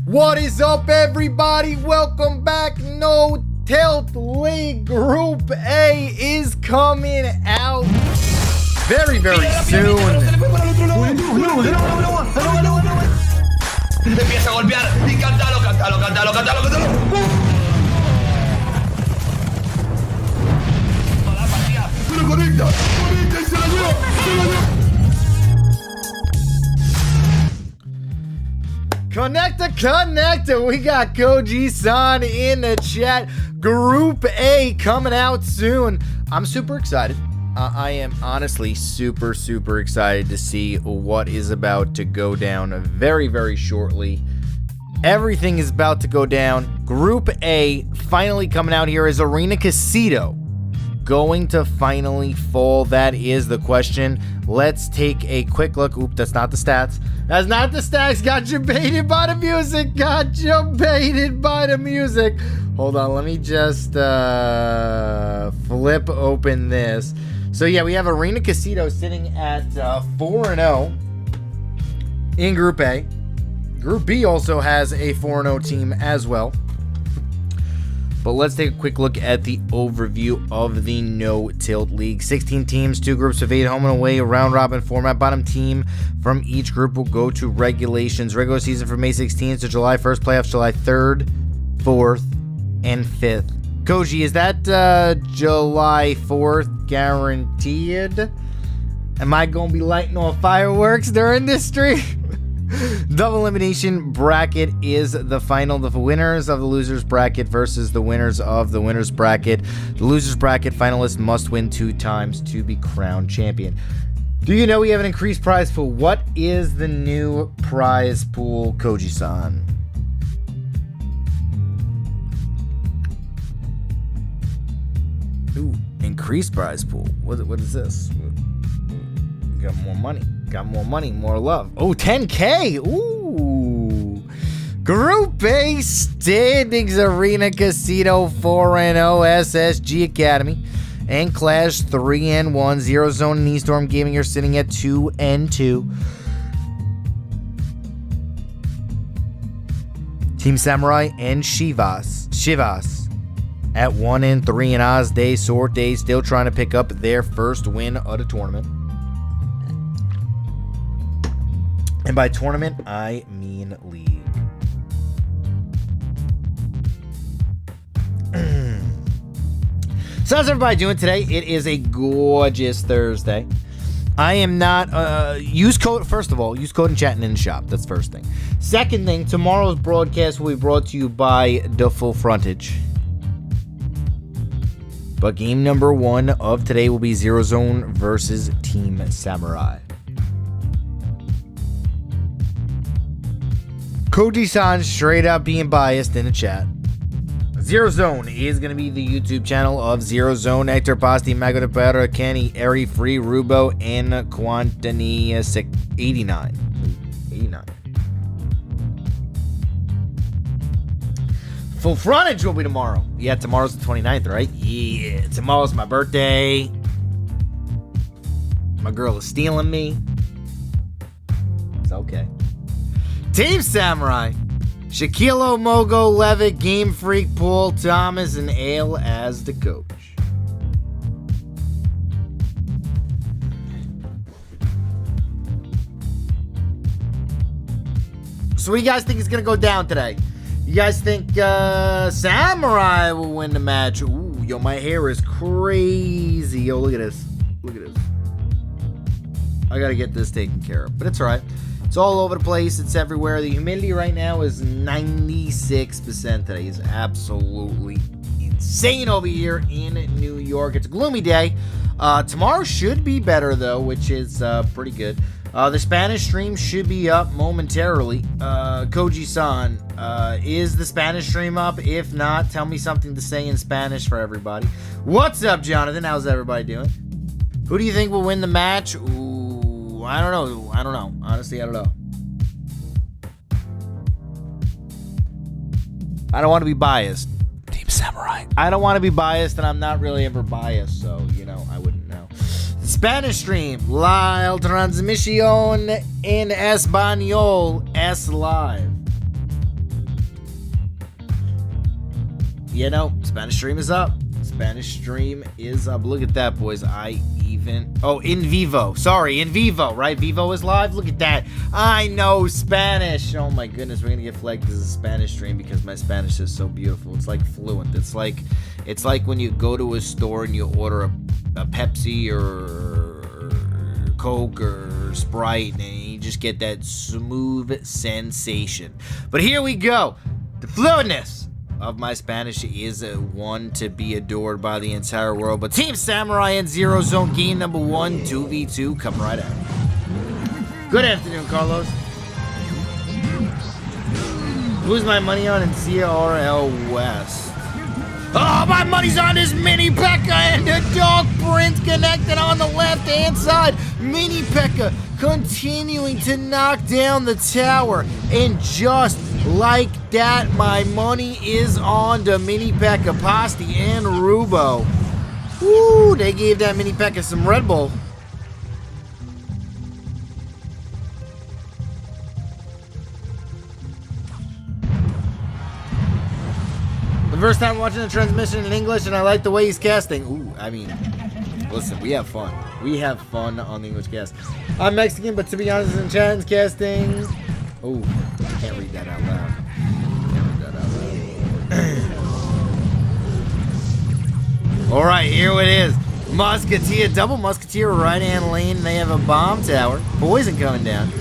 What is up, everybody? Welcome back. No Tilt League Group A is coming out very, very soon. Empieza a golpear y cántalo, cántalo, cántalo, cántalo, cántalo. La partida, pero conecta y se la lleva, se la lleva. Connecta. We got Koji-san in the chat. Group A coming out soon. I'm super excited. I am honestly super excited to see what is about to go down very, very shortly. Everything is about to go down. Group A finally coming out here. Is Arena Quesito going to finally fall? That is the question. Let's take a quick look. Oop, that's not the stats. That's not the stats. Got you baited by the music. Got you baited by the music. Hold on, let me just flip open this. So yeah, we have Arena Quesito sitting at 4-0 in Group A. Group B also has a 4-0 team as well. But let's take a quick look at the overview of the No Tilt League. 16 teams, 2 groups of 8, home and away, round robin format. Bottom team from each group will go to regulations. Regular season from May 16th to July 1st. Playoffs July 3rd, 4th, and 5th. Koji, is that July 4th guaranteed? Am I going to be lighting off fireworks during this stream? Double elimination bracket is the final. The winners of the losers bracket versus the winners of the winners bracket. The losers bracket finalists must win 2 times to be crowned champion. Do you know we have an increased prize pool? What is the new prize pool, Koji-san? Ooh, increased prize pool. What is this? We got more money. Got more money, more love. Oh, 10K. Ooh. Group A standings: Arena Quesito 4-0, SSG Academy, and Clash 3-1. ZeroZone and Estorm Gaming are sitting at 2-2. Team Samurai and Chivas at 1-3, and OsDeSorte still trying to pick up their first win of the tournament. And by tournament, I mean league. So how's everybody doing today? It is a gorgeous Thursday. I am not, use code, first of all, use code and chat in the shop. That's first thing. Second thing, tomorrow's broadcast will be brought to you by The Full Frontage. But game number 1 of today will be ZeroZone versus Team Samurai. Koji-san straight up being biased in the chat. ZeroZone is going to be the YouTube channel of ZeroZone. Hector, Pasti, Mago de Perra, Kenny, Eri, Free, Rubo, and Quantani 89. Full Frontage will be tomorrow. Yeah, tomorrow's the 29th, right? Yeah, tomorrow's my birthday. My girl is stealing me. It's okay. Team Samurai: Shaquille, Mogo, Levitt, Game Freak, Paul, Thomas, and Ale as the coach. So what do you guys think is going to go down today? You guys think Samurai will win the match? Ooh, yo, my hair is crazy. Yo, look at this. Look at this. I got to get this taken care of, but it's all right. It's all over the place. It's everywhere. The humidity right now is 96% today. It's absolutely insane over here in New York. It's a gloomy day. Tomorrow should be better, though, which is pretty good. The Spanish stream should be up momentarily. Koji-san, is the Spanish stream up? If not, tell me something to say in Spanish for everybody. What's up, Jonathan? How's everybody doing? Who do you think will win the match? Ooh, I don't know. Honestly, I don't know. I don't want to be biased. Team Samurai. I don't want to be biased, and I'm not really ever biased, so, you know, I wouldn't know. Spanish stream, la transmisión en español es live. you know, Spanish stream is up. Spanish stream is up. Look at that, boys. Oh, in vivo. Sorry, in vivo, right? Vivo is live. Look at that. I know Spanish. Oh my goodness, we're gonna get flagged as a Spanish stream because my Spanish is so beautiful. It's like fluent. It's like when you go to a store and you order a Pepsi or Coke or Sprite, and you just get that smooth sensation. But here we go. The fluentness of my Spanish is one to be adored by the entire world. But Team Samurai and ZeroZone game number 1, 2v2, come right out. Good afternoon, Carlos. Who's my money on in CRL West? Oh, my money's on this Mini P.E.K.K.A. and the Dog Prince connected on the left-hand side. Mini P.E.K.K.A. continuing to knock down the tower. And just like that, my money is on the Mini P.E.K.K.A. Pasti and Rubo. Woo, they gave that Mini P.E.K.K.A. some Red Bull. The first time watching the transmission in English, and I like the way he's casting. Ooh, I mean, listen, we have fun. We have fun on the English cast. I'm Mexican, but to be honest, in Chat's casting. Oh, I can't read that out loud. All right, here it is. Musketeer, double Musketeer, right-hand lane. They have a bomb tower. Poison coming down.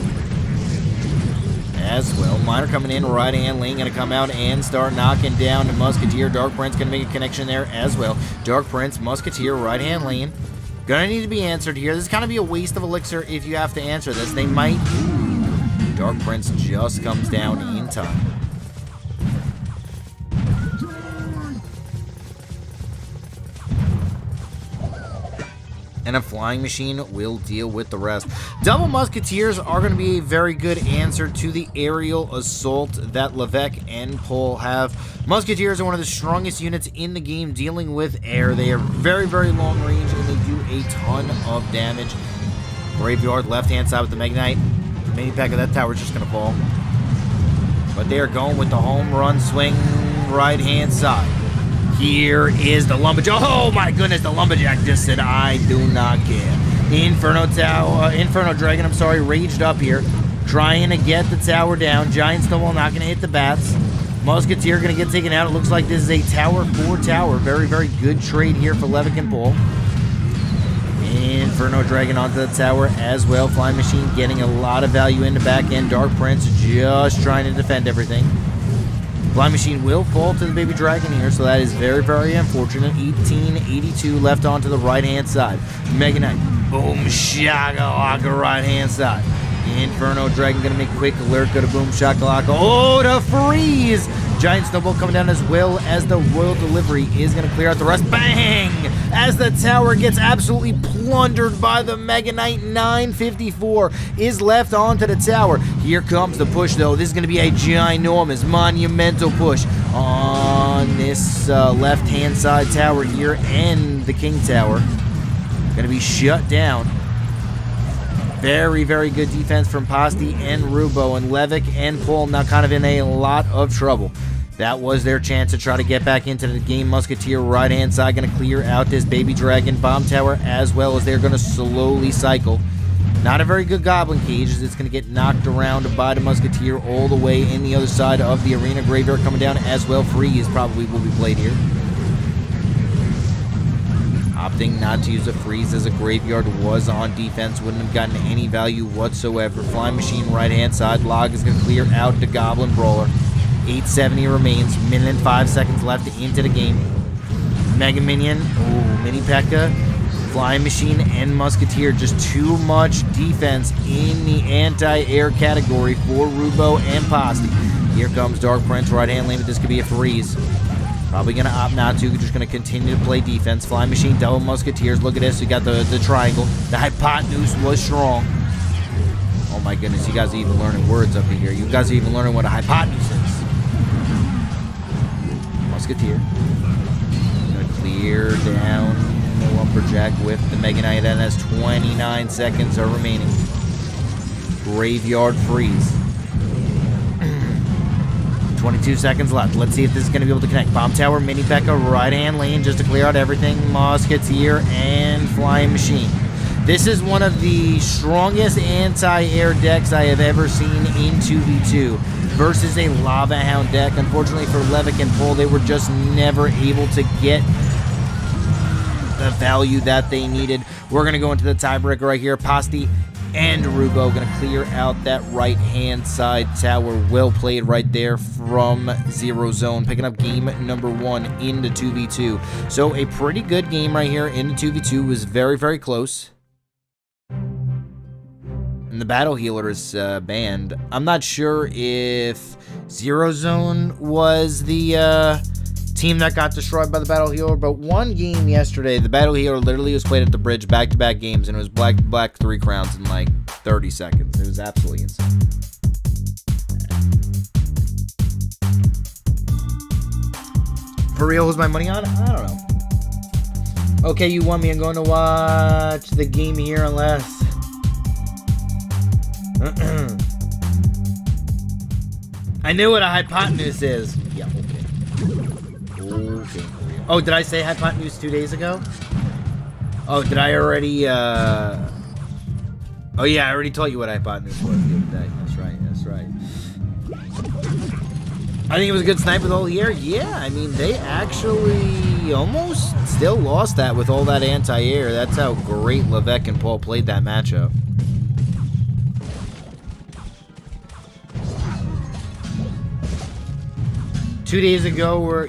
As well, Miner coming in, right-hand lane, going to come out and start knocking down the Musketeer. Dark Prince going to make a connection there as well. Dark Prince, Musketeer, right-hand lane. Going to need to be answered here. This is going to be a waste of elixir if you have to answer this. They might... Ooh, Dark Prince just comes down in time. And a flying machine will deal with the rest. Double Musketeers are going to be a very good answer to the aerial assault that Levesque and Paul have. Musketeers are one of the strongest units in the game dealing with air. They are very, very long range, and they do a ton of damage. Graveyard, left-hand side with the Mega Knight. Mini P.E.K.K.A. that tower's just going to fall. But they are going with the home run swing right-hand side. Here is the Lumberjack. Oh my goodness, the Lumberjack just said, I do not care. Inferno Dragon, I'm sorry, raged up here. Trying to get the tower down. Giant Snowball not going to hit the bats. Musketeer going to get taken out. It looks like this is a tower for tower. Very, very good trade here for Levick and Paul. Inferno Dragon onto the tower as well. Flying Machine getting a lot of value in the back end. Dark Prince just trying to defend everything. Flying Machine will fall to the Baby Dragon here, so that is very, very unfortunate. 1882 left onto the right-hand side. Mega Knight, boom, shakalaka, right-hand side. Inferno Dragon going to make a quick alert, go to boom, shakalaka. Oh, to freeze! Giant Snowball coming down as well as the Royal Delivery is going to clear out the rest. Bang! As the tower gets absolutely plundered by the Mega Knight. 954 is left onto the tower. Here comes the push, though. This is going to be a ginormous, monumental push on this left-hand side tower here and the King Tower. Going to be shut down. Very, very good defense from Pasti and Rubo, and Levick and Paul now kind of in a lot of trouble. That was their chance to try to get back into the game. Musketeer right-hand side going to clear out this Baby Dragon bomb tower, as well as they're going to slowly cycle. Not a very good Goblin Cage, as it's going to get knocked around by the Musketeer all the way in the other side of the arena. Graveyard coming down as well. Freeze probably will be played here. Opting not to use a freeze as a Graveyard was on defense. Wouldn't have gotten any value whatsoever. Flying Machine right-hand side. Log is going to clear out the Goblin Brawler. 870 remains. Minute and 5 seconds left into the game. Mega Minion. Oh, Mini P.E.K.K.A. Flying Machine and Musketeer. Just too much defense in the anti-air category for Rubo and Pasti. Here comes Dark Prince right-hand lane, but this could be a freeze. Probably going to opt not to. Just going to continue to play defense. Flying Machine, double Musketeers. Look at this. We got the triangle. The hypotenuse was strong. Oh my goodness. You guys are even learning words up in here. You guys are even learning what a hypotenuse is. Musketeer. Going to clear down the Lumberjack with the Mega Knight. And has 29 seconds are remaining. Graveyard freeze. 22 seconds left. Let's see if this is going to be able to connect. Bomb Tower, Mini P.E.K.K.A, right-hand lane just to clear out everything. Musketeer and Flying Machine. This is one of the strongest anti-air decks I have ever seen in 2v2 versus a Lava Hound deck. Unfortunately for Levick and Paul, they were just never able to get the value that they needed. We're going to go into the tiebreaker right here. Pasti and Rubo going to clear out that right-hand side tower. Well played right there from ZeroZone, picking up game number 1 in the 2v2. So a pretty good game right here in the 2v2. Was very, very close. And the Battle Healer is banned. I'm not sure if ZeroZone was the team that got destroyed by the Battle Healer, but one game yesterday, the Battle Healer literally was played at the bridge back-to-back games, and it was black 3 crowns in like 30 seconds. It was absolutely insane. For real, who's my money on? I don't know. Okay, you won me. I'm going to watch the game here unless... I knew what a hypotenuse is. Yeah, okay. Oh, did I say hypotenuse 2 days ago? Oh, did I already, Oh, yeah, I already told you what hypotenuse was the other day. That's right. I think it was a good snipe with all the air. Yeah, I mean, they actually almost still lost that with all that anti-air. That's how great Levick and Paul played that matchup. Two days ago was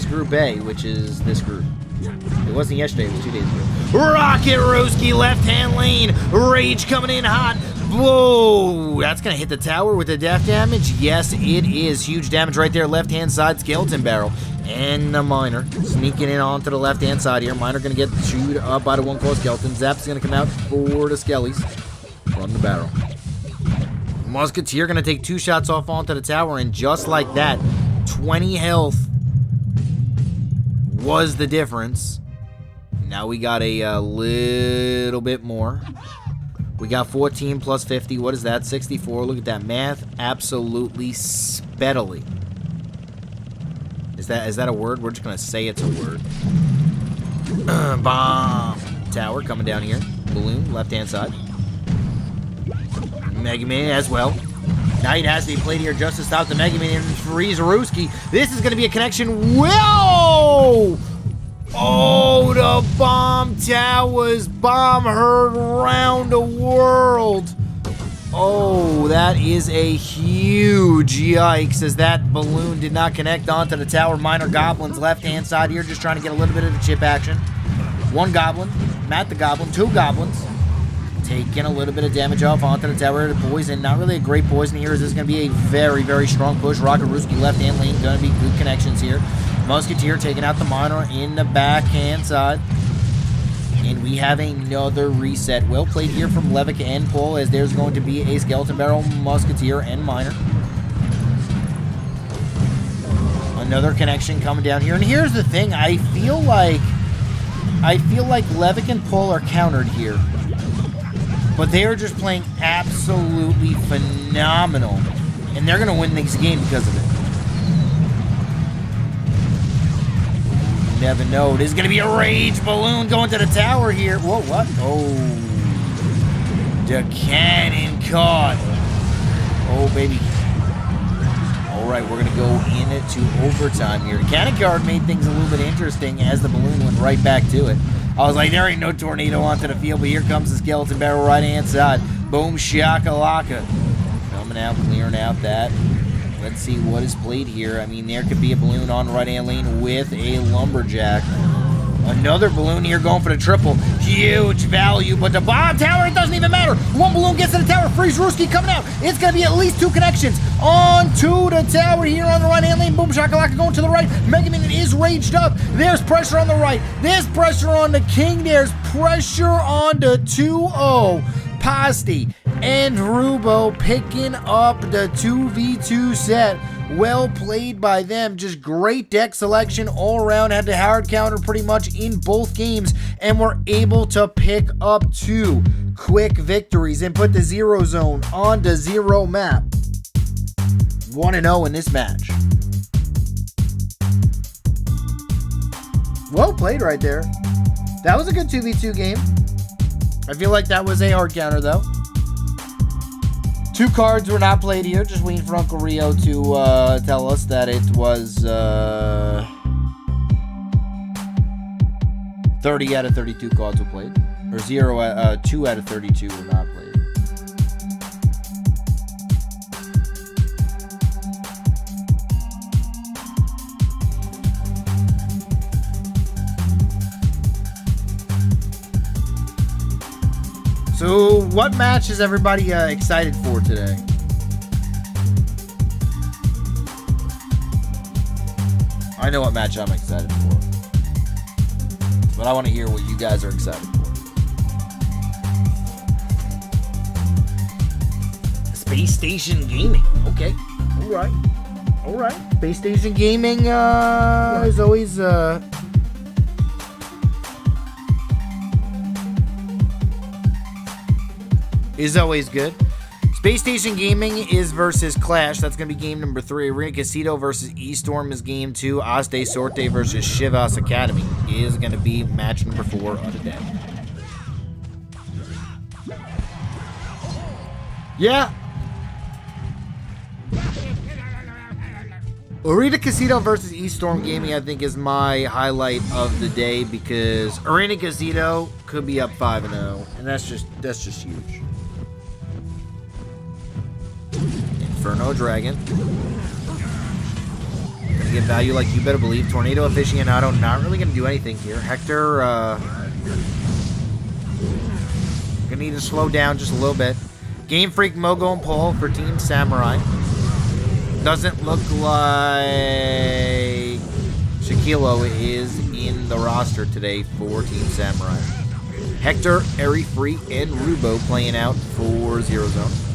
Group A, which is this group. It wasn't yesterday, it was 2 days ago. Rocket Roski, left-hand lane. Rage coming in hot. Whoa, that's going to hit the tower with the death damage. Yes, it is. Huge damage right there. Left-hand side, Skeleton Barrel. And the Miner sneaking in onto the left-hand side here. Miner going to get chewed up by the one-call Skeleton. Zap's going to come out for the Skellies. Run the barrel. Musketeer going to take 2 shots off onto the tower, and just like that, 20 health was the difference. Now we got a little bit more. We got 14 plus 50. What is that? 64. Look at that math. Absolutely speedily. Is that a word? We're just going to say it's a word. Bomb. Tower coming down here. Balloon, left-hand side. Mega Man as well. Knight has to be played here just to stop the Mega Man and freeze Ruski. This is going to be a connection. Whoa! Oh, the bomb towers. Bomb heard round the world. Oh, that is a huge yikes as that balloon did not connect onto the tower. Minor Goblins left-hand side here just trying to get a little bit of the chip action. 1 Goblin. Matt the Goblin. 2 Goblins. Taking a little bit of damage off onto the tower. The poison, not really a great poison here. This is going to be a very, very strong push. Rocket Ruski left-hand lane, going to be good connections here. Musketeer taking out the Miner in the backhand side. And we have another reset. Well played here from Levick and Paul, as there's going to be a Skeleton Barrel, Musketeer, and Miner. Another connection coming down here. And here's the thing. I feel like Levick and Paul are countered here. But they are just playing absolutely phenomenal. And they're going to win this game because of it. You never know. There's going to be a Rage Balloon going to the tower here. Whoa, what? Oh. The cannon caught. Oh, baby. All right, we're going to go into overtime here. The cannon card made things a little bit interesting as the balloon went right back to it. I was like, there ain't no tornado onto the field, but here comes the Skeleton Barrel right-hand side. Boom, shakalaka. Coming out, clearing out that. Let's see what is played here. I mean, there could be a balloon on the right-hand lane with a Lumberjack. Another balloon here going for the triple. Huge value, but the bomb tower, it doesn't even matter. 1 balloon gets to the tower. Freeze Ruski coming out. It's going to be at least 2 connections onto the tower here on the right-hand lane. Boom, shakalaka going to the right. Mega Man is raged up. There's pressure on the right. There's pressure on the King. There's pressure on the 2-0. Pasti and Rubo picking up the 2v2 set. Well played by them. Just great deck selection all around. Had the hard counter pretty much in both games and were able to pick up 2 quick victories and put the ZeroZone on the 0 map. 1-0 in this match. Well played right there. That was a good 2v2 game. I feel like that was a hard counter, though. 2 cards were not played here. Just waiting for Uncle Rio to tell us that it was 30 out of 32 cards were played. Or 2 out of 32 were not played. So, what match is everybody excited for today? I know what match I'm excited for. But I want to hear what you guys are excited for. Space Station Gaming. Okay. Alright. Alright. Space Station Gaming is always... is always good. Space Station Gaming is versus Clash. That's going to be game number 3. Quesito versus Estorm is game 2. OsDeSorte versus Chivas Academy is going to be match number 4 of the day. Yeah. Quesito versus Estorm Gaming, I think, is my highlight of the day because Quesito could be up 5-0, and that's just huge. Inferno Dragon. Gonna get value like you better believe. Tornado Aficionado not really gonna do anything here. Hector gonna need to slow down just a little bit. Game Freak, Mogo, and Paul for Team Samurai. Doesn't look like Shaquilo is in the roster today for Team Samurai. Hector, Airy Free, and Rubo playing out for ZeroZone.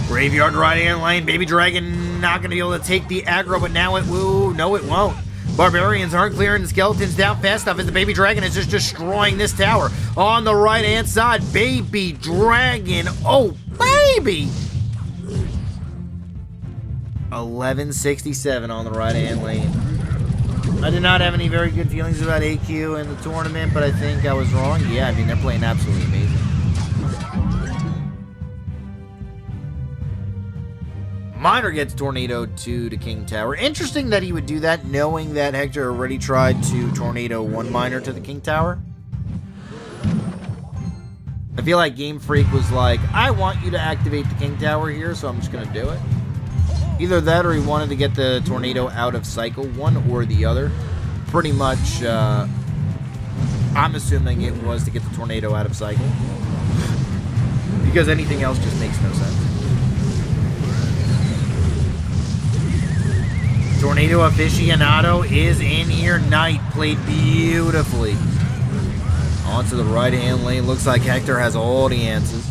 Graveyard right-hand lane. Baby Dragon not going to be able to take the aggro, but now it will. No, it won't. Barbarians aren't clearing the skeletons down fast enough as the Baby Dragon is just destroying this tower. On the right-hand side, Baby Dragon. Oh, baby! 1167 on the right-hand lane. I did not have any very good feelings about AQ in the tournament, but I think I was wrong. Yeah, I mean, they're playing absolutely amazing. Miner gets Tornado to the King Tower. Interesting that he would do that, knowing that Hector already tried to Tornado 1 Miner to the King Tower. I feel like Game Freak was like, I want you to activate the King Tower here, so I'm just going to do it. Either that or he wanted to get the Tornado out of cycle, one or the other. Pretty much, I'm assuming it was to get the Tornado out of cycle. Because anything else just makes no sense. Tornado Aficionado is in here. Knight played beautifully. Onto the right-hand lane. Looks like Hector has all the answers.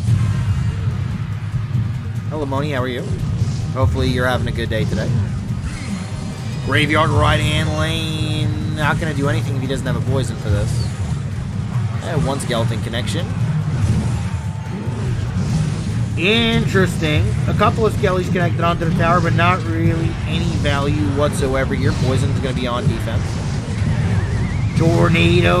Hello, Moni. How are you? Hopefully you're having a good day today. Graveyard right-hand lane. Not going to do anything if he doesn't have a poison for this. One skeleton connection. Interesting. A couple of skellies connected onto the tower, but not really any value whatsoever here. Poison's going to be on defense. Tornado,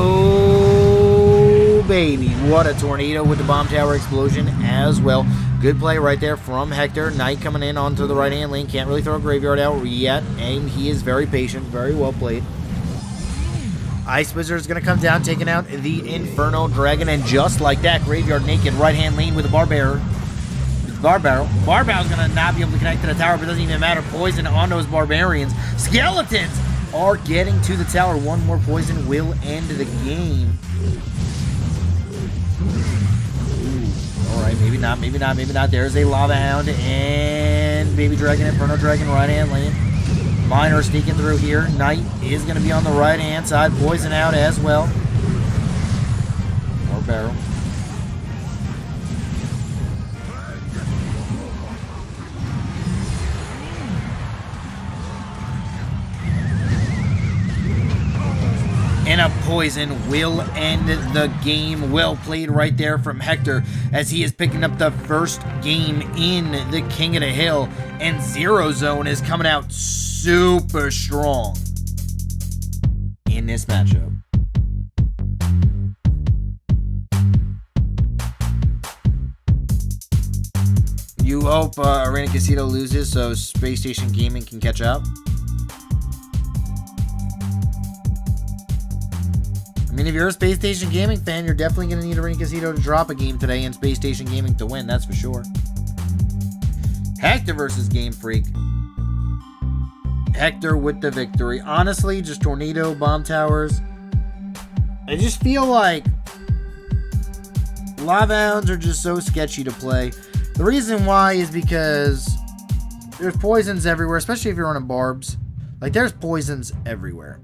baby. What a tornado with the bomb tower explosion as well. Good play right there from Hector. Knight coming in onto the right-hand lane. Can't really throw a graveyard out yet, and he is very patient. Very well played. Ice Wizard is going to come down, taking out the Inferno Dragon, and just like that, graveyard naked, right-hand lane with the Barbaro. Barbar's going to not be able to connect to the tower, but it doesn't even matter. Poison on those Barbarians. Skeletons are getting to the tower. One more poison will end the game. Ooh, all right, maybe not, maybe not, maybe not. There's a Lava Hound and Baby Dragon, Inferno Dragon, right-hand lane. Miner sneaking through here. Knight is going to be on the right-hand side. Poison out as well. More barrel. Poison will end the game. Well played right there from Hector as he is picking up the first game in the King of the Hill. And ZeroZone is coming out super strong in this matchup. You hope Arena Quesito loses so Space Station Gaming can catch up. I mean, if you're a Space Station Gaming fan, you're definitely going to need Arena Quesito to drop a game today and Space Station Gaming to win, that's for sure. Hector versus Game Freak. Hector with the victory. Honestly, just Tornado, Bomb Towers. I just feel like Lava Hounds are just so sketchy to play. The reason why is because there's poisons everywhere, especially if you're running barbs. Like, there's poisons everywhere.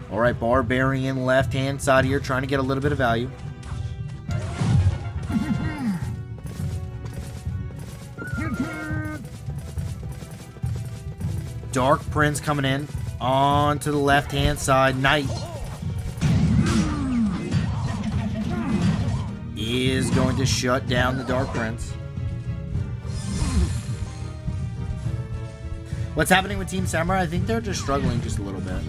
All right, Barbarian left-hand side here, trying to get a little bit of value. Dark Prince coming in onto the left-hand side. Knight is going to shut down the Dark Prince. What's happening with Team Samurai? I think they're just struggling just a little bit.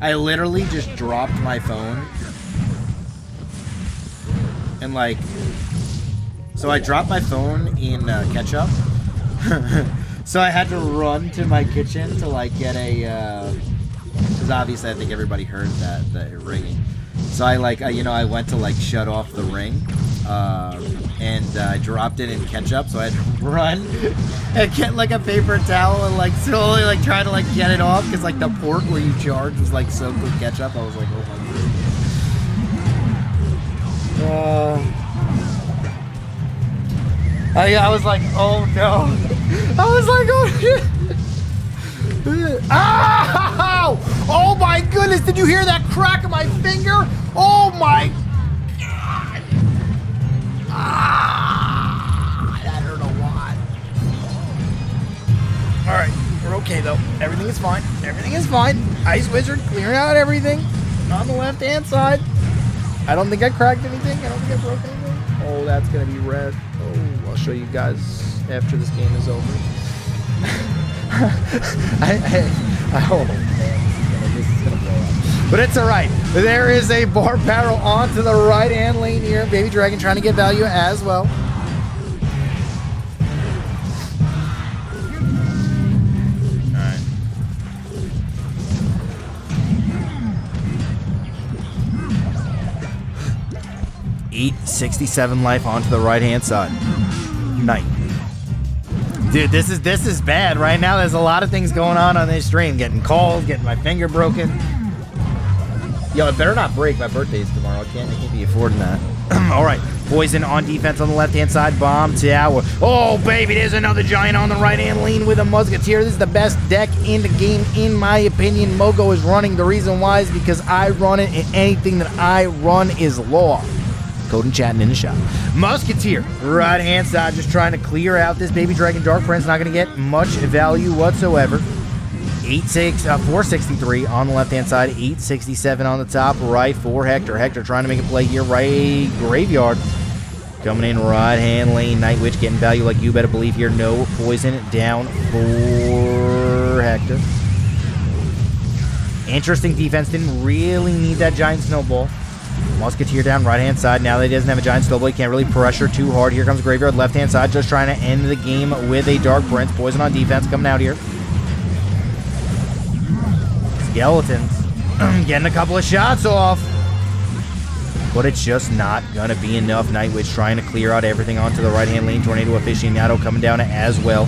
I literally just dropped my phone. And like, so I dropped my phone in ketchup. So I had to run to my kitchen to like get a, because obviously I think everybody heard that, the ringing. So I like, I went to like shut off the ring. And I dropped it in ketchup, so I had to run and get like a paper towel and like slowly like try to like get it off because like the port where you charge was like soaked with ketchup. I was like, oh my god. I was like, oh no. I was like, oh shit. Ow! Oh my goodness! Did you hear that crack of my finger? Oh my god! That hurt a lot. Alright, we're okay though. Everything is fine. Everything is fine. Ice Wizard clearing out everything on the left hand side. I don't think I cracked anything. I don't think I broke anything. Oh, that's gonna be red. Oh, I'll show you guys after this game is over. Oh man, this is gonna blow up. But it's alright. There is a bar barrel onto the right hand lane here. Baby Dragon trying to get value as well. Alright. 867 life onto the right hand side. Knight. Dude, this is bad right now. There's a lot of things going on this stream. Getting calls, getting my finger broken. Yo, it better not break. My birthday's tomorrow. I can't be affording that. All right, Poison on defense on the left-hand side. Bomb Tower. Oh, baby, there's another Giant on the right-hand lane with a Musketeer. This is the best deck in the game, in my opinion. Mogo is running. The reason why is because I run it, and anything that I run is law. Code and chatting in the shop. Musketeer, right-hand side, just trying to clear out this Baby Dragon Dark Prince. Not going to get much value whatsoever. 463 on the left-hand side, 867 on the top right for Hector. Hector trying to make a play here, right graveyard. Coming in right-hand lane, Night Witch getting value like you better believe here. No poison down for Hector. Interesting defense, didn't really need that Giant Snowball. Musketeer down right-hand side. Now that he doesn't have a giant snowball, he can't really pressure too hard. Here comes Graveyard left-hand side, just trying to end the game with a Dark Prince. Poison on defense coming out here. Skeletons getting a couple of shots off. But it's just not going to be enough. Night Witch trying to clear out everything onto the right-hand lane. Tornado Aficionado coming down as well.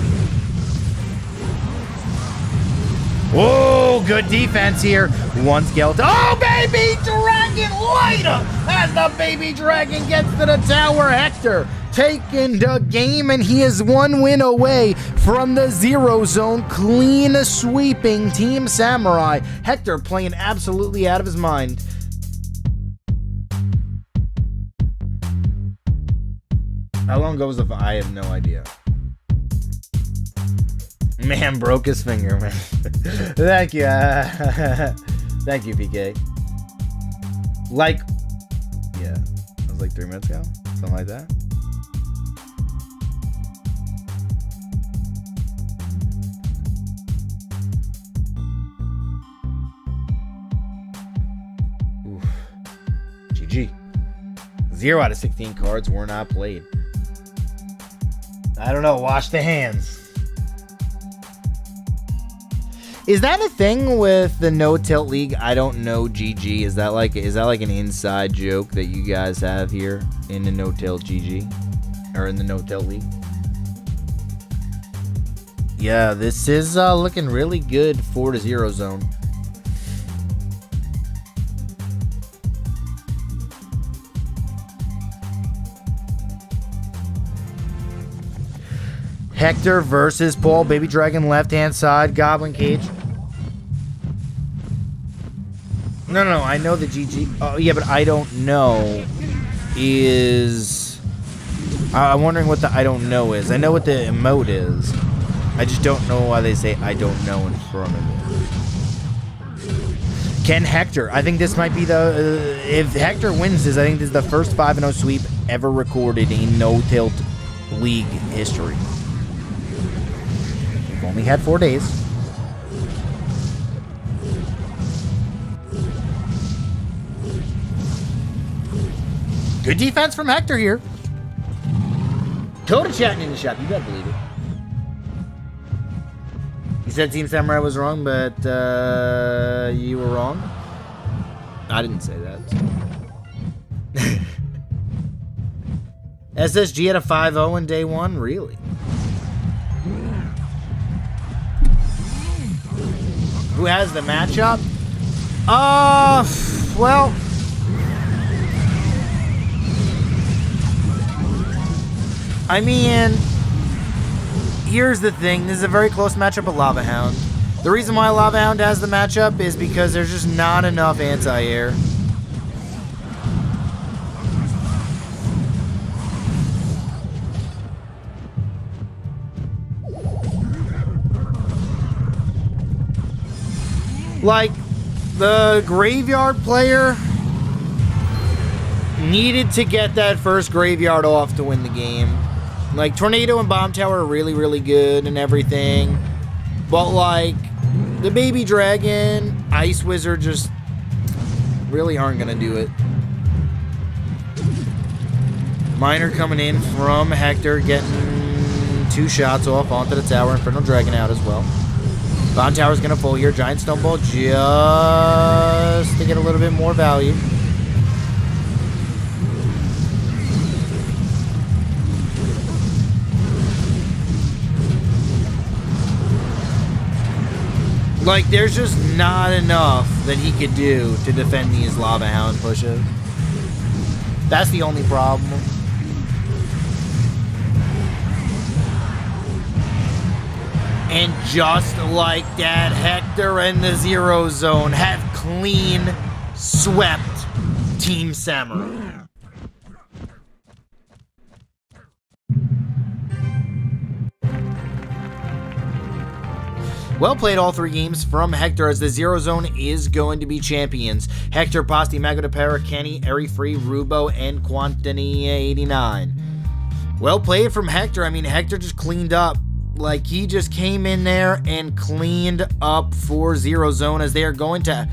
Whoa, good defense here. One skeleton. Oh, baby dragon light up as the baby dragon gets to the tower. Hector taking the game, and he is one win away from the ZeroZone, clean sweeping Team Samurai. Hector playing absolutely out of his mind. How long ago was the I have no idea. Man broke his finger, man. Thank you. Thank you, PK. Like, yeah, it was like 3 minutes ago, something like that. Oof. GG. 0 out of 16 cards were not played. I don't know. Wash the hands. Is that a thing with the No Tilt League? I don't know. GG. Is that like an inside joke that you guys have here in the No Tilt GG or in the No Tilt League? Yeah, this is looking really good for the ZeroZone. Hector versus Paul. Baby Dragon left-hand side. Goblin Cage. No, I know the GG. Oh, yeah, but I don't know is... I'm wondering what the I don't know is. I know what the emote is. I just don't know why they say I don't know in front of it. Can Hector? I think this might be the... if Hector wins this, I think this is the first 5-0 sweep ever recorded in No Tilt League history. Only had 4 days. Good defense from Hector here. Coda chatting in the shop. You better believe it. He said Team Samurai was wrong, but you were wrong. I didn't say that. SSG had a 5-0 in day 1? Really? Who has the matchup? Well, I mean, here's the thing. This is a very close matchup with Lava Hound. The reason why Lava Hound has the matchup is because there's just not enough anti-air. Like, the Graveyard player needed to get that first Graveyard off to win the game. Like, Tornado and Bomb Tower are really, really good and everything. But, like, the Baby Dragon, Ice Wizard just really aren't going to do it. Miner coming in from Hector, getting 2 shots off onto the tower. Infernal Dragon out as well. Bomb Tower's going to full here. Giant Snowball just to get a little bit more value. Like, there's just not enough that he could do to defend these Lava Hound pushes. That's the only problem. And just like that, Hector and the ZeroZone have clean swept Team Samurai. Well played all 3 games from Hector as the ZeroZone is going to be champions. Hector, Pasti, Mago de Para, Kenny, Airy Free, Rubo, and Quantini 89. Well played from Hector. I mean, Hector just cleaned up. Like, he just came in there and cleaned up for ZeroZone as they are going to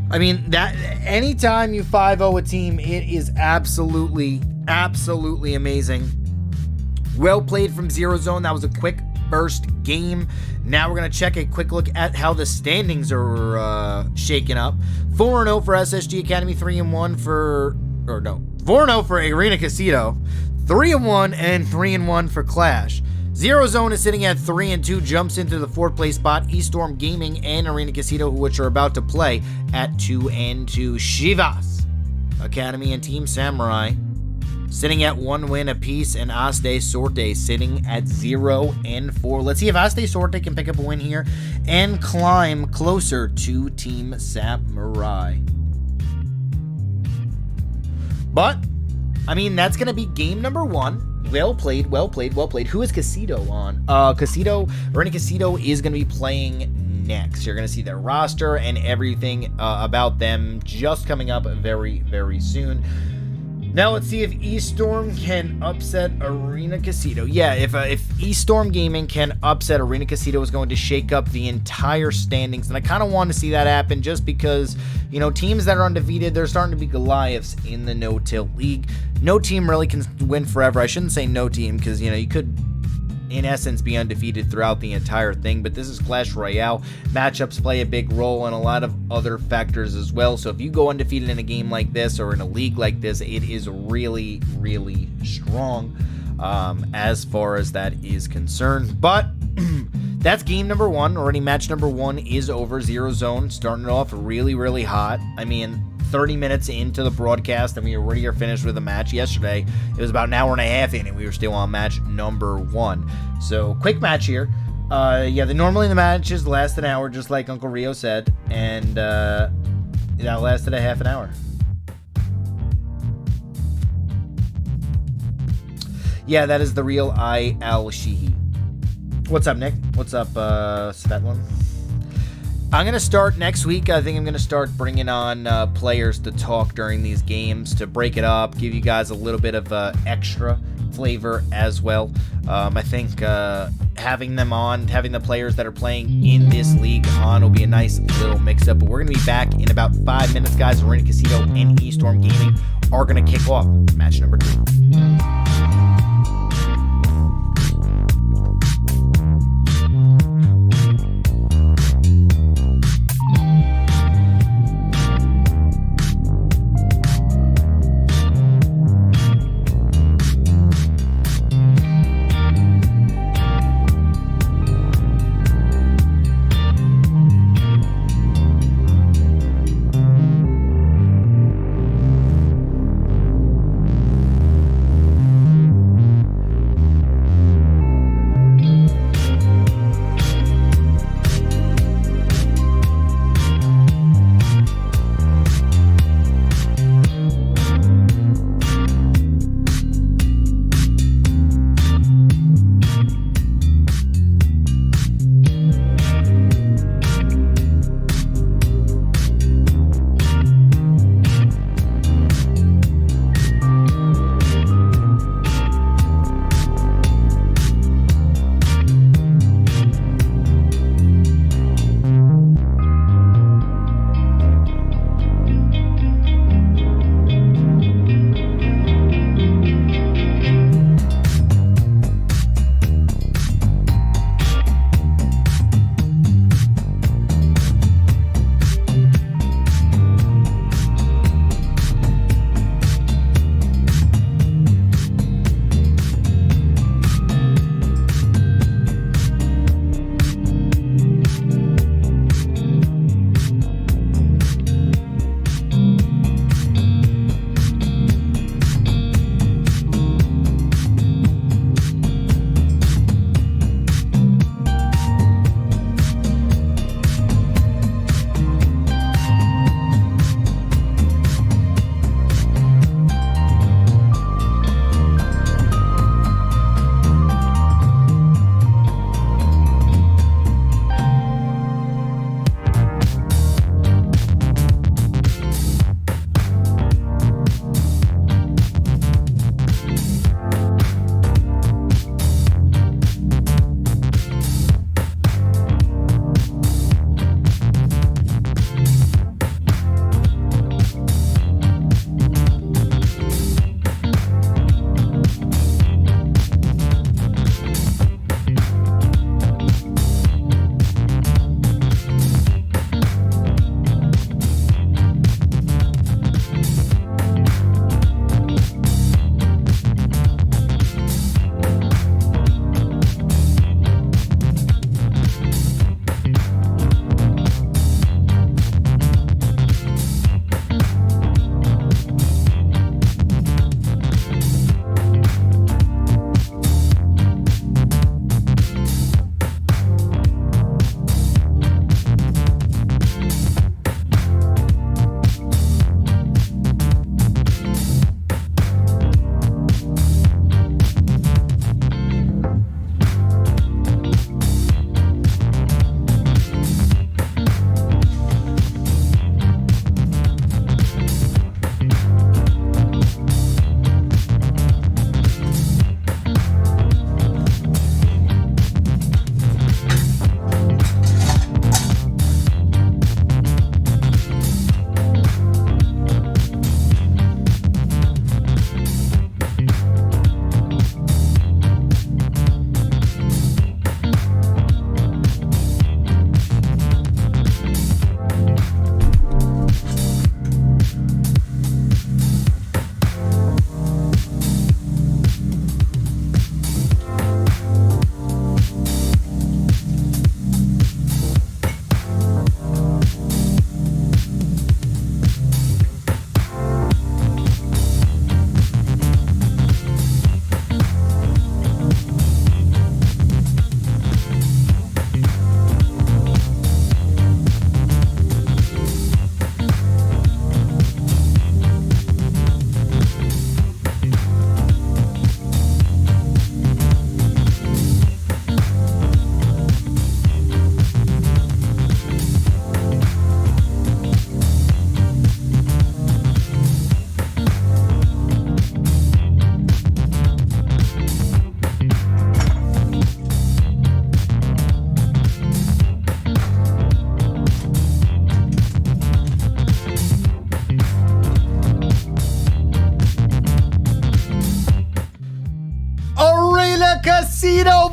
I mean, that anytime you 5-0 a team, it is absolutely amazing. Well played from ZeroZone. That was a quick first game. Now we're going to check a quick look at how the standings are shaking up. 4-0 for SSG Academy, 4-0 for Arena Quesito, 3-1 and 3-1 for Clash. ZeroZone is sitting at 3-2, jumps into the 4th place spot. Estorm Gaming and Arena Quesito, which are about to play, at 2-2. Chivas Academy and Team Samurai sitting at 1 win apiece, and OsDeSorte sitting at 0-4. Let's see if OsDeSorte can pick up a win here and climb closer to Team Samurai. But, I mean, that's going to be game number 1. Well played. Who is Quesito on? Arena Quesito is going to be playing next. You're going to see their roster and everything about them just coming up very, very soon. Now let's see if Estorm can upset Arena Quesito. Yeah, if Estorm Gaming can upset Arena Quesito, is going to shake up the entire standings, and I kind of want to see that happen just because, you know, teams that are undefeated, they're starting to be Goliaths in the no-tilt league. No team really can win forever. I shouldn't say no team because, you know, you could, in essence, be undefeated throughout the entire thing, but this is Clash Royale. Matchups play a big role and a lot of other factors as well, so if you go undefeated in a game like this or in a league like this, it is really, really strong as far as that is concerned. But that's game number 1. Already match number 1 is over. ZeroZone starting off really, really hot. I mean, 30 minutes into the broadcast and we already are finished with a match. Yesterday it was about an hour and a half in and we were still on match number 1. So quick match here. Normally the matches last an hour, just like Uncle Rio said, and that lasted a half an hour. Yeah, that is the real IL Shihi. What's up, Nick? What's up, Svetlin? I'm going to start next week. I think I'm going to start bringing on players to talk during these games to break it up, give you guys a little bit of extra flavor as well. I think having them on, having the players that are playing in this league on will be a nice little mix-up. But we're going to be back in about 5 minutes, guys. Arena Quesito and Estorm Gaming are going to kick off match number 2.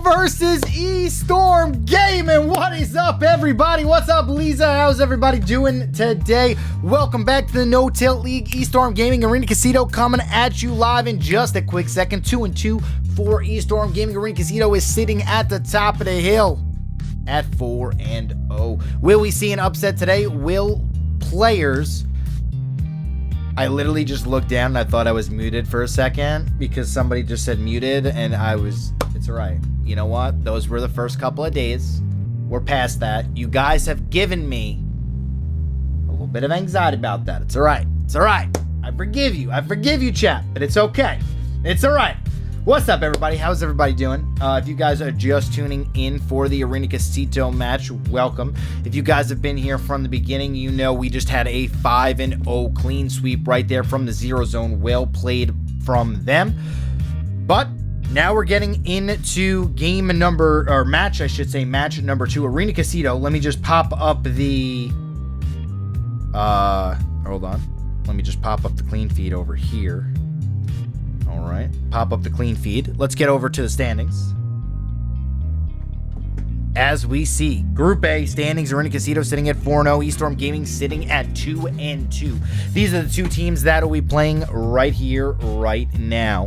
versus Estorm Gaming. What is up, everybody? What's up, Lisa? How's everybody doing today? Welcome back to the No Tilt League. Estorm Gaming Arena Quesito coming at you live in just a quick second. 2-2 for Estorm Gaming. Arena Quesito is sitting at the top of the hill at 4-0. Will we see an upset today? Will players... I literally just looked down and I thought I was muted for a second because somebody just said muted and it's all right. You know what? Those were the first couple of days. We're past that. You guys have given me a little bit of anxiety about that. It's all right. It's all right. I forgive you. I forgive you, chat, but it's okay. It's all right. What's up, everybody? How's everybody doing? If you guys are just tuning in for the Arena Quesito match, welcome. If you guys have been here from the beginning, you know we just had a 5-0 clean sweep right there from the ZeroZone. Well played from them. But now we're getting into match number 2, Arena Quesito. Let me just pop up the... hold on. Let me just pop up the clean feed over here. All right, pop up the clean feed. Let's get over to the standings. As we see, Group A standings, Arena Quesito sitting at 4-0, Estorm Gaming sitting at 2-2. These are the two teams that will be playing right here, right now.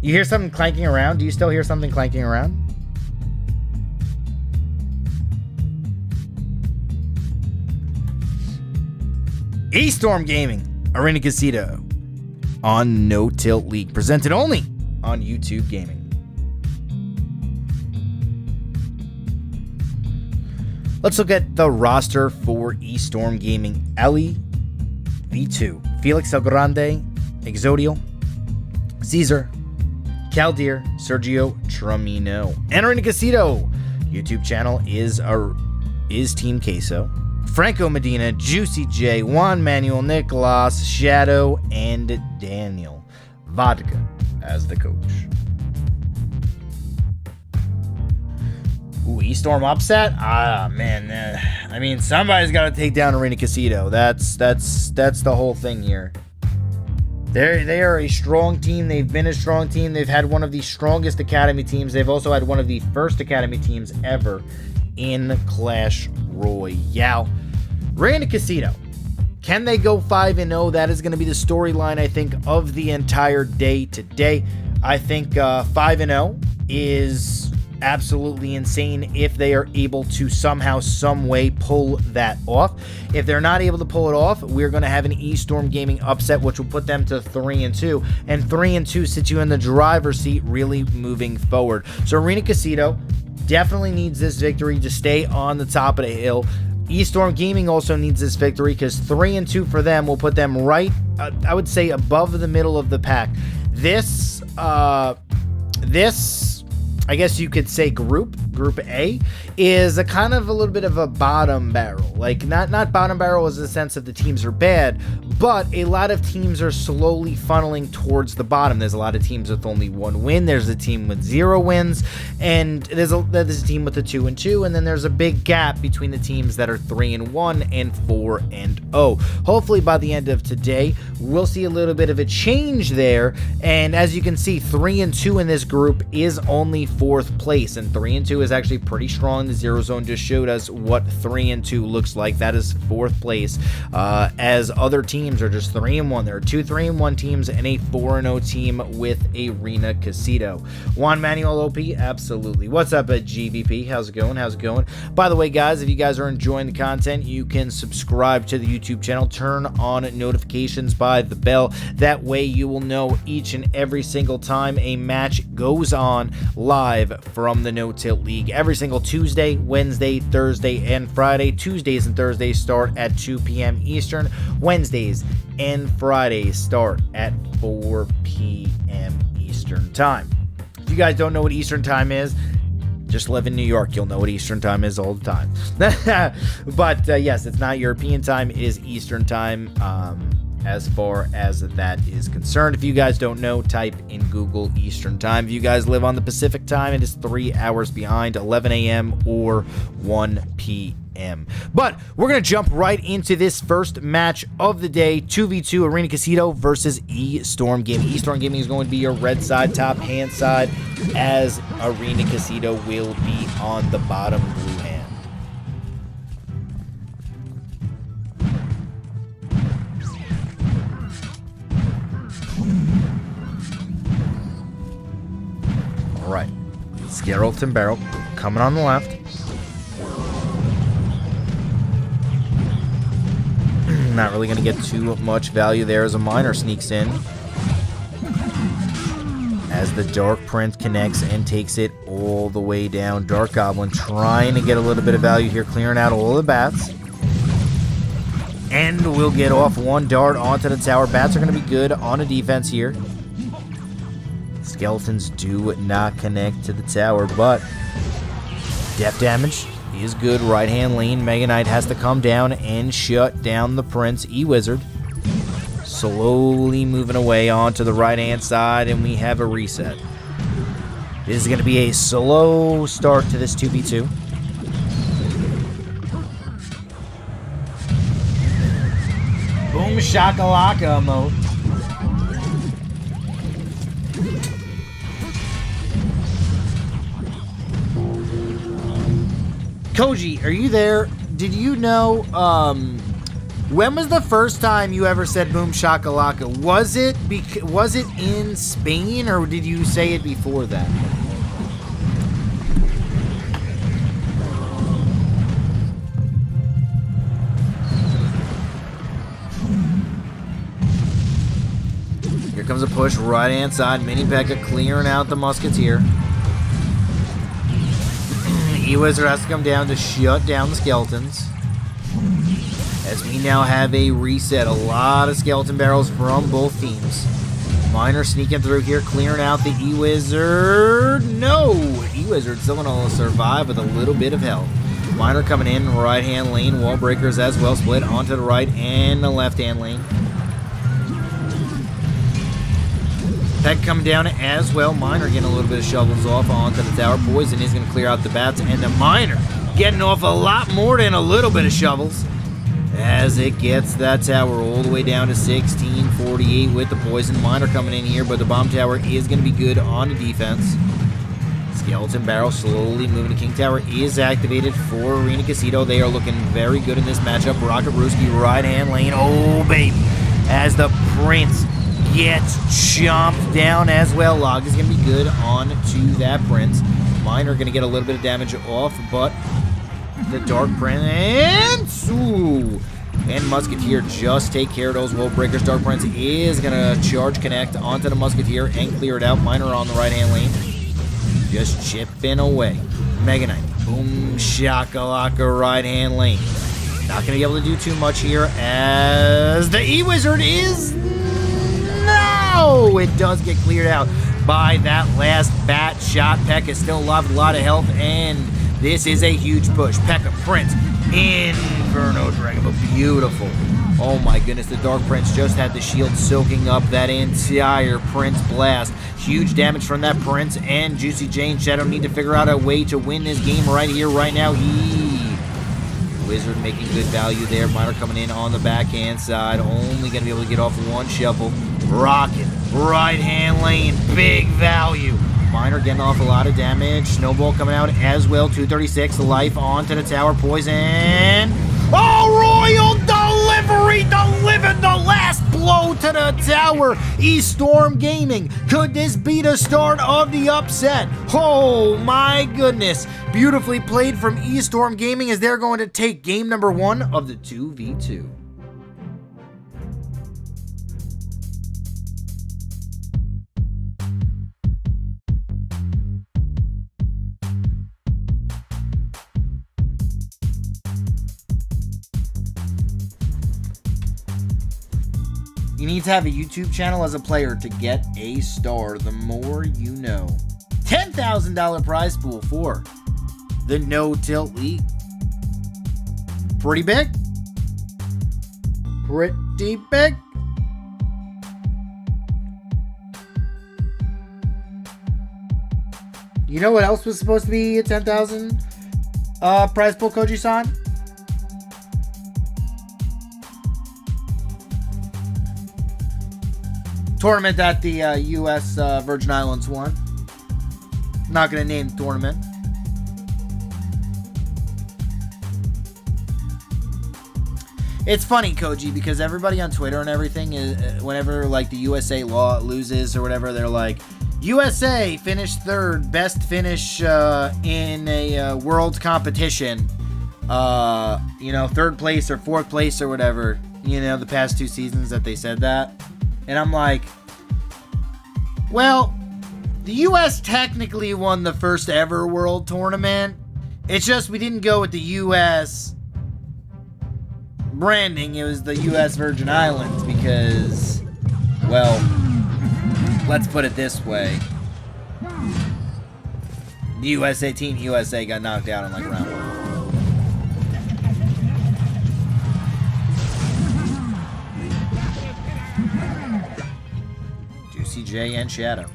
You hear something clanking around? Do you still hear something clanking around? Estorm Gaming, Arena Quesito on No Tilt League, presented only on YouTube Gaming. Let's look at the roster for Estorm Gaming. Ellie, V2, Felix El Grande, Exodio, Caesar, Caldir, Sergio Tramino. And Arena Quesito YouTube channel is Team Queso. Franco Medina, Juicy J, Juan Manuel, Nicolas, Shadow, and Daniel. Vodka as the coach. Ooh, Estorm upset? Ah, man. I mean, somebody's got to take down Arena Quesito. That's the whole thing here. They are a strong team. They've been a strong team. They've had one of the strongest academy teams. They've also had one of the first academy teams ever in Clash Royale. Arena Quesito, can they go 5-0? That is going to be the storyline, I think, of the entire day today. I think 5-0 is absolutely insane if they are able to somehow, some way pull that off. If they're not able to pull it off, we're going to have an Estorm Gaming upset, which will put them to 3-2. And 3-2 sits you in the driver's seat, really moving forward. So Arena Quesito definitely needs this victory to stay on the top of the hill. Estorm Gaming also needs this victory because 3-2 for them will put them right, I would say, above the middle of the pack. This, I guess you could say Group A, is a kind of a little bit of a bottom barrel. Like, not bottom barrel as the sense that the teams are bad, but a lot of teams are slowly funneling towards the bottom. There's a lot of teams with only 1 win. There's a team with 0 wins, and there's a team with a 2-2, and then there's a big gap between the teams that are 3-1 and 4-0. Hopefully by the end of today, we'll see a little bit of a change there, and as you can see, 3-2 in this group is only 4th place, and 3-2 is actually pretty strong. The ZeroZone just showed us what 3-2 looks like. That is 4th place, as other teams are just 3-1. There are 2 3-1 teams and a 4-0 team with Arena Quesito. Juan Manuel OP, absolutely. What's up at GVP? How's it going? How's it going? By the way, guys, if you guys are enjoying the content, you can subscribe to the YouTube channel, turn on notifications by the bell. That way you will know each and every single time a match goes on live from the No Tilt League. Every single Tuesday, Wednesday, Thursday, and Friday. Tuesdays and Thursdays start at 2 p.m. Eastern. Wednesdays and Fridays start at 4 p.m. Eastern time. If you guys don't know what Eastern time is, just live in New York. You'll know what Eastern time is all the time. But yes, it's not European time. It is Eastern time. As far as that is concerned, if you guys don't know, type in Google Eastern time. If you guys live on the Pacific time, it is 3 hours behind, 11 a.m. or 1 p.m. p.m. But we're going to jump right into this first match of the day, 2v2 Arena Quesito versus Estorm Gaming. Estorm Gaming is going to be your red side, top hand side, as Arena Quesito will be on the bottom blue hand. All right, Skeleton Barrel coming on the left. Not really going to get too much value there as a miner sneaks in. As the Dark Prince connects and takes it all the way down. Dark Goblin trying to get a little bit of value here, clearing out all the bats. And we'll get off one dart onto the tower. Bats are going to be good on a defense here. Skeletons do not connect to the tower, but death damage is good. Right hand lane. Mega Knight has to come down and shut down the Prince. E-Wizard slowly moving away onto the right hand side, and we have a reset. This is going to be a slow start to this 2v2. Boom shakalaka mode. Koji, are you there? Did you know, when was the first time you ever said boom shakalaka? Was it in Spain, or did you say it before that? Here comes a push, right hand side. Mini Pekka clearing out the Musketeer. E-Wizard has to come down to shut down the skeletons. As we now have a reset. A lot of skeleton barrels from both teams. Miner sneaking through here, clearing out the E-Wizard. No! E-Wizard still going to survive with a little bit of health. Miner coming in, right hand lane. Wall breakers as well, split onto the right and the left hand lane. Peck coming down as well. Miner getting a little bit of shovels off onto the tower. Poison is going to clear out the bats. And the Miner getting off a lot more than a little bit of shovels. As it gets that tower all the way down to 1648 with the Poison. Miner coming in here, but the bomb tower is going to be good on the defense. Skeleton Barrel slowly moving to King Tower is activated for Arena Quesito. They are looking very good in this matchup. Rocket Brewski right hand lane. Oh, baby. As the Prince gets chomped down as well. Log is going to be good on to that Prince. Miner going to get a little bit of damage off, but the Dark Prince and Musketeer just take care of those World Breakers. Dark Prince is going to charge connect onto the Musketeer and clear it out. Miner on the right hand lane. Just chipping away. Mega Knight. Boom shakalaka right hand lane. Not going to be able to do too much here as the E-Wizard is... No! It does get cleared out by that last bat shot. Pekka still alive with a lot of health, and this is a huge push. Pekka, Prince, Inferno Dragon, but beautiful. Oh my goodness, the Dark Prince just had the shield soaking up that entire Prince blast. Huge damage from that Prince, and Juicy Jane Shadow need to figure out a way to win this game right here, right now. Wizard making good value there. Miner coming in on the backhand side. Only going to be able to get off one shovel. Rocket, right hand lane, big value. Miner getting off a lot of damage. Snowball coming out as well. 236 life onto the tower. Poison. Oh, Royal delivery, delivering the last blow to the tower. Estorm Gaming. Could this be the start of the upset? Oh my goodness. Beautifully played from Estorm Gaming as they're going to take game number 1 of the 2v2. You need to have a YouTube channel as a player to get a star. The more you know. $10,000 prize pool for the No Tilt League. Pretty big. Pretty big. You know what else was supposed to be a 10,000 prize pool, Koji-san? tournament that the U.S. Virgin Islands won. Not going to name the tournament. It's funny, Koji, because everybody on Twitter and everything, is, whenever like the USA loses or whatever, they're like, USA finished third, best finish in a world competition. You know, third place or fourth place or whatever. You know, the past 2 seasons that they said that. And I'm like, well, the US technically won the first ever world tournament. It's just we didn't go with the US branding. It was the US Virgin Islands because, well, let's put it this way. The USA Team USA got knocked out in like round 1. Juicy J and Shadow.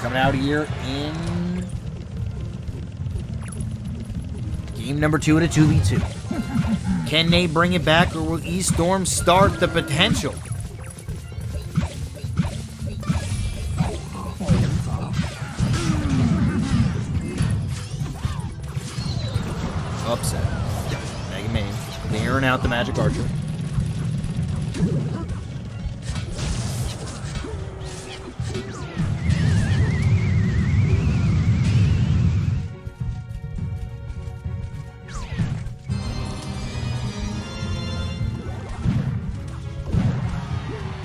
Coming out here in game number 2 at a 2v2. Can they bring it back, or will Estorm start the potential? Upset. Mega Man clearing out the Magic Archer.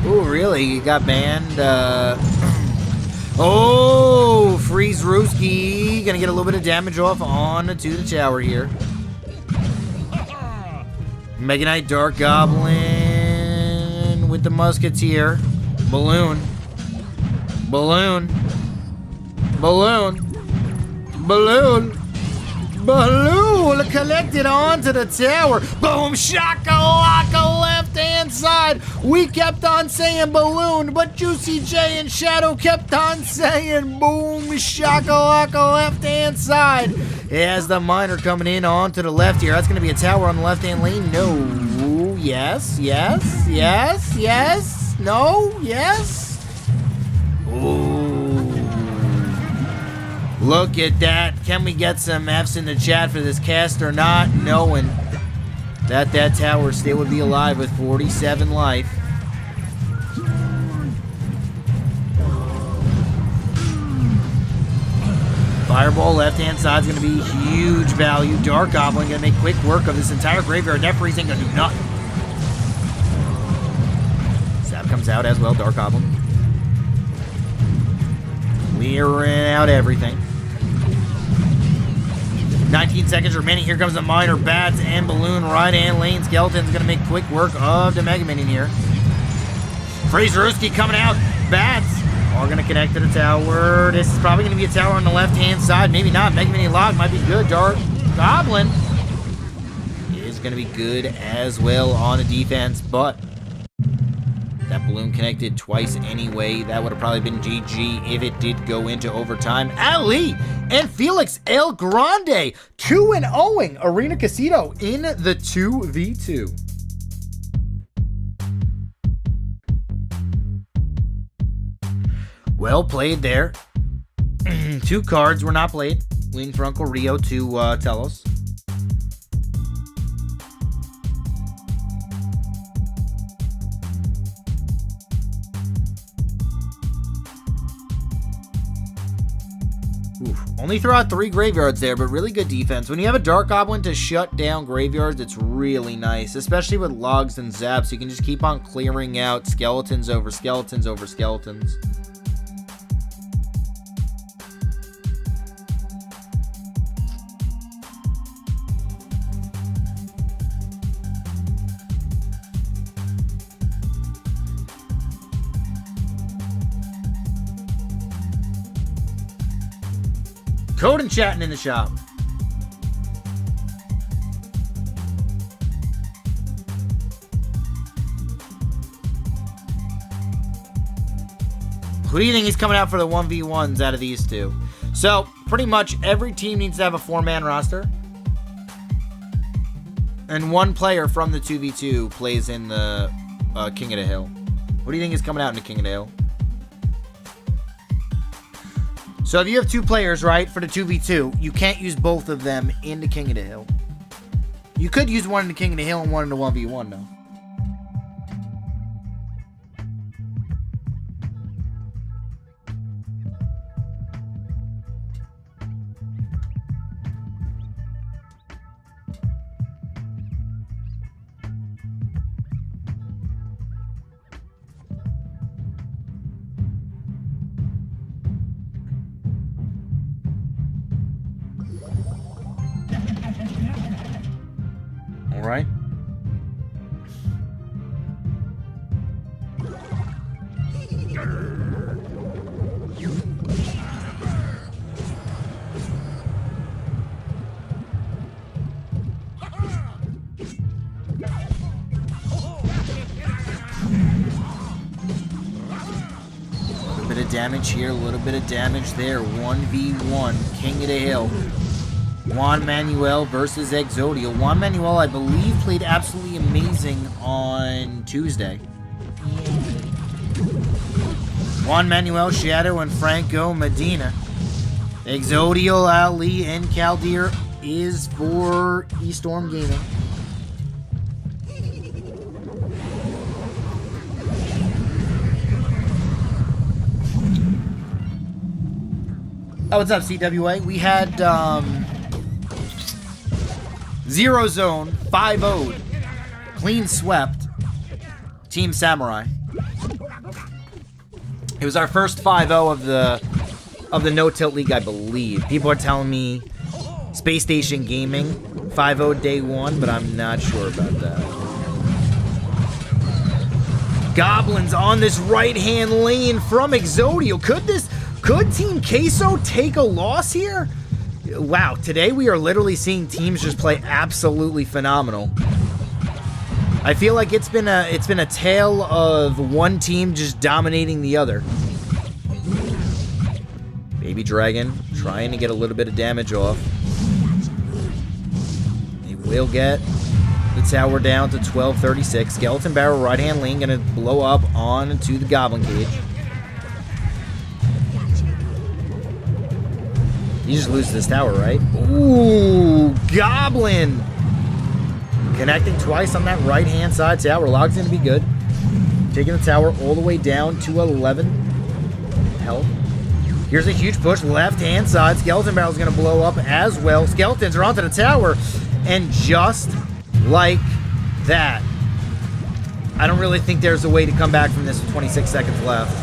Oh, really? You got banned? Oh, Freeze Rooski. Gonna get a little bit of damage off on to the tower here. Mega Knight Dark Goblin with the Musketeer. Balloon. Balloon. Balloon. Balloon. Balloon collected onto the tower. Boom, shakalaka, left hand side. We kept on saying balloon, but Juicy J and Shadow kept on saying boom, shakalaka, left hand side. It has the miner coming in onto the left here. That's going to be a tower on the left hand lane. No. Yes, yes, yes, yes. No, yes. Ooh. Look at that. Can we get some F's in the chat for this cast or not? Knowing that that tower still would be alive with 47 life. Fireball left-hand side is going to be huge value. Dark Goblin going to make quick work of this entire graveyard. Net Freeze ain't going to do nothing. Zap comes out as well. Dark Goblin. Clearing out everything. 19 seconds remaining. Here comes the Miner, Bats, and Balloon. Right-hand lane. Skeleton's going to make quick work of the Mega Minion here. Frazeruski coming out. Bats are going to connect to the tower. This is probably going to be a tower on the left-hand side. Maybe not. Mega Minion Log might be good. Dark Goblin is going to be good as well on the defense, but that Balloon connected twice anyway. That would have probably been GG if it did go into overtime. Ali and Felix El Grande 2-0ing Arena Quesito in the 2v2. Well played there. 2 cards were not played. Waiting for Uncle Rio to tell us. Oof. Only throw out 3 graveyards there, but really good defense. When you have a Dark Goblin to shut down graveyards, it's really nice, especially with logs and zaps. You can just keep on clearing out skeletons over skeletons over skeletons. Code and chatting in the shop. Who do you think is coming out for the 1v1s out of these two? So, pretty much every team needs to have a 4-man roster. And one player from the 2v2 plays in the King of the Hill. What do you think is coming out in the King of the Hill? So if you have 2 players, right, for the 2v2, you can't use both of them in the King of the Hill. You could use one in the King of the Hill and one in the 1v1, though. All right. A little bit of damage here, a little bit of damage there. 1v1, King of the Hill. Juan Manuel versus Exodio. Juan Manuel, I believe, played absolutely amazing on Tuesday. Juan Manuel, Shadow, and Franco Medina. Exodio, Ali, and Caldeer is for Estorm Gaming. Oh, what's up, CWA? We had, ZeroZone 5-0'd, clean swept Team Samurai. It was our first 5-0 of the No Tilt League, I believe. People are telling me Space Station Gaming 5-0 day 1, but I'm not sure about that. Goblins on this right-hand lane from Exodio. Could Team Queso take a loss here? Wow, today we are literally seeing teams just play absolutely phenomenal. I feel like it's been a tale of one team just dominating the other. Baby Dragon trying to get a little bit of damage off. He will get the tower down to 1236. Skeleton Barrel right-hand lane gonna blow up onto the Goblin Cage. You just lose this tower, right? Ooh, Goblin! Connecting twice on that right-hand side tower. Log's gonna be good. Taking the tower all the way down to 11 health. Here's a huge push, left-hand side. Skeleton Barrel's gonna blow up as well. Skeletons are onto the tower. And just like that, I don't really think there's a way to come back from this with 26 seconds left.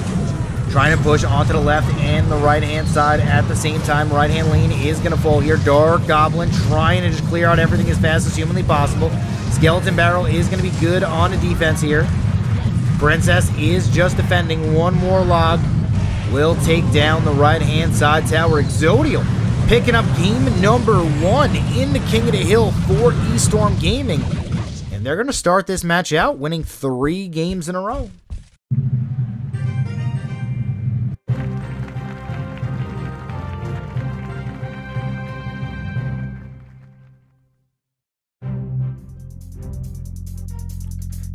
Trying to push onto the left and the right-hand side at the same time. Right-hand lane is going to fall here. Dark Goblin trying to just clear out everything as fast as humanly possible. Skeleton Barrel is going to be good on the defense here. Princess is just defending. One more log will take down the right-hand side tower. Exodio picking up game number 1 in the King of the Hill for Estorm Gaming. And they're going to start this match out winning 3 games in a row.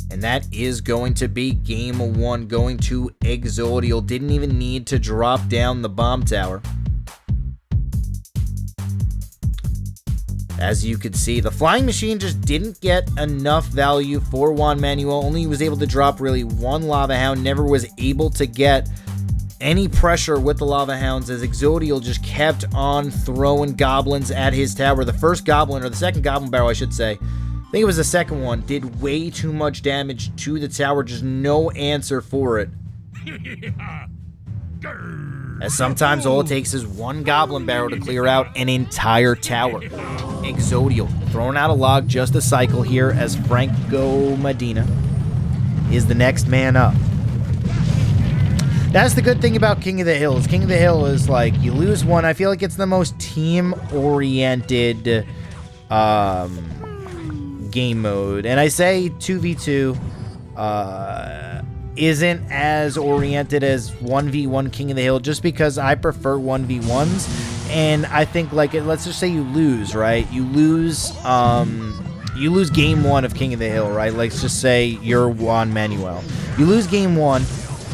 And that is going to be game 1 going to Exodio. Didn't even need to drop down the bomb tower. As you could see, the flying machine just didn't get enough value for Juan Manuel. Only was able to drop really 1 lava hound. Never was able to get any pressure with the lava hounds as Exodio just kept on throwing goblins at his tower. The first goblin, or the second goblin barrel, I should say, I think it was the second one, did way too much damage to the tower. Just no answer for it. As sometimes all it takes is 1 goblin barrel to clear out an entire tower. Exodio throwing out a log, just a cycle here as Franco Medina is the next man up. That's the good thing about King of the Hill. King of the Hill is like, you lose one. I feel like it's the most team-oriented game mode. And I say 2v2 isn't as oriented as 1v1 King of the Hill just because I prefer 1v1s. And I think, like, let's just say you lose, right? You lose You lose game 1 of King of the Hill, right? Let's just say you're Juan Manuel. You lose game 1,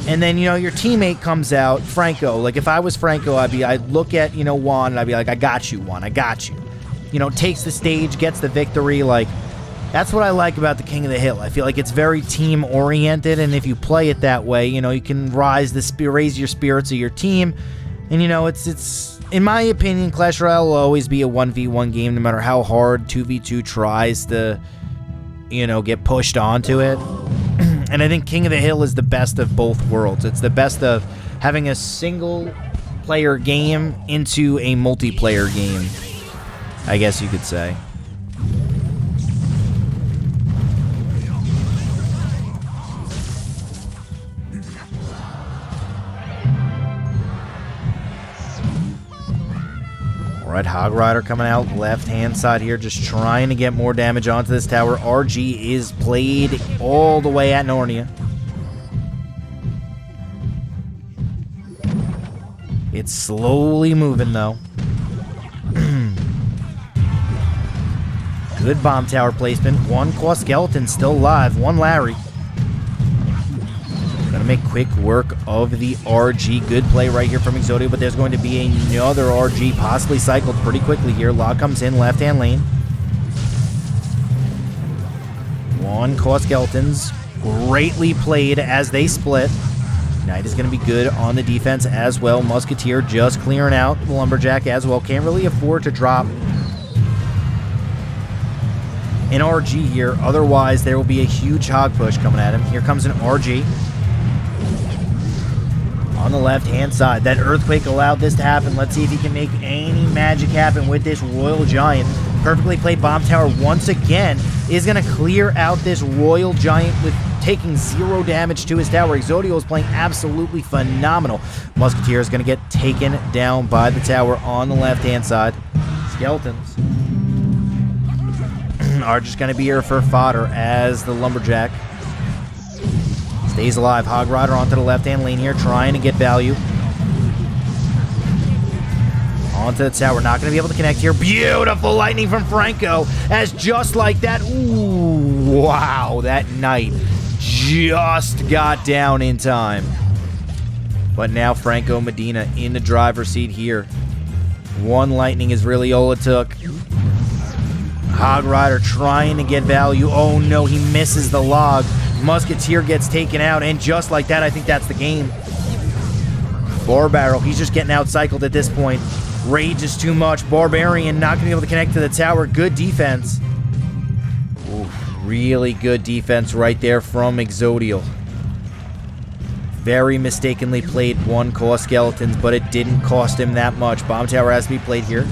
and then, you know, your teammate comes out, Franco. Like, if I was Franco, I'd look at, you know, Juan, and I'd be like, I got you, Juan, I got you. You know, takes the stage, gets the victory. Like, that's what I like about the King of the Hill. I feel like it's very team-oriented, and if you play it that way, you know, you can raise your spirits of your team. And, you know, it's in my opinion, Clash Royale will always be a 1v1 game, no matter how hard 2v2 tries to, you know, get pushed onto it. And I think King of the Hill is the best of both worlds. It's the best of having a single-player game into a multiplayer game, I guess you could say. All right, Hog Rider coming out left-hand side here, just trying to get more damage onto this tower. RG is played all the way at Narnia. It's slowly moving, though. Good bomb tower placement. One Claw Skeleton still alive. One Larry. Gonna make quick work of the RG. Good play right here from Exodio, but there's going to be another RG possibly cycled pretty quickly here. Log comes in left-hand lane. One Claw Skeletons. Greatly played as they split. Knight is going to be good on the defense as well. Musketeer just clearing out the Lumberjack as well. Can't really afford to drop an RG here. Otherwise, there will be a huge hog push coming at him. Here comes an RG. On the left-hand side, that Earthquake allowed this to happen. Let's see if he can make any magic happen with this Royal Giant. Perfectly played bomb tower once again is going to clear out this Royal Giant with taking 0 damage to his tower. Exodio is playing absolutely phenomenal. Musketeer is going to get taken down by the tower on the left-hand side. Skeletons are just going to be here for fodder as the Lumberjack stays alive. Hog Rider onto the left-hand lane here, trying to get value. Onto the tower, not going to be able to connect here. Beautiful lightning from Franco, as just like that, ooh, wow, that Knight just got down in time. But now Franco Medina in the driver's seat here. One lightning is really all it took. Hog Rider trying to get value. Oh no, he misses the log. Musketeer gets taken out, and just like that, I think that's the game. Bar Barrel, he's just getting out-cycled at this point. Rage is too much. Barbarian not going to be able to connect to the tower. Good defense. Ooh, really good defense right there from Exodio. Very mistakenly played one Claw Skeletons, but it didn't cost him that much. Bomb tower has to be played here.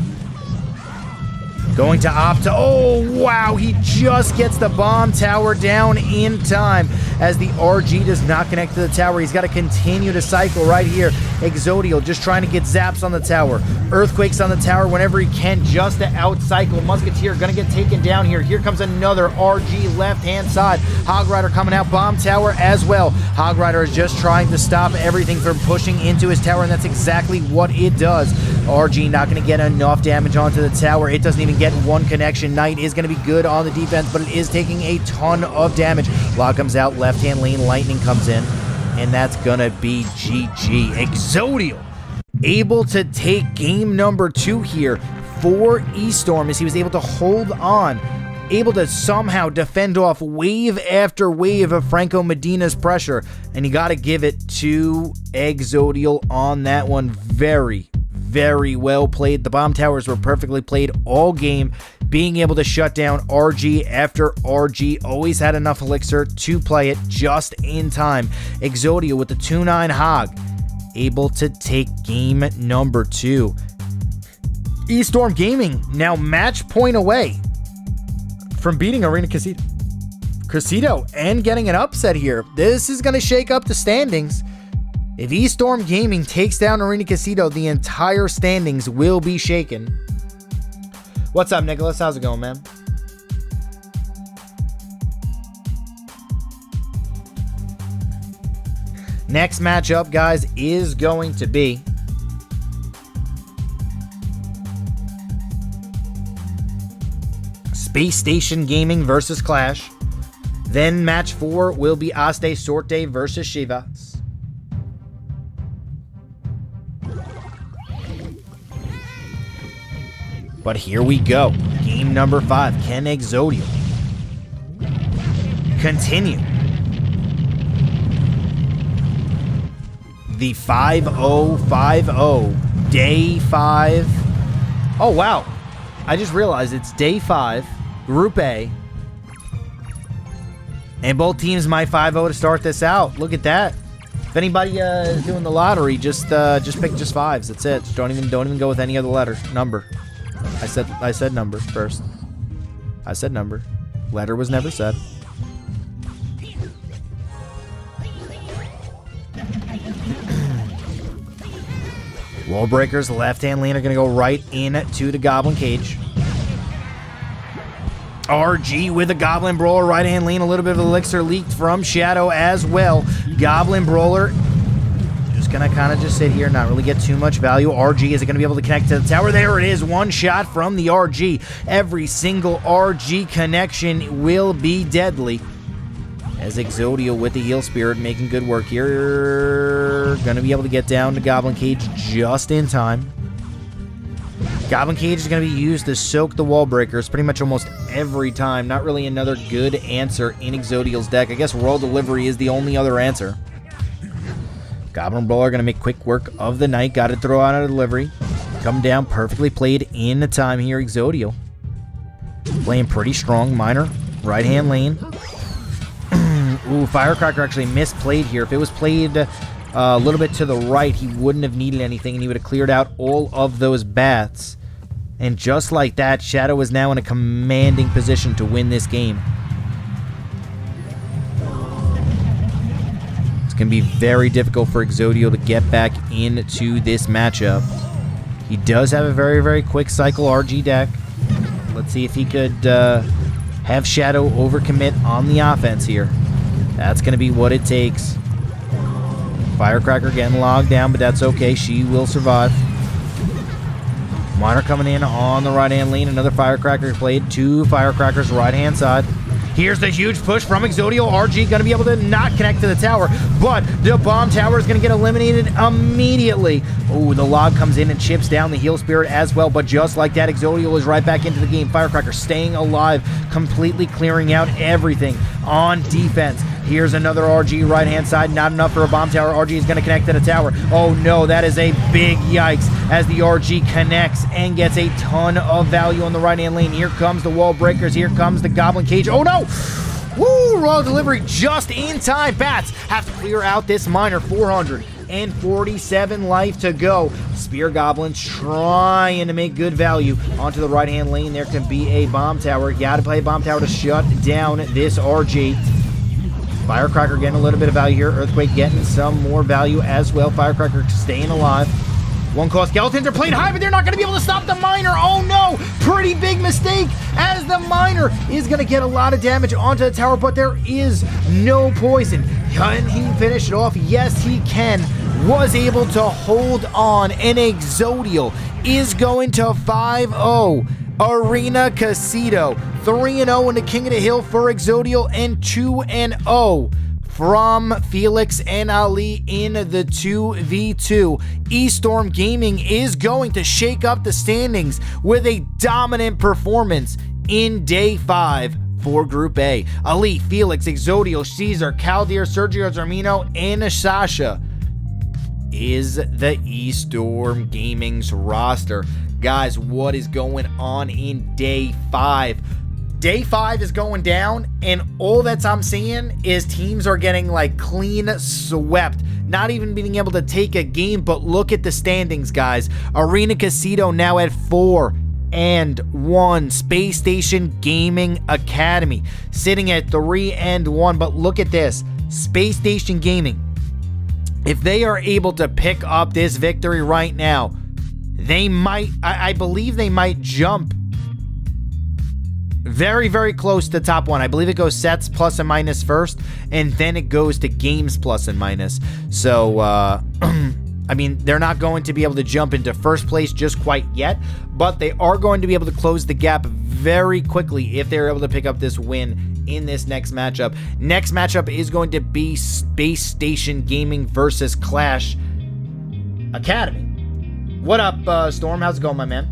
Going to opt to, oh wow, he just gets the bomb tower down in time as the RG does not connect to the tower. He's got to continue to cycle right here. Exodio just trying to get zaps on the tower. Earthquakes on the tower whenever he can just to out-cycle. Musketeer going to get taken down here. Here comes another RG left-hand side. Hog Rider coming out, bomb tower as well. Hog Rider is just trying to stop everything from pushing into his tower, and that's exactly what it does. RG not going to get enough damage onto the tower. It doesn't even get one connection. Knight is going to be good on the defense, but it is taking a ton of damage. Lock comes out, left-hand lane, lightning comes in, and that's going to be GG. Exodio able to take game number 2 here for Estorm as he was able to hold on, able to somehow defend off wave after wave of Franco Medina's pressure, and you got to give it to Exodio on that one. Very well played. The bomb towers were perfectly played all game, being able to shut down RG after RG. Always had enough elixir to play it just in time. Exodio with the 2-9 hog, able to take game number 2. Estorm Gaming now match point away from beating Arena Quesito and getting an upset here. This is going to shake up the standings. If Estorm Gaming takes down Arena Quesito, the entire standings will be shaken. What's up, Nicholas? How's it going, man? Next matchup, guys, is going to be Space Station Gaming versus Clash. Then match 4 will be OsDeSorte versus Chivas. But here we go. Game number 5. Can Exodio continue the 5-0-5-0 day 5? Oh, wow. I just realized it's day 5, Group A. And both teams might 5-0 to start this out. Look at that. If anybody is doing the lottery, just pick just 5s. That's it. Just don't even go with any other letter. Number. I said number first. I said number. Letter was never said. Wall breakers, left-hand lane are going to go right into the Goblin Cage. RG with a Goblin Brawler, right-hand lane, a little bit of elixir leaked from Shadow as well. Goblin Brawler just going to kind of just sit here, not really get too much value. RG, is it going to be able to connect to the tower? There it is, one shot from the RG. Every single RG connection will be deadly. As Exodio with the Heal Spirit making good work here. Going to be able to get down to Goblin Cage just in time. Goblin Cage is going to be used to soak the wall breakers pretty much almost every time. Not really another good answer in Exodio's deck. I guess Royal Delivery is the only other answer. Goblin Brawler going to make quick work of the Knight. Got to throw out a delivery. Come down, perfectly played in the time here, Exodio. Playing pretty strong. Miner, right-hand lane. Ooh, Firecracker actually misplayed here. If it was played a little bit to the right, he wouldn't have needed anything, and he would have cleared out all of those bats. And just like that, Shadow is now in a commanding position to win this game. It's going to be very difficult for Exodio to get back into this matchup. He does have a very, very quick cycle RG deck. Let's see if he could have Shadow overcommit on the offense here. That's going to be what it takes. Firecracker getting logged down, but that's okay. She will survive. Miner coming in on the right-hand lane. Another Firecracker played. 2 Firecrackers right-hand side. Here's the huge push from Exodio. RG going to be able to not connect to the tower, but the bomb tower is going to get eliminated immediately. Oh, the log comes in and chips down the Heal Spirit as well, but just like that, Exodio is right back into the game. Firecracker staying alive, completely clearing out everything on defense. Here's another RG right-hand side. Not enough for a bomb tower. RG is going to connect to the tower. Oh, no, that is a big yikes as the RG connects and gets a ton of value on the right-hand lane. Here comes the wall breakers. Here comes the Goblin Cage. Oh, no! Woo! Royal Delivery just in time. Bats have to clear out this Miner. 447 life to go. Spear Goblins trying to make good value onto the right-hand lane. There can be a bomb tower. Got to play a bomb tower to shut down this RG. Firecracker getting a little bit of value here. Earthquake getting some more value as well. Firecracker staying alive. One call. Skeletons are played high, but they're not going to be able to stop the Miner. Oh no! Pretty big mistake as the Miner is going to get a lot of damage onto the tower, but there is no poison. Can he finish it off? Yes, he can. Was able to hold on, and Exodio is going to 5-0. Arena Quesito. 3-0 in the King of the Hill for Exodio, and 2-0 from Felix and Ali in the 2v2. Estorm Gaming is going to shake up the standings with a dominant performance in day 5 for Group A. Ali, Felix, Exodio, Caesar, Caldeer, Sergio Zarmino, and Sasha is the Estorm Gaming's roster. Guys, what is going on in day 5? Day 5 is going down, and all that I'm seeing is teams are getting like clean swept. Not even being able to take a game, but look at the standings, guys. Arena Quesito now at 4-1. Space Station Gaming Academy sitting at 3-1. But look at this. Space Station Gaming, if they are able to pick up this victory right now, they might, I believe they might jump very, very close to top 1. I believe it goes sets plus and minus first, and then it goes to games plus and minus. So, I mean, they're not going to be able to jump into first place just quite yet, but they are going to be able to close the gap very quickly if they're able to pick up this win in this next matchup. Next matchup is going to be Space Station Gaming versus Clash Academy. What up, Storm? How's it going, my man?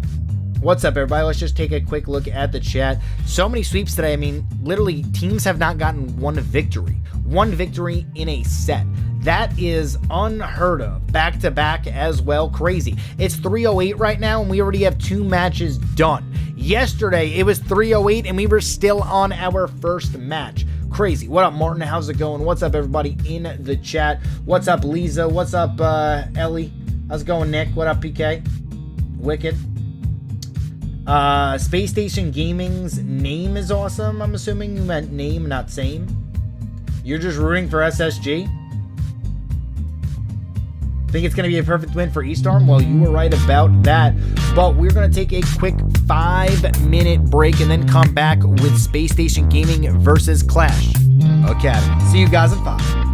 What's up, everybody? Let's just take a quick look at the chat. So many sweeps today. I mean, literally, teams have not gotten one victory. One victory in a set. That is unheard of. Back-to-back as well. Crazy. It's 3:08 right now, and we already have 2 matches done. Yesterday, it was 3:08, and we were still on our first match. Crazy. What up, Martin? How's it going? What's up, everybody in the chat? What's up, Lisa? What's up, Ellie? How's it going, Nick? What up, PK? Wicked. Space Station Gaming's name is awesome. I'm assuming you meant name, not same. You're just rooting for SSG? Think it's going to be a perfect win for Estorm? Well, you were right about that. But we're going to take a quick 5-minute break and then come back with Space Station Gaming versus Clash Academy. See you guys in 5.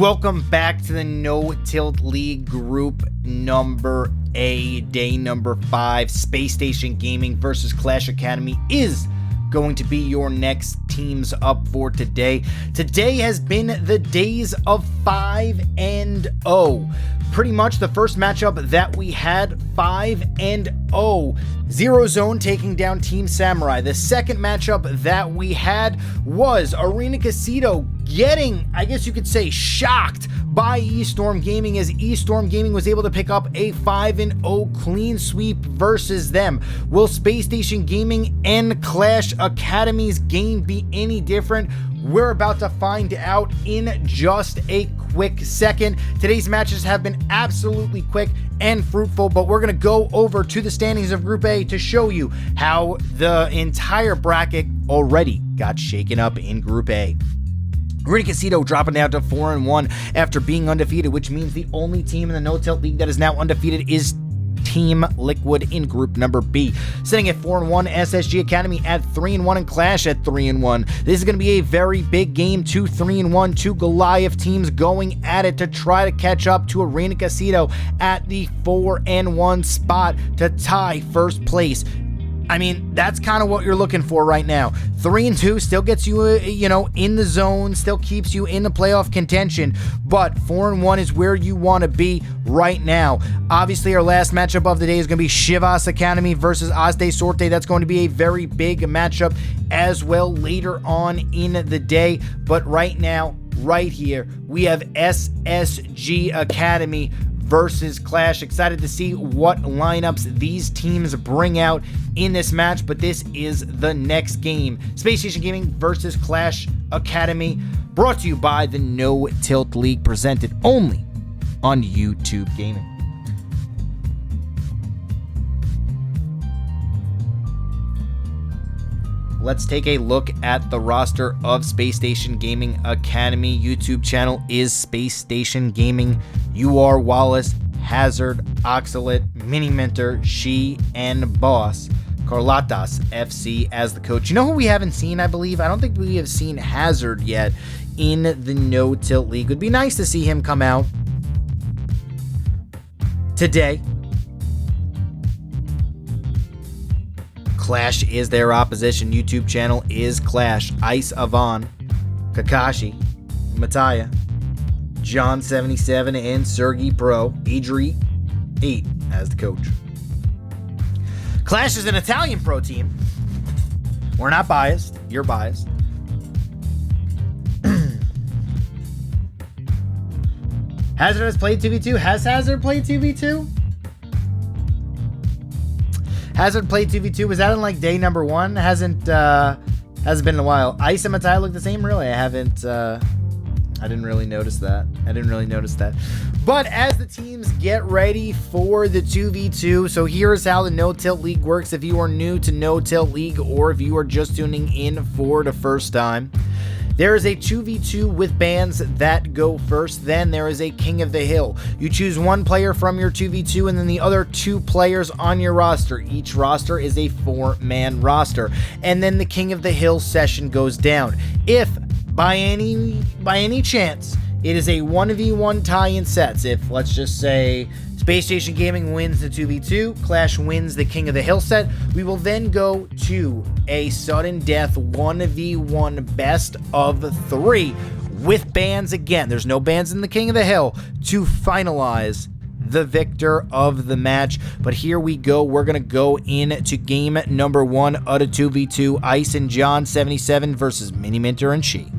Welcome back to the No Tilt League Group number A, day number 5. Space Station Gaming versus Clash Academy is going to be your next teams up for today. Today has been the days of 5-0. Pretty much the first matchup that we had, 5-0. ZeroZone taking down Team Samurai. The second matchup that we had was Arena Quesito getting, I guess you could say, shocked by Estorm Gaming, as Estorm Gaming was able to pick up a 5-0 clean sweep versus them. Will Space Station Gaming and Clash Academy's game be any different? We're about to find out in just a quick second. Today's matches have been absolutely quick and fruitful, but we're going to go over to the standings of Group A to show you how the entire bracket already got shaken up in Group A. Arena Quesito dropping down to 4-1 after being undefeated, which means the only team in the No Tilt League that is now undefeated is Team Liquid in group number B. Sitting at 4-1, SSG Academy at 3-1, and Clash at 3-1. This is going to be a very big game. 2 3-1, 2 Goliath teams going at it to try to catch up to Arena Quesito at the 4-1 spot to tie first place. I mean, that's kind of what you're looking for right now. 3-2 still gets you, in the zone, still keeps you in the playoff contention, but 4-1 is where you want to be right now. Obviously, our last matchup of the day is going to be Chivas Academy versus OsDeSorte. That's going to be a very big matchup as well later on in the day, but right now, right here, we have SSG Academy versus Clash. Excited to see what lineups these teams bring out in this match, but this is the next game. Space Station Gaming versus Clash Academy, brought to you by the No Tilt League, presented only on YouTube Gaming. Let's take a look at the roster of Space Station Gaming Academy. YouTube channel is Space Station Gaming. You are Wallace, Hazard, Oxalate, Mini Mentor, She, and Boss. Carlatas FC as the coach. You know who we haven't seen, I believe? I don't think we have seen Hazard yet in the No Tilt League. It would be nice to see him come out today. Clash is their opposition. YouTube channel is Clash. Ice Avon, Kakashi, Mataya, John 77, and Sergey Pro. Adri 8 as the coach. Clash is an Italian pro team. We're not biased. You're biased. Hazard has played 2v2. Has Hazard played 2v2? Hazard played 2v2. Was that in like day number 1? Hasn't been in a while. Ice and Matai look the same? Really? I didn't really notice that. But as the teams get ready for the 2v2, so here's how the No Tilt League works. If you are new to No Tilt League, or if you are just tuning in for the first time, there is a 2v2 with bands that go first. Then there is a King of the Hill. You choose one player from your 2v2 and then the other 2 players on your roster. Each roster is a 4-man roster. And then the King of the Hill session goes down. If by any chance it is a 1v1 tie in sets, if let's just say Space Station Gaming wins the 2v2, Clash wins the King of the Hill set, we will then go to a sudden death 1v1 best of 3 with bans again. There's no bans in the King of the Hill to finalize the victor of the match. But here we go. We're going to go into game number 1 of the 2v2. Ice and John 77 versus Mini Minter and She.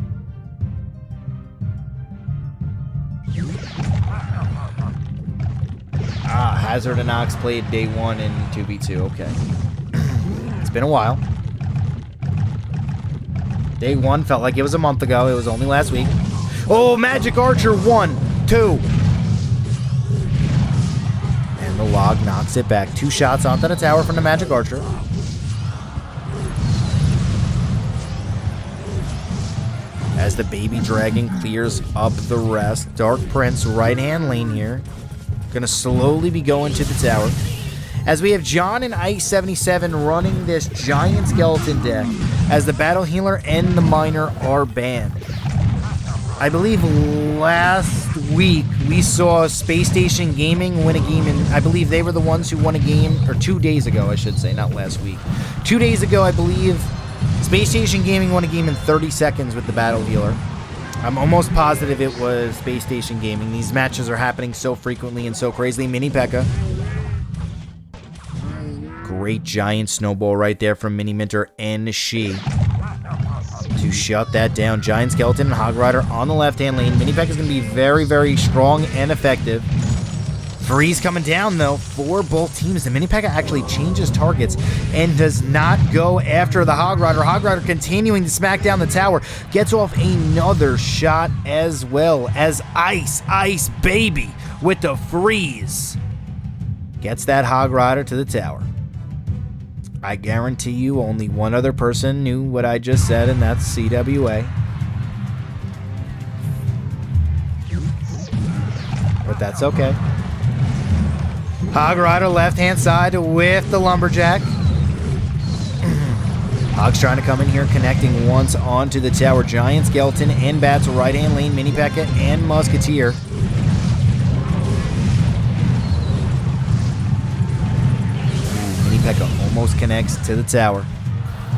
Hazard and Ox played day 1 in 2v2. Okay. It's been a while. Day 1 felt like it was a month ago. It was only last week. Oh, Magic Archer 1, 2. And the log knocks it back. 2 shots onto the tower from the Magic Archer. As the Baby Dragon clears up the rest. Dark Prince, right-hand lane here. Gonna slowly be going to the tower. As we have John and Ice 77 running this giant skeleton deck, as the Battle Healer and the Miner are banned. I believe last week we saw Space Station Gaming win a game, and I believe they were the ones who won a game, or 2 days ago, I should say, not last week. 2 days ago, I believe Space Station Gaming won a game in 30 seconds with the Battle Healer. I'm almost positive it was Space Station Gaming. These matches are happening so frequently and so crazily. Mini P.E.K.K.A. Great giant snowball right there from Mini Minter and She to shut that down. Giant Skeleton and Hog Rider on the left-hand lane. Mini P.E.K.K.A. is going to be very, very strong and effective. Freeze coming down, though, for both teams. The Mini P.E.K.K.A. actually changes targets and does not go after the Hog Rider. Hog Rider continuing to smack down the tower. Gets off another shot as well as Ice Baby with the freeze. Gets that Hog Rider to the tower. I guarantee you only one other person knew what I just said, and that's CWA. But that's okay. Hog Rider left-hand side with the Lumberjack. Hog's trying to come in here, connecting once onto the tower. Giant Skeleton and Bats, right-hand lane, Mini P.E.K.K.A. and Musketeer. P.E.K.K.A. almost connects to the tower,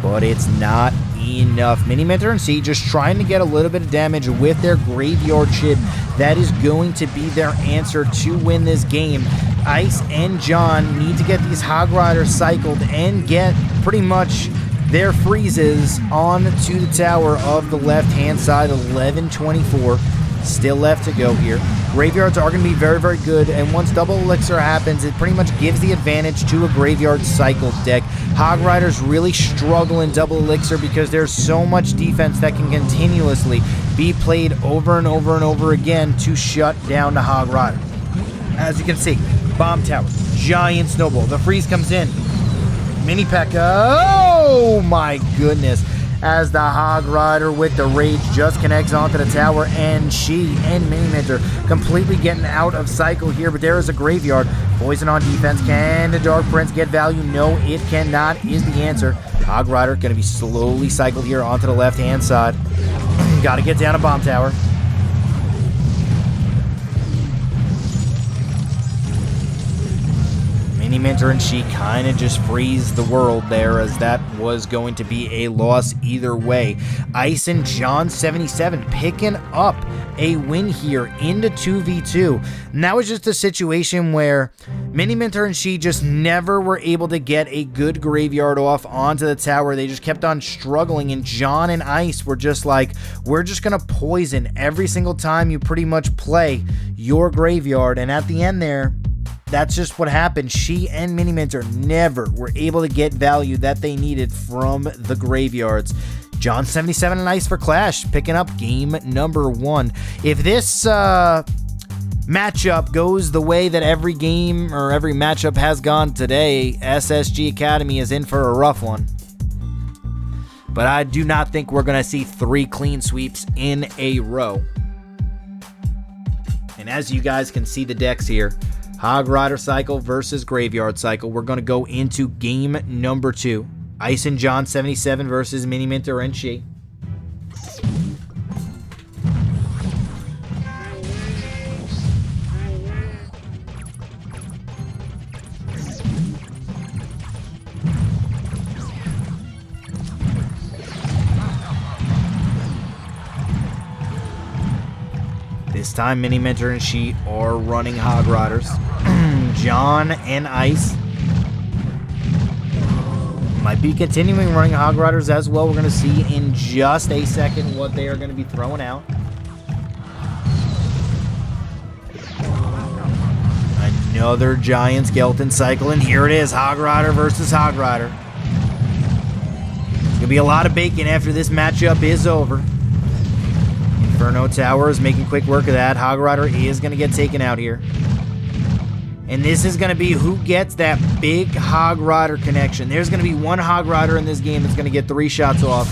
but it's not enough. Mini Minter and C just trying to get a little bit of damage with their Graveyard Chip. That is going to be their answer to win this game. Ice and John need to get these Hog Riders cycled and get pretty much their freezes on to the tower of the left-hand side. 11:24 still left to go here. Graveyards are going to be very, very good, and once double elixir happens, it pretty much gives the advantage to a graveyard cycle deck. Hog Riders really struggle in double elixir because there's so much defense that can continuously be played over and over and over again to shut down the Hog Rider. As you can see, bomb tower, giant snowball, the freeze comes in. Mini P.E.K.K.A. Oh my goodness. As the Hog Rider with the Rage just connects onto the tower, and She and Mini Minter completely getting out of cycle here, but there is a Graveyard. Poison on defense. Can the Dark Prince get value? No, it cannot is the answer. Hog Rider going to be slowly cycled here onto the left-hand side. Got to get down a bomb tower. Mini Minter and She kind of just freeze the world there, as that was going to be a loss either way. Ice and John 77 picking up a win here into 2v2. And that was just a situation where Mini Minter and She just never were able to get a good graveyard off onto the tower. They just kept on struggling, and John and Ice were just like, we're just going to poison every single time you pretty much play your graveyard. And at the end there, that's just what happened. She and Mini Minter never were able to get value that they needed from the graveyards. John 77 and Ice for Clash, picking up game number 1. If this matchup goes the way that every game or every matchup has gone today, SSG Academy is in for a rough one. But I do not think we're going to see 3 clean sweeps in a row. And as you guys can see the decks here, Hog Rider cycle versus Graveyard cycle. We're going to go into game number 2. Ice and John 77 versus Mini Minter and She. This time, Mini Minter and She are running Hog Riders. John and Ice might be continuing running Hog Riders as well. We're going to see in just a second what they are going to be throwing out. Another giant skeleton cycle, and here it is, Hog Rider versus Hog Rider. There's going to be a lot of bacon after this matchup is over. Inferno Tower is making quick work of that. Hog Rider is going to get taken out here. And this is going to be who gets that big Hog Rider connection. There's going to be one Hog Rider in this game that's going to get 3 shots off.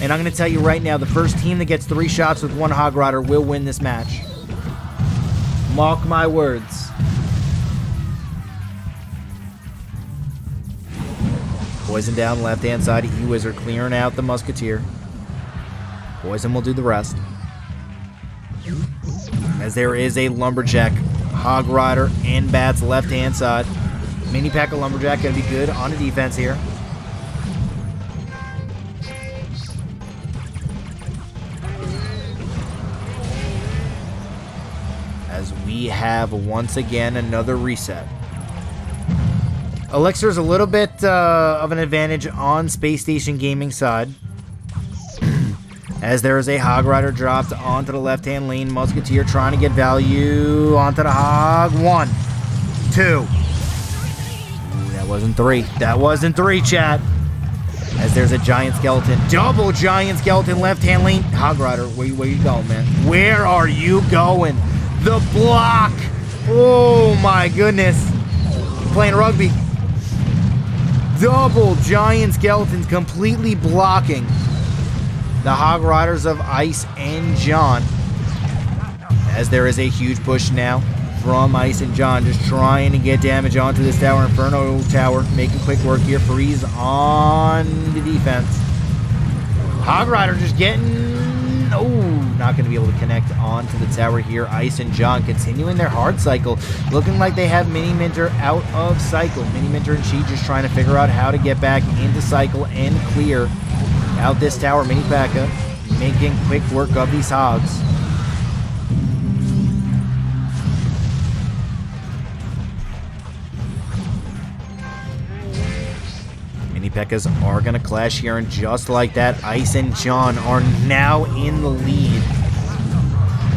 And I'm going to tell you right now, the first team that gets 3 shots with one Hog Rider will win this match. Mark my words. Poison down left-hand side. E-Wizard clearing out the Musketeer. Poison will do the rest. As there is a Lumberjack, Hog Rider, and Bats left-hand side. Mini Pack of Lumberjack going to be good on the defense here. As we have, once again, another reset. Elixir's a little bit of an advantage on Space Station Gaming side. As there is a Hog Rider dropped onto the left-hand lane. Musketeer trying to get value onto the Hog. 1, 2. Ooh, that wasn't 3. That wasn't 3, chat. As there's a Giant Skeleton. Double Giant Skeleton left-hand lane. Hog Rider, where you going, man? Where are you going? The block. Oh, my goodness. Playing rugby. Double Giant Skeletons completely blocking the Hog Riders of Ice and John. As there is a huge push now from Ice and John, just trying to get damage onto this tower. Inferno Tower making quick work here. Freeze on the defense. Hog Rider just getting... Oh, not going to be able to connect onto the tower here. Ice and John continuing their hard cycle. Looking like they have Mini Minter out of cycle. Mini Minter and Chi just trying to figure out how to get back into cycle and clear out this tower. Mini P.E.K.K.A. making quick work of these hogs. Mini P.E.K.K.A.s are going to clash here, and just like that, Ice and John are now in the lead.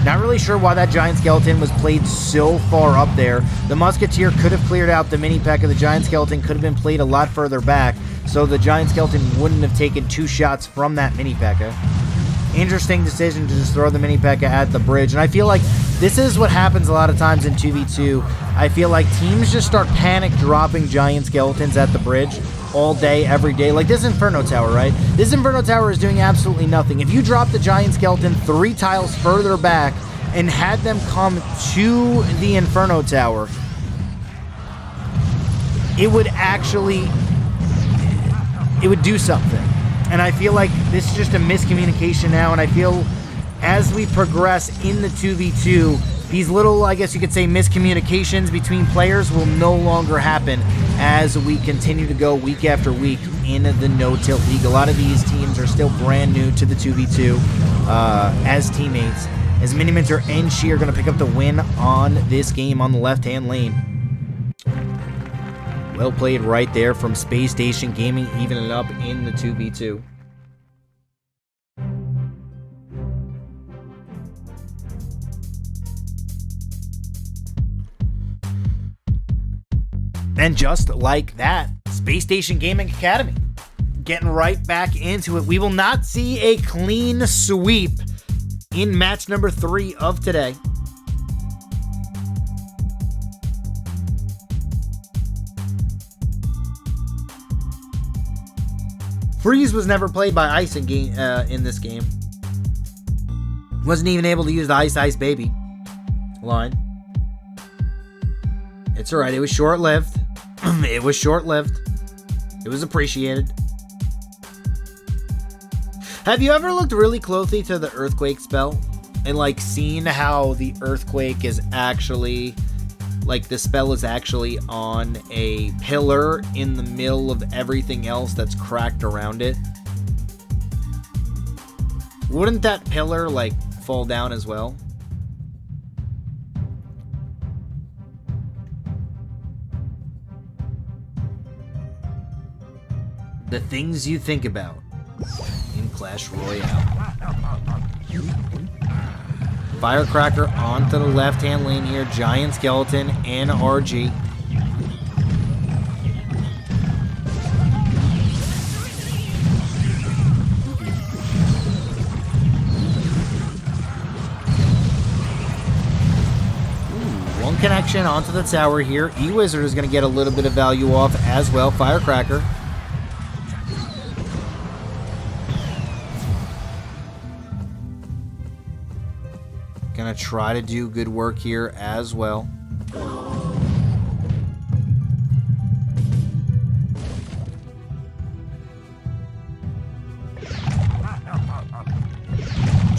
Not really sure why that Giant Skeleton was played so far up there. The Musketeer could have cleared out the Mini P.E.K.K.A. The Giant Skeleton could have been played a lot further back, so the Giant Skeleton wouldn't have taken 2 shots from that Mini P.E.K.K.A. Interesting decision to just throw the Mini P.E.K.K.A. at the bridge, and I feel like this is what happens a lot of times in 2v2. I feel like teams just start panic dropping Giant Skeletons at the bridge all day, every day. Like this Inferno Tower, right? This Inferno Tower is doing absolutely nothing. If you drop the Giant Skeleton 3 tiles further back and had them come to the Inferno Tower, it would actually... it would do something. And I feel like this is just a miscommunication now, and I feel as we progress in the 2v2, these little, I guess you could say, miscommunications between players will no longer happen as we continue to go week after week in the No-Tilt League. A lot of these teams are still brand new to the 2v2 as teammates, as Mini Minter and Chi are going to pick up the win on this game on the left-hand lane. Well played right there from Space Station Gaming, evening it up in the 2v2. And just like that, Space Station Gaming Academy getting right back into it. We will not see a clean sweep in match number 3 of today. Freeze was never played by Ice in this game. Wasn't even able to use the Ice Baby line. It's alright, it was short-lived. It was short-lived. It was appreciated. Have you ever looked really closely to the Earthquake spell and like seen how the Earthquake is actually, like the spell is actually on a pillar in the middle of everything else that's cracked around it? Wouldn't that pillar like fall down as well? The things you think about in Clash Royale. Firecracker onto the left-hand lane here. Giant Skeleton and RG. One connection onto the tower here. E-Wizard is going to get a little bit of value off as well. Firecracker. Gonna try to do good work here as well.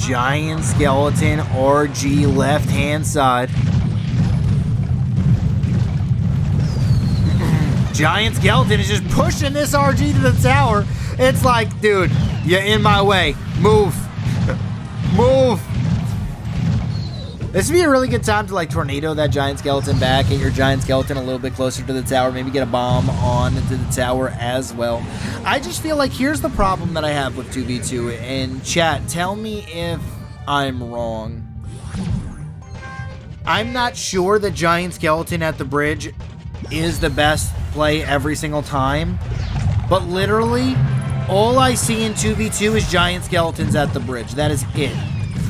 Giant Skeleton RG left-hand side. Giant Skeleton is just pushing this RG to the tower. It's like, dude, you're in my way. Move. Move. This would be a really good time to like tornado that Giant Skeleton back, get your Giant Skeleton a little bit closer to the tower, maybe get a bomb on to the tower as well. I just feel like here's the problem that I have with 2v2, and chat, tell me if I'm wrong. I'm not sure that Giant Skeleton at the bridge is the best play every single time, but literally all I see in 2v2 is Giant Skeletons at the bridge. That is it.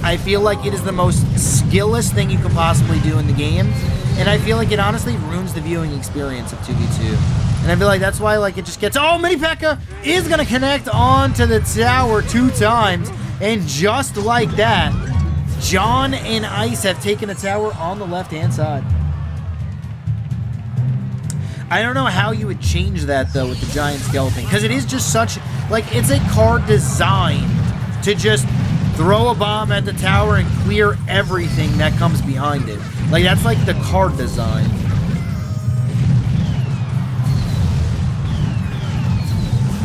I feel like it is the most skillless thing you could possibly do in the game, and I feel like it honestly ruins the viewing experience of 2v2. And I feel like that's why like it just gets, oh, Mini P.E.K.K.A is gonna connect onto the tower 2 times, and just like that, John and Ice have taken a tower on the left-hand side. I don't know how you would change that though with the Giant Skeleton, because it is just such, like, it's a card designed to just throw a bomb at the tower and clear everything that comes behind it. Like, that's like the card design.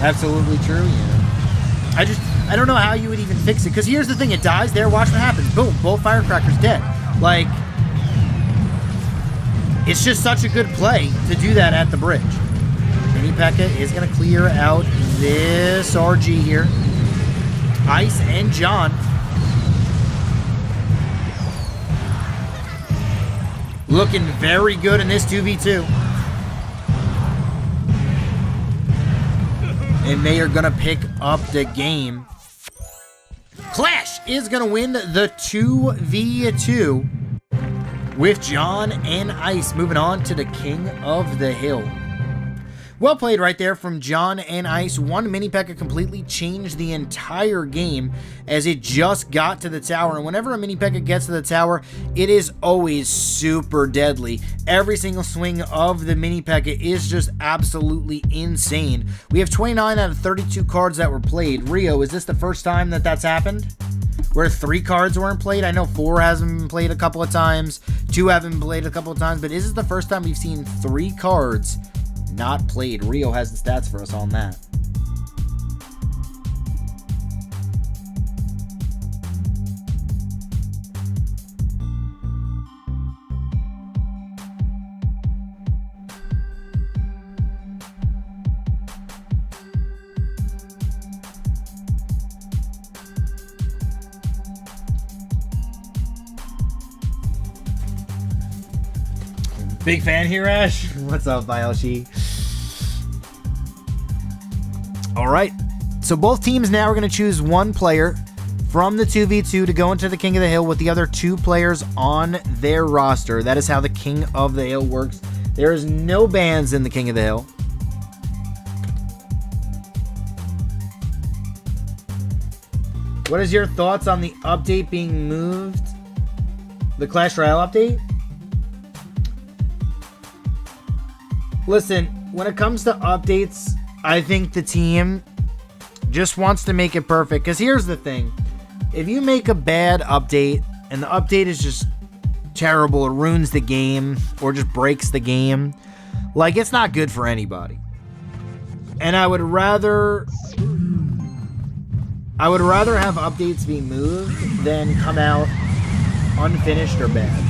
Absolutely true, yeah. I don't know how you would even fix it, because here's the thing, it dies there, watch what happens. Boom, both firecrackers dead. Like, it's just such a good play to do that at the bridge. Mini P.E.K.K.A is going to clear out this RG here. Ice and John. Looking very good in this 2v2. And they are going to pick up the game. Clash is going to win the 2v2 with John and Ice. Moving on to the King of the Hill. Well played right there from John and Ice. One Mini P.E.K.K.A completely changed the entire game as it just got to the tower. And whenever a Mini P.E.K.K.A gets to the tower, it is always super deadly. Every single swing of the Mini P.E.K.K.A is just absolutely insane. We have 29 out of 32 cards that were played. Rio, is this the first time that that's happened? Where 3 cards weren't played? I know 4 hasn't been played a couple of times. 2 haven't been played a couple of times. But is this the first time we've seen 3 cards not played? Rio has the stats for us on that. Big fan here, Ash. What's up, Bielshi? All right. So both teams now are going to choose one player from the 2v2 to go into the King of the Hill with the other 2 players on their roster. That is how the King of the Hill works. There is no bans in the King of the Hill. What is your thoughts on the update being moved? The Clash Royale update? Listen, when it comes to updates, I think the team just wants to make it perfect. Because here's the thing. If you make a bad update, and the update is just terrible, it ruins the game, or just breaks the game, like, it's not good for anybody. And I would rather have updates be moved than come out unfinished or bad.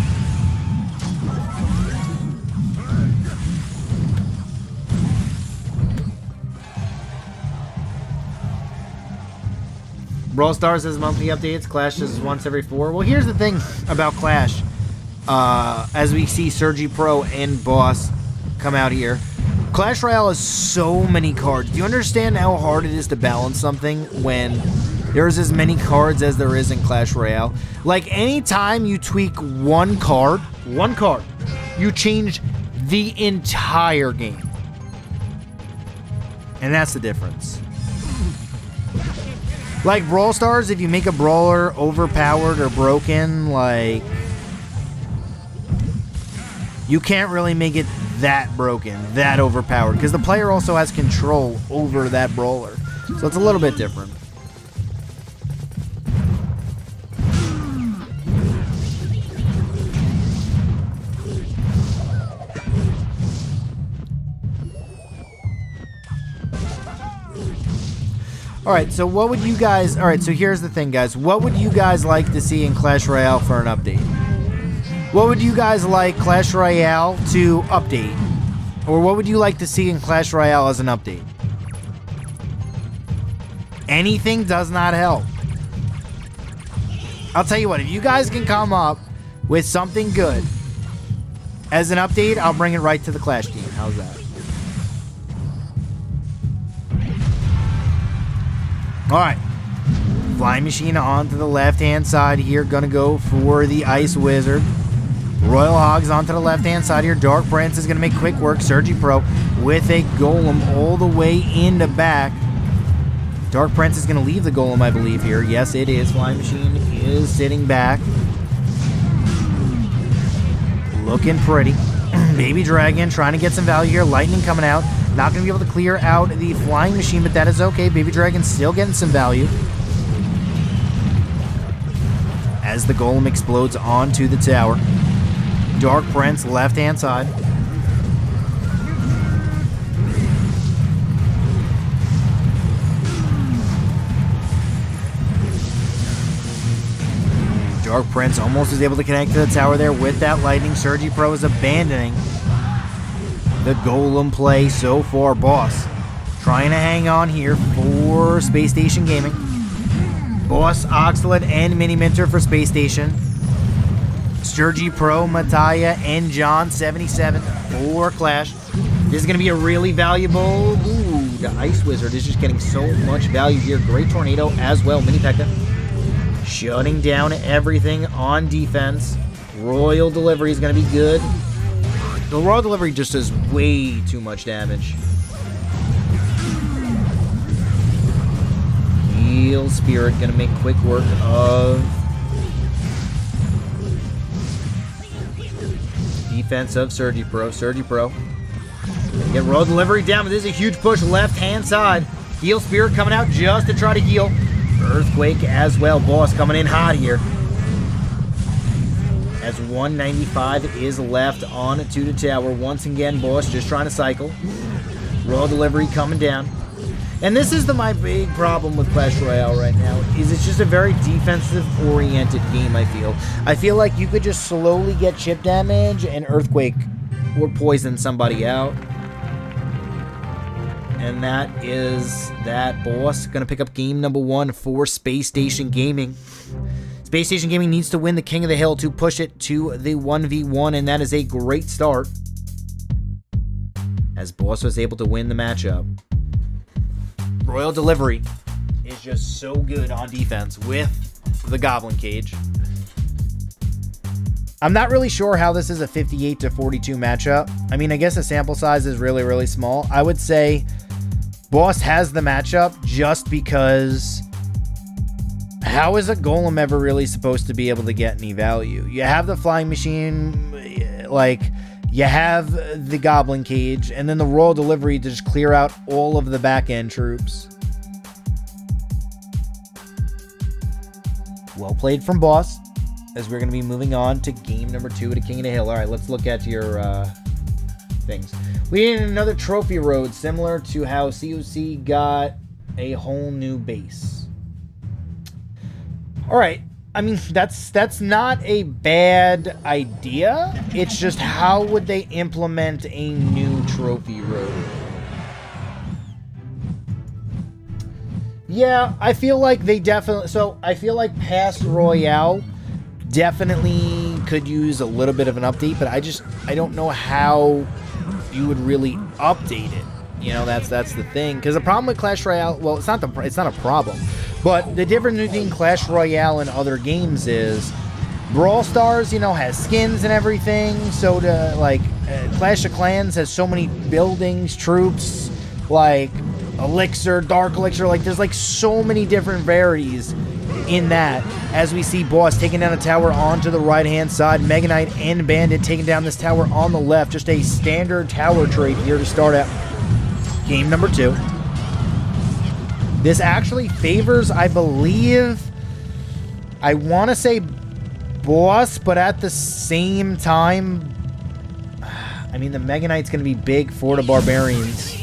Brawl Stars has monthly updates. Clash is once every 4. Well, here's the thing about Clash. As we see Sergi Pro and Boss come out here, Clash Royale has so many cards. Do you understand how hard it is to balance something when there's as many cards as there is in Clash Royale? Like, anytime you tweak one card, you change the entire game. And that's the difference. Like Brawl Stars, if you make a brawler overpowered or broken, like, you can't really make it that broken, that overpowered, because the player also has control over that brawler. So it's a little bit different. Alright, so what would you guys... Alright, so here's the thing, guys. What would you guys like to see in Clash Royale for an update? What would you guys like Clash Royale to update? Or what would you like to see in Clash Royale as an update? Anything does not help. I'll tell you what, if you guys can come up with something good as an update, I'll bring it right to the Clash team. How's that? Alright. Flying Machine onto the left-hand side here. Gonna go for the Ice Wizard. Royal Hogs onto the left-hand side here. Dark Prince is gonna make quick work. Sergi Pro with a Golem all the way in the back. Dark Prince is gonna leave the Golem, I believe, here. Yes, it is. Flying Machine is sitting back. Looking pretty. Baby Dragon trying to get some value here. Lightning coming out. Not going to be able to clear out the Flying Machine, but that is okay. Baby Dragon still getting some value. As the Golem explodes onto the tower. Dark Prince, left-hand side. Dark Prince almost is able to connect to the tower there with that lightning. Sergi Pro is abandoning the Golem play so far. Boss trying to hang on here for Space Station Gaming. Boss, Oxlade, and Mini Minter for Space Station. Sergi Pro, Mattia, and John 77 for Clash. This is going to be a really valuable... Ooh, the Ice Wizard is just getting so much value here. Great Tornado as well. Mini P.E.K.K.A. Shutting down everything on defense. Royal Delivery is going to be good. The Royal Delivery just does way too much damage. Heal Spirit going to make quick work of defense of Sergi Pro. Sergi Pro. Get Royal Delivery down, but this is a huge push left-hand side. Heal Spirit coming out just to try to heal. Earthquake as well. Boss coming in hot here. As 195 is left on to the tower. Once again, Boss just trying to cycle. Royal Delivery coming down. And this is my big problem with Clash Royale right now, is it's just a very defensive-oriented game, I feel. I feel like you could just slowly get chip damage and Earthquake or poison somebody out. And that is that. Boss going to pick up game number 1 for Space Station Gaming. Space Station Gaming needs to win the King of the Hill to push it to the 1v1, and that is a great start, as Boss was able to win the matchup. Royal Delivery is just so good on defense with the Goblin Cage. I'm not really sure how this is a 58-42 matchup. I mean, I guess the sample size is really, really small. I would say Boss has the matchup just because how is a Golem ever really supposed to be able to get any value? You have the Flying Machine, like, you have the Goblin Cage, and then the Royal Delivery to just clear out all of the back-end troops. Well played from Boss, as we're going to be moving on to game number 2 at King of the Hill. All right, let's look at your things. We need another trophy road, similar to how COC got a whole new base. All right. I mean, that's not a bad idea. It's just how would they implement a new trophy road? Yeah, I feel like they definitely... So, I feel like past Royale definitely could use a little bit of an update, but I don't know how you would really update it. You know, that's the thing. Because the problem with Clash Royale... Well, it's not a problem. But the difference between Clash Royale and other games is Brawl Stars, you know, has skins and everything. So, Clash of Clans has so many buildings, troops, like Elixir, Dark Elixir. Like, there's, like, so many different varieties in that. As we see Boss taking down a tower onto the right-hand side. Mega Knight and Bandit taking down this tower on the left. Just a standard tower trade here to start out game number 2. This actually favors, I believe, I want to say Boss, but at the same time, I mean, the Mega Knight's going to be big for the Barbarians.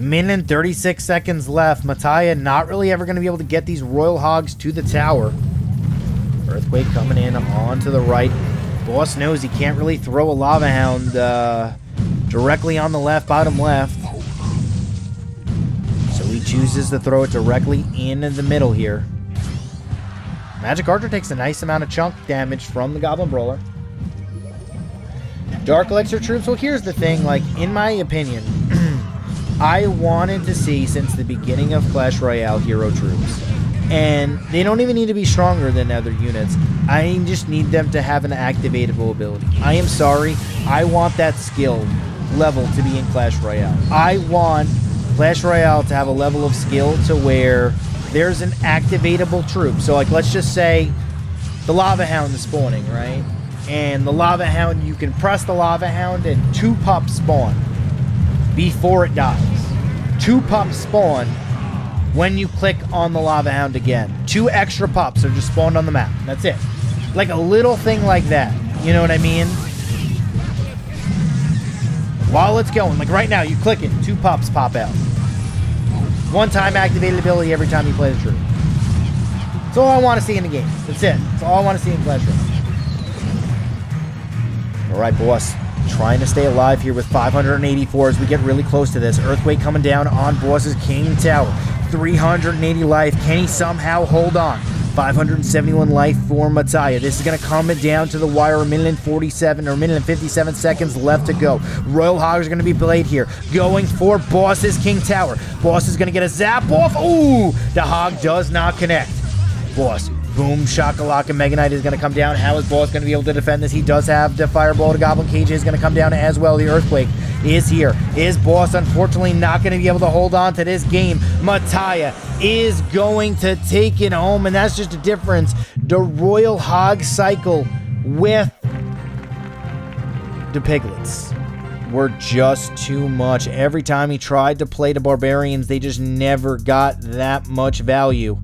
Minute and 36 seconds left. Mattia not really ever going to be able to get these Royal Hogs to the tower. Earthquake coming in onto the right. Boss knows he can't really throw a Lava Hound directly on the left, bottom left. So he chooses to throw it directly in the middle here. Magic Archer takes a nice amount of chunk damage from the Goblin Brawler. Dark Elixir troops, well, here's the thing, like, in my opinion, I wanted to see, since the beginning of Clash Royale, hero troops. And they don't even need to be stronger than other units. I just need them to have an activatable ability. I am sorry, I want that skill level to be in Clash Royale. I want Clash Royale to have a level of skill to where there's an activatable troop. So, like, let's just say the Lava Hound is spawning, right? And the Lava Hound, you can press the Lava Hound and 2 pups spawn before it dies. 2 pups spawn when you click on the Lava Hound again. 2 extra pups are just spawned on the map. That's it. Like a little thing like that. You know what I mean? While it's going, like right now, you click it, 2 pups pop out. 1-time activated ability every time you play the troop. That's all I want to see in the game. That's it. That's all I want to see in Clash Royale. Alright, boss. Trying to stay alive here with 584 as we get really close to this. Earthquake coming down on boss's King Tower. 380 life. Can he somehow hold on? 571 life for Mattia. This is going to come down to the wire. A minute and 47 or a minute and 57 seconds left to go. Royal Hogs are going to be played here. Going for boss's King Tower. Boss is going to get a zap off. Ooh! The Hog does not connect. Boss. Boom, Shakalaka, Mega Knight is going to come down. How is Boss going to be able to defend this? He does have the Fireball. The Goblin Cage is going to come down as well. The Earthquake is here. Is Boss unfortunately not going to be able to hold on to this game? Mattia is going to take it home, and that's just a difference. The Royal Hog cycle with the Piglets were just too much. Every time he tried to play the Barbarians, they just never got that much value.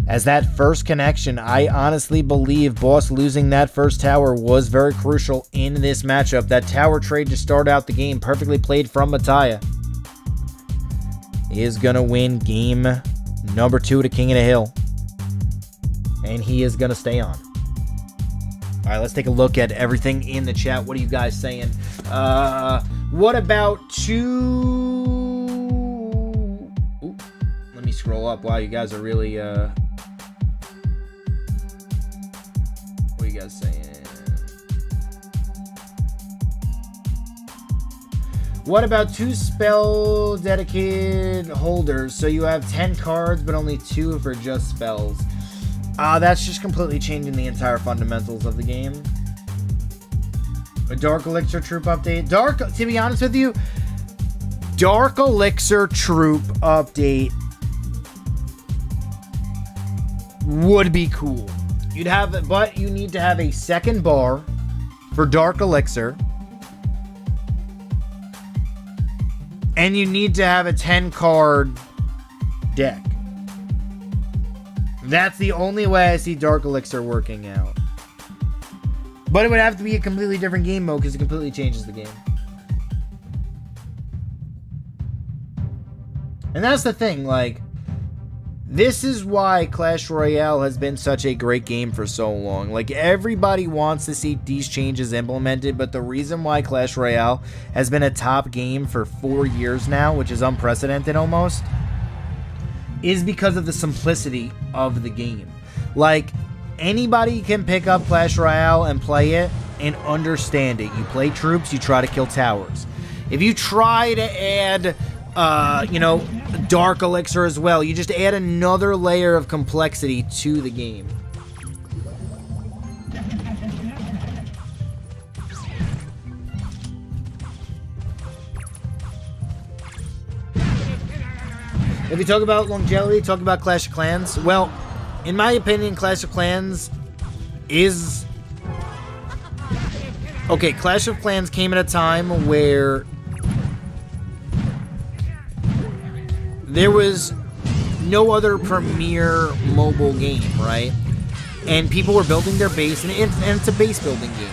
As that first connection, I honestly believe Boss losing that first tower was very crucial in this matchup. That tower trade to start out the game, perfectly played from Mattia, is going to win game number 2 to King of the Hill. And he is going to stay on. All right, let's take a look at everything in the chat. What are you guys saying? What about two... Ooh, let me scroll up. Wow, you guys are really... What are you guys saying? What about 2 spell dedicated holders? So you have 10 cards, but only 2 for just spells. That's just completely changing the entire fundamentals of the game. A Dark Elixir Troop update. To be honest with you, Dark Elixir Troop update would be cool. You'd have, but you need to have a second bar for Dark Elixir. And you need to have a 10 card deck. That's the only way I see Dark Elixir working out. But it would have to be a completely different game mode because it completely changes the game. And that's the thing, like, this is why Clash Royale has been such a great game for so long. Like, everybody wants to see these changes implemented, but the reason why Clash Royale has been a top game for 4 years now, which is unprecedented almost, is because of the simplicity of the game. Like, anybody can pick up Clash Royale and play it and understand it. You play troops, you try to kill towers. If you try to add, Dark Elixir as well, you just add another layer of complexity to the game. If you talk about longevity, talk about Clash of Clans. Well, in my opinion, Clash of Clans is... Okay, Clash of Clans came at a time where there was no other premier mobile game, right? And people were building their base, and it's a base building game.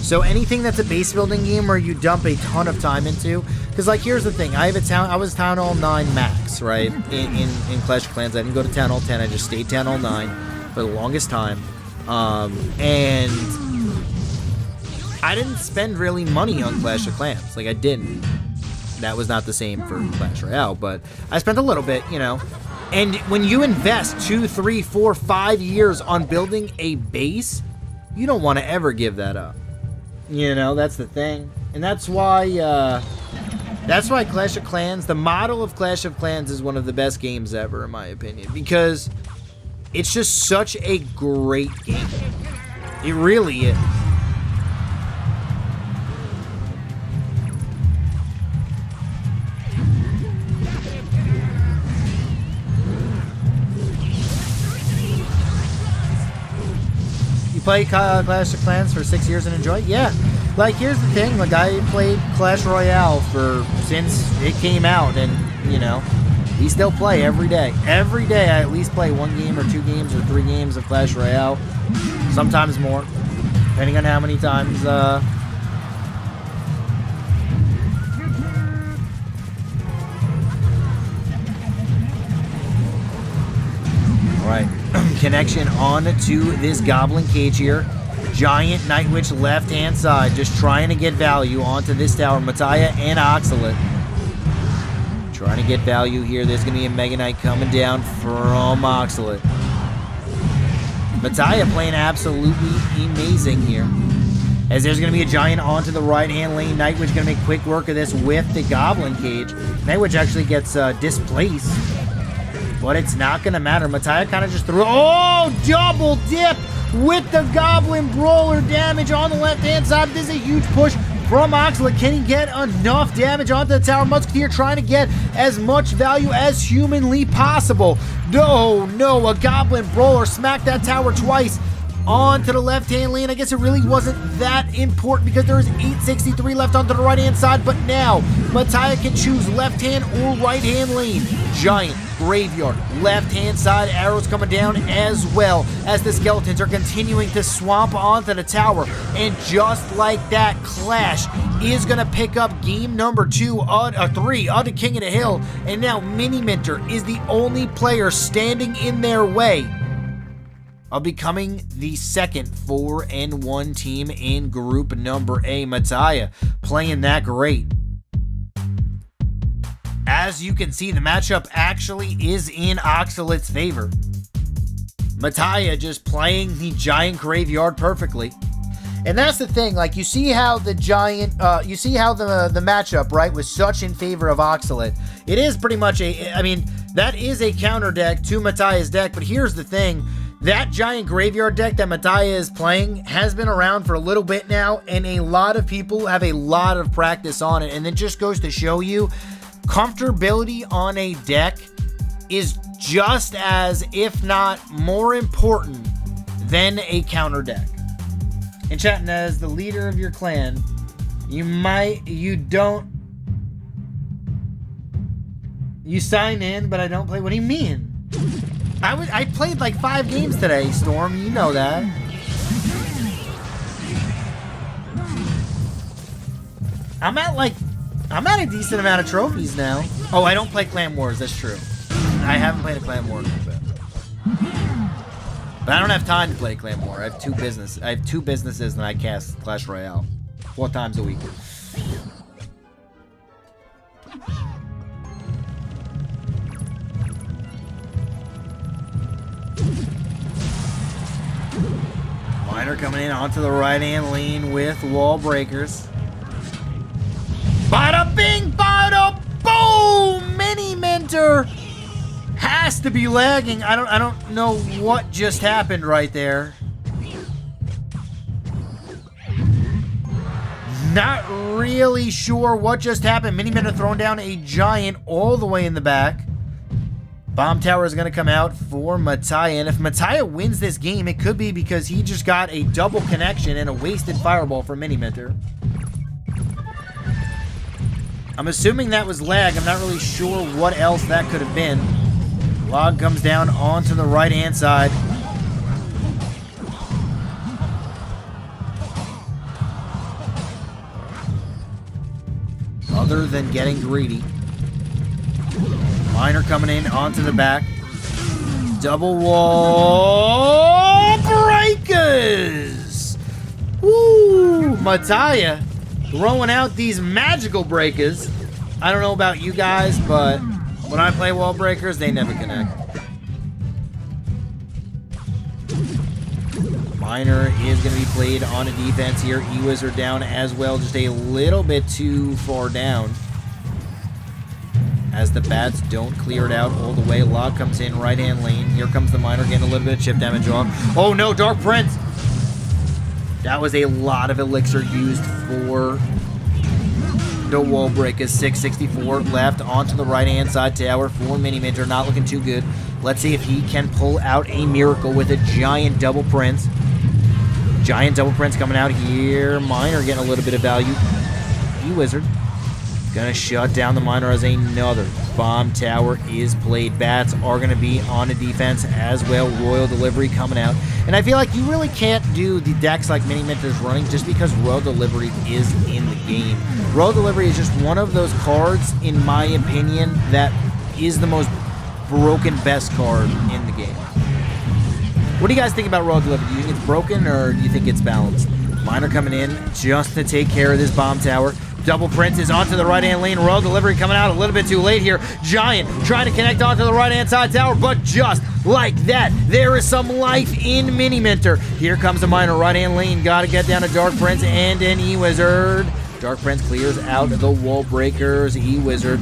So anything that's a base building game where you dump a ton of time into, because like here's the thing, I was Town Hall 9 max, right? In Clash of Clans, I didn't go to Town Hall 10, I just stayed Town Hall 9 for the longest time, and I didn't spend really money on Clash of Clans, like I didn't. That was not the same for Clash Royale, but I spent a little bit, you know. And when you invest 2, 3, 4, 5 years on building a base, you don't want to ever give that up. You know, that's the thing. And that's why Clash of Clans, the model of Clash of Clans is one of the best games ever, in my opinion, because it's just such a great game. It really is. Play Clash of Clans for 6 years and enjoy it? Yeah. Like, here's the thing. Like, I played Clash Royale since it came out, and, you know, we still play every day. Every day I at least play 1 game or 2 games or 3 games of Clash Royale. Sometimes more, depending on how many times, Alright, connection on to this Goblin Cage here. Giant Night Witch left-hand side, just trying to get value onto this tower. Mattia and Oxalate trying to get value here. There's going to be a Mega Knight coming down from Oxalate. Mattia playing absolutely amazing here. As there's going to be a Giant onto the right-hand lane. Night Witch going to make quick work of this with the Goblin Cage. Night Witch actually gets displaced. But it's not going to matter. Mattia kind of just threw... Oh! Double dip with the Goblin Brawler damage on the left-hand side. This is a huge push from Oxalate. Can he get enough damage onto the tower? Musketeer trying to get as much value as humanly possible. No, a Goblin Brawler smacked that tower twice. On to the left-hand lane. I guess it really wasn't that important because there is 863 left onto the right-hand side. But now, Mattia can choose left-hand or right-hand lane. Giant Graveyard, left-hand side, arrows coming down as well as the skeletons are continuing to swamp onto the tower. And just like that, Clash is going to pick up game number 3 of the King of the Hill. And now Mini Minter is the only player standing in their way of becoming the second 4-1 team in group number A. Mattia playing that great. As you can see, the matchup actually is in Oxalate's favor. Mattia just playing the Giant Graveyard perfectly. And that's the thing, like, you see how the Giant, you see how the matchup, right, was such in favor of Oxalate. It is pretty much that is a counter deck to Mattia's deck, but here's the thing. That Giant Graveyard deck that Mattia is playing has been around for a little bit now, and a lot of people have a lot of practice on it, and it just goes to show you comfortability on a deck is just as, if not more important than a counter deck. And chatting, as the leader of your clan, you sign in, but I don't play. What do you mean? I played like 5 games today, Storm. You know that. I'm at a decent amount of trophies now. Oh, I don't play Clan Wars. That's true. I haven't played a Clan War in a bit. But I don't have time to play Clan War. I have 2 businesses and I cast Clash Royale 4 times a week. Miner coming in onto the right-hand lane with wall breakers. Bada bing, bada boom! Mini Minter has to be lagging. I don't know what just happened right there. Not really sure what just happened. Mini Minter throwing down a Giant all the way in the back. Bomb tower is going to come out for Mattia, and if Mattia wins this game, it could be because he just got a double connection and a wasted fireball for Mini Minter. I'm assuming that was lag. I'm not really sure what else that could have been. Log comes down onto the right-hand side. other than getting greedy. Miner coming in onto the back. Double wall breakers! Woo! Mataya throwing out these magical breakers. I don't know about you guys, but when I play wall breakers, they never connect. Miner is going to be played on a defense here. E-Wizard down as well, just a little bit too far down. As the bats don't clear it out all the way. Lock comes in, right-hand lane. Here comes the Miner, getting a little bit of chip damage off. Oh no, Dark Prince! That was a lot of elixir used for the wall breakers. 664 left onto the right-hand side tower for Miniminter. Not looking too good. Let's see if he can pull out a miracle with a giant double Prince. Giant double Prince coming out here. Miner getting a little bit of value. E-Wizard gonna shut down the Miner as another bomb tower is played. Bats are gonna be on a defense as well. Royal Delivery coming out. And I feel like you really can't do the decks like Miniminter's running just because Royal Delivery is in the game. Royal Delivery is just one of those cards, in my opinion, that is the most broken best card in the game. What do you guys think about Royal Delivery? Do you think it's broken or do you think it's balanced? Miner coming in just to take care of this bomb tower. Double Prince is onto the right-hand lane. Royal Delivery coming out a little bit too late here. Giant trying to connect onto the right-hand side tower, but just like that, there is some life in Miniminter. Here comes the Miner, right-hand lane. Got to get down to Dark Prince and an E-Wizard. Dark Prince clears out the wall breakers. E-Wizard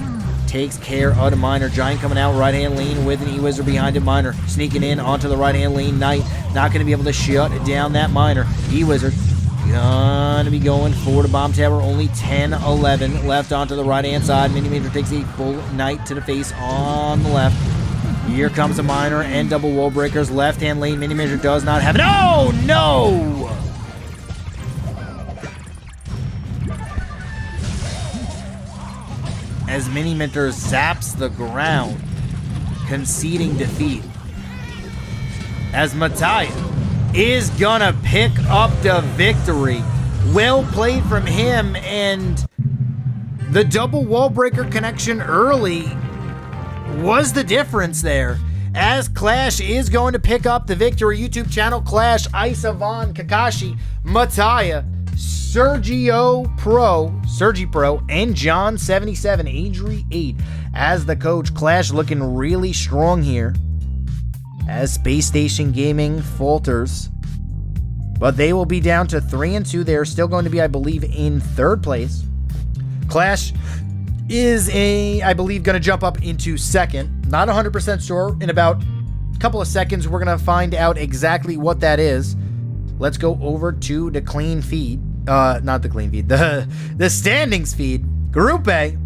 takes care of the Miner. Giant coming out right-hand lane with an E-Wizard behind it. Miner sneaking in onto the right-hand lane. Knight not going to be able to shut down that Miner. E-Wizard gonna be going for the bomb tower. Only 10-11 left onto the right-hand side. Miniminter takes a full Knight to the face on the left. Here comes the Miner and double wall breakers. Left-hand lane. Miniminter does not have it. Oh, no! As Miniminter zaps the ground, conceding defeat. As Mataya is gonna pick up the victory. Well played from him, and the double wall breaker connection early was the difference there. As Clash is going to pick up the victory. YouTube channel Clash, Isavan, Kakashi, Mataya, Sergi Pro, and John77, Adri 8 as the coach. Clash looking really strong here as Space Station Gaming falters. But they will be down to 3-2. They're still going to be, I believe, in third place. Clash is, I believe, going to jump up into second. Not 100% sure. In about a couple of seconds, we're going to find out exactly what that is. Let's go over to the clean feed. Not the clean feed. The standings feed. Group A.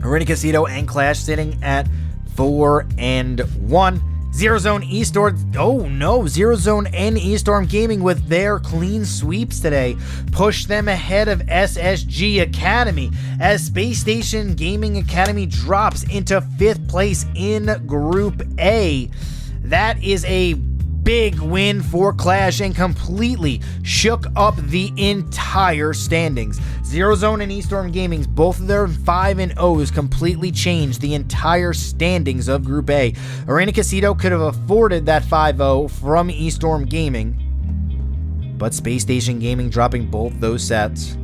Arena Quesito and Clash sitting at 4-1. ZeroZone, Estorm, oh no, ZeroZone and Estorm Gaming with their clean sweeps today push them ahead of SSG Academy as Space Station Gaming Academy drops into 5th place in Group A. That is a big win for Clash and completely shook up the entire standings. ZeroZone and Estorm Gaming, both of their 5-0s completely changed the entire standings of Group A. Arena Quesito could have afforded that 5-0 from Estorm Gaming, but Space Station Gaming dropping both those sets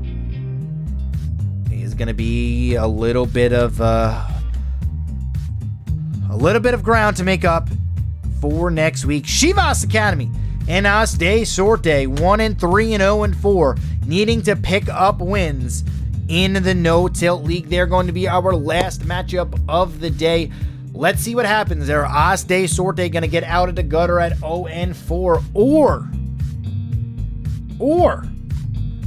is going to be a little bit of ground to make up for next week. Chivas Academy and OsDeSorte 1-3-0-4, needing to pick up wins in the No Tilt League. They're going to be our last matchup of the day. Let's see what happens there. OsDeSorte going to get out of the gutter at 0-4, or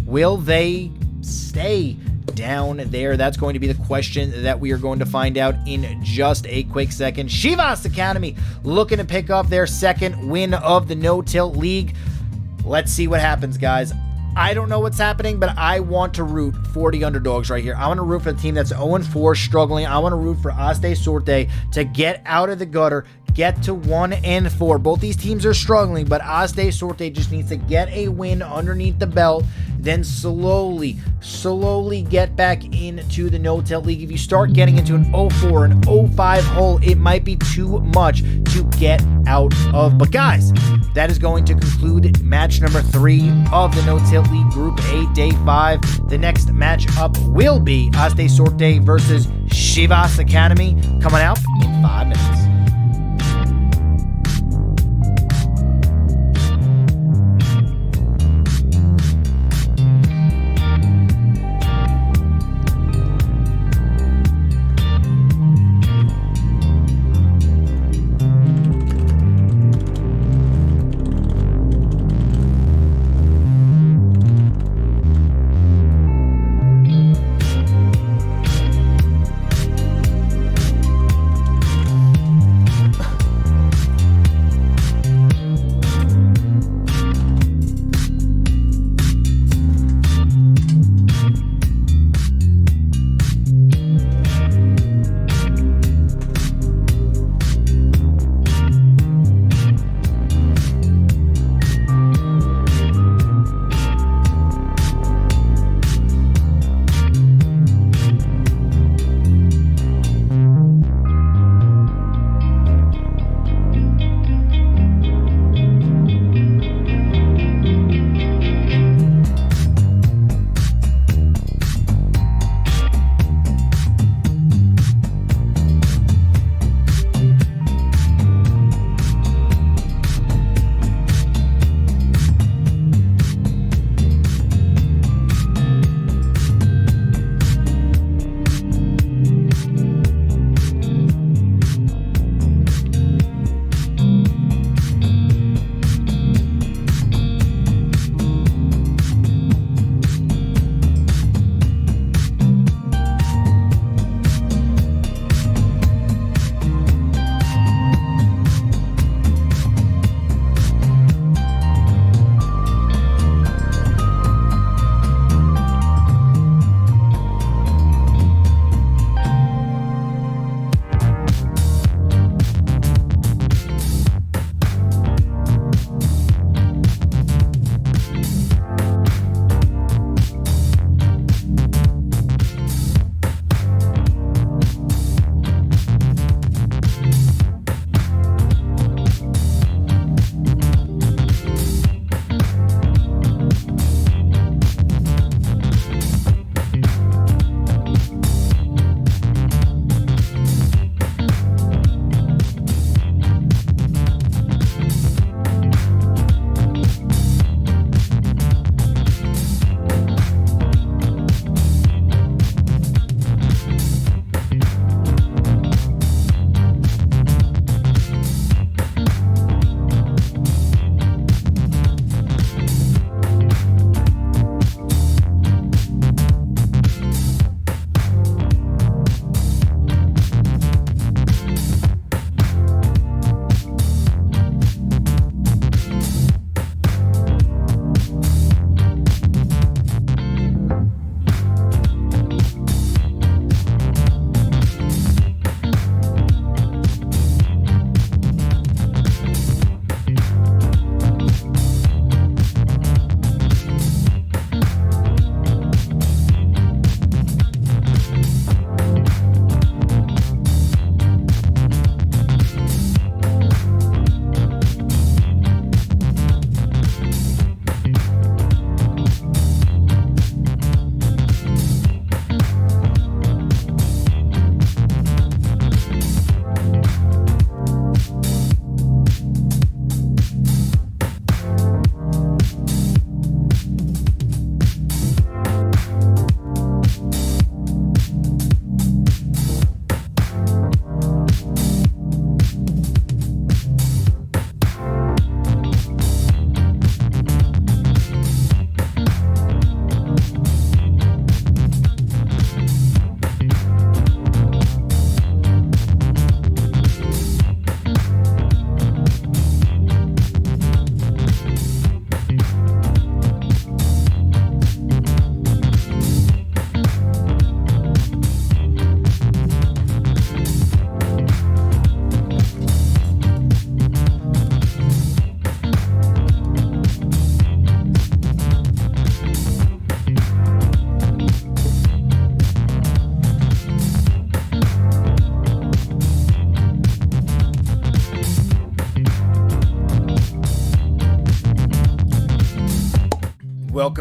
will they stay down there? That's going to be the question that we are going to find out in just a quick second. Chivas Academy looking to pick up their second win of the No Tilt League. Let's see what happens, guys. I don't know what's happening, but I want to root for the underdogs right here. I want to root for the team that's 0-4, struggling. I want to root for OsDeSorte to get out of the gutter, get to 1-4. Both these teams are struggling, but OsDeSorte just needs to get a win underneath the belt. then slowly get back into the no-tail league. If you start getting into an 0-4 and 0-5 hole, it might be too much to get out of. But guys, that is going to conclude match number 3 of the no-tail league Group A, Day 5. The next match up will be OsDeSorte versus Chivas Academy, coming out in 5 minutes.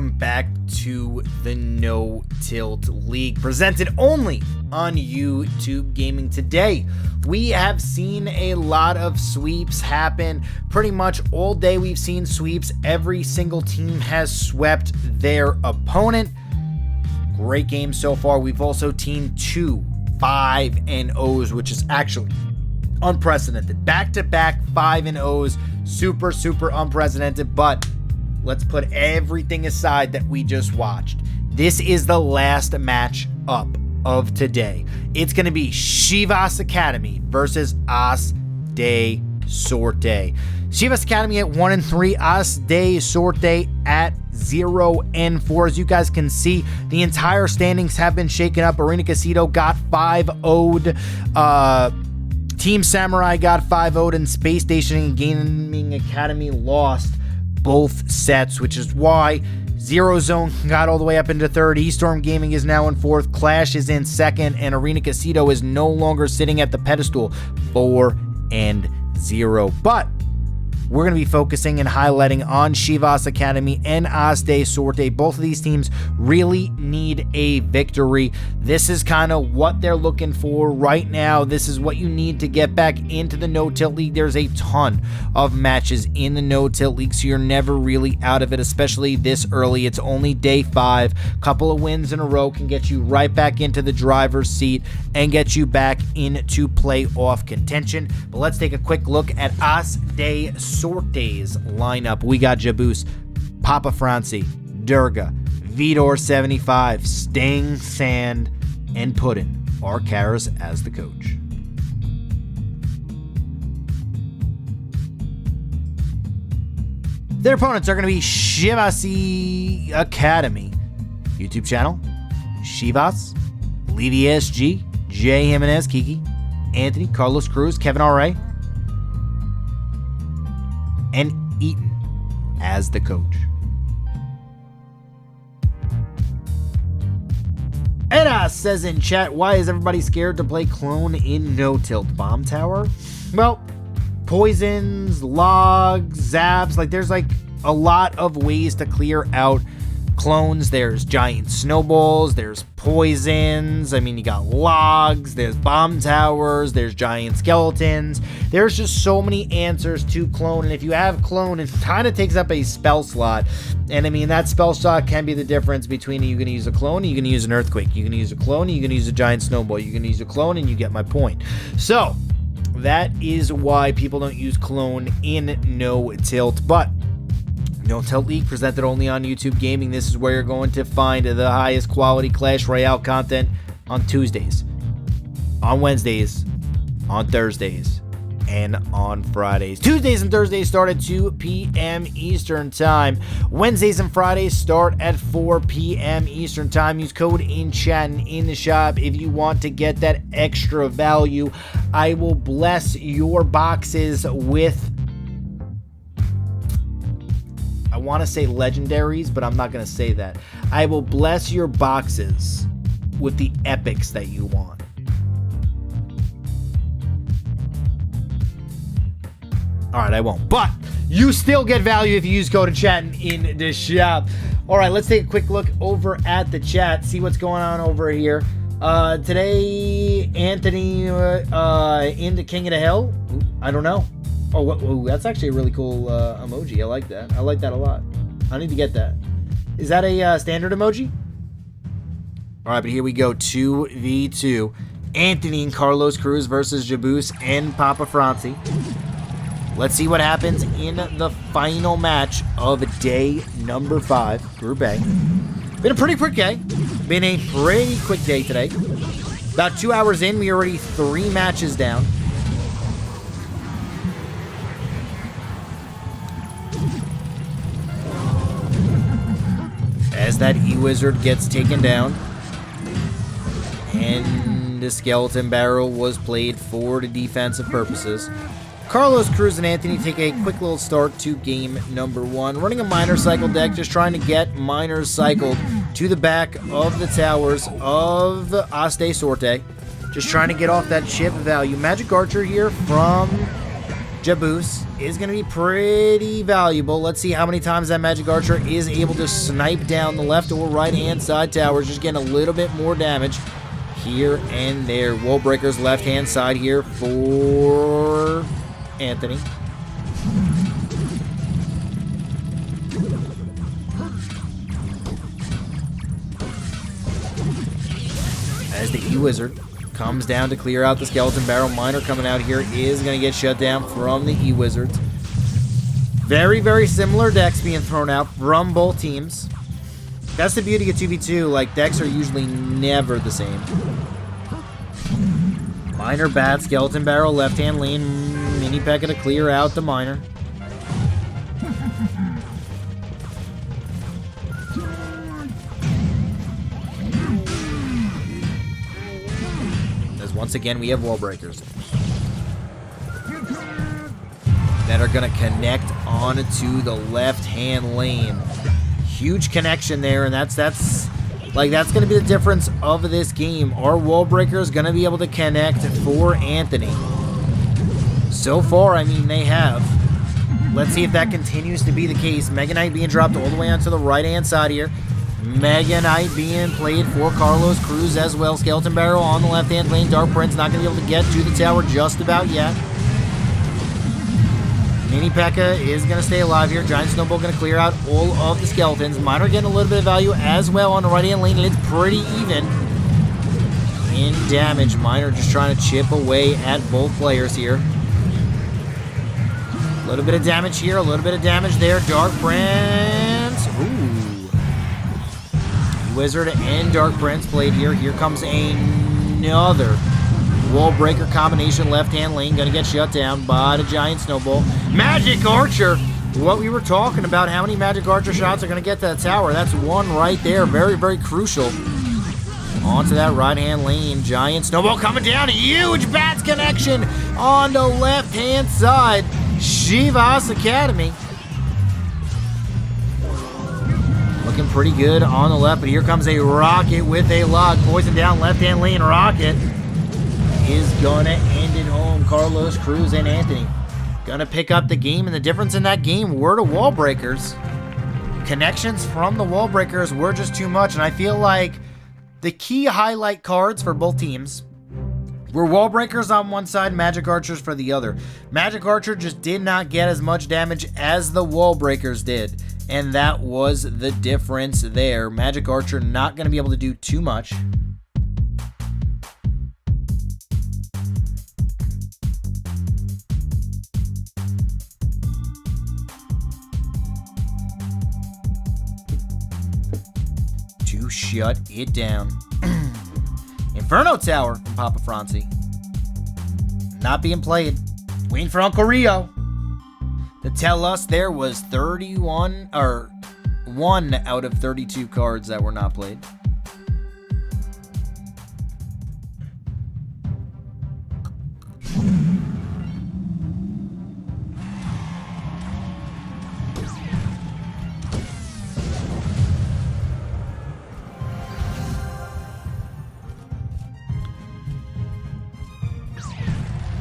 welcome back to the No Tilt League, presented only on YouTube Gaming. Today, we have seen a lot of sweeps happen. Pretty much all day we've seen sweeps. Every single team has swept their opponent. Great game so far. We've also seen 2 5-0s, which is actually unprecedented. Back-to-back 5-0s. Super unprecedented, but let's put everything aside that we just watched. This is the last match up of today. It's going to be Chivas Academy versus AStay. Chivas Academy at 1-3, AStay at 0-4. As you guys can see, the entire standings have been shaken up. Arena Quesito got 5-0'd. Team Samurai got 5-0'd, and Space Station and Gaming Academy lost both sets, which is why ZeroZone got all the way up into third. Estorm Gaming is now in fourth. QLASH is in second, and Arena Quesito is no longer sitting at the pedestal, 4-0. But we're going to be focusing and highlighting on Chivas Academy and OsDeSorte. Both of these teams really need a victory. This is kind of what they're looking for right now. This is what you need to get back into the No Tilt League. There's a ton of matches in the No Tilt League, so you're never really out of it, especially this early. It's only day 5. Couple of wins in a row can get you right back into the driver's seat and get you back into playoff contention. But let's take a quick look at OsDeSorte's lineup. We got Jabus, Papa Franci, Durga, Vidor 75, Sting, Sand, and Puddin are Karas as the coach. Their opponents are going to be Chivas Academy. YouTube channel, Chivas, Levy SG, Jay Jimenez, Kiki, Anthony, Carlos Cruz, Kevin R.A., and Eaton as the coach. Eda says in chat, why is everybody scared to play clone in No Tilt? Bomb Tower? Well, poisons, logs, zaps, there's a lot of ways to clear out clones. There's giant snowballs, there's poisons, you got logs, there's bomb towers, there's giant skeletons. There's just so many answers to clone, and if you have clone, it kind of takes up a spell slot, and that spell slot can be the difference between you going to use a clone and you going to use an earthquake. You can use a clone and you can use a giant snowball. You can use a clone and you get my point. So that is why people don't use clone in No Tilt, but No Tilt League, presented only on YouTube Gaming. This is where you're going to find the highest quality Clash Royale content on Tuesdays, on Wednesdays, on Thursdays, and on Fridays. Tuesdays and Thursdays start at 2 p.m. Eastern Time. Wednesdays and Fridays start at 4 p.m. Eastern Time. Use code in chat and in the shop if you want to get that extra value. I will bless your boxes with, I want to say legendaries, but I'm not going to say that. I will bless your boxes with the epics that you want. Alright, I won't. But you still get value if you use code chat in the shop. Alright, let's take a quick look over at the chat. See what's going on over here. Today, Anthony into King of the Hill. I don't know. Oh, that's actually a really cool emoji. I like that. I like that a lot. I need to get that. Is that a standard emoji? All right, but here we go. 2v2. Anthony and Carlos Cruz versus Jabus and Papa Franci. Let's see what happens in the final match of day number 5, Group A. Been a pretty quick day. Been a pretty quick day today. About 2 hours in, we're already 3 matches down. As that E-Wizard gets taken down, and the Skeleton Barrel was played for the defensive purposes. Carlos Cruz and Anthony take a quick little start to game number 1. Running a Miner Cycle deck, just trying to get Miners cycled to the back of the towers of AStay. Just trying to get off that chip value. Magic Archer here from Jaboose is going to be pretty valuable. Let's see how many times that Magic Archer is able to snipe down the left or right-hand side towers. Just getting a little bit more damage here and there. Wall breakers left-hand side here for Anthony. As the E-Wizard comes down to clear out the Skeleton Barrel. Miner coming out here is going to get shut down from the E-Wizards. Very, very similar decks being thrown out from both teams. That's the beauty of 2v2. Like, decks are usually never the same. Miner bad, Skeleton Barrel, left-hand lane. Mini P.E.K.K.A to clear out the Miner. Once again, we have wall breakers that are going to connect onto the left-hand lane. Huge connection there, and that's going to be the difference of this game. Our wall breakers going to be able to connect for Anthony. So far, I mean, they have. Let's see if that continues to be the case. Mega Knight being dropped all the way onto the right-hand side here. Mega Knight being played for Carlos Cruz as well. Skeleton Barrel on the left-hand lane. Dark Prince not going to be able to get to the tower just about yet. Mini P.E.K.K.A is going to stay alive here. Giant Snowball going to clear out all of the skeletons. Miner getting a little bit of value as well on the right-hand lane. It's pretty even in damage. Miner just trying to chip away at both players here. A little bit of damage here. A little bit of damage there. Dark Prince. Ooh. Wizard and Dark Prince played here. Here comes another wall breaker combination left-hand lane. Gonna get shut down by the Giant Snowball. Magic Archer! What we were talking about, how many Magic Archer shots are gonna get to that tower. That's one right there. Very, very crucial. Onto that right-hand lane. Giant Snowball coming down. Huge Bats connection on the left-hand side. Chivas Academy. Looking pretty good on the left, but here comes a Rocket with a lock. Poison down left-hand lane. Rocket is going to end it home. Carlos Cruz and Anthony going to pick up the game, and the difference in that game were the wall breakers. Connections from the wall breakers were just too much, and I feel like the key highlight cards for both teams were wall breakers on one side, Magic Archers for the other. Magic Archer just did not get as much damage as the wall breakers did. And that was the difference there. Magic Archer not going to be able to do too much. To shut it down. Inferno Tower from Papa Francie. Not being played. Waiting for Uncle Rio to tell us there was 1 out of 32 cards that were not played.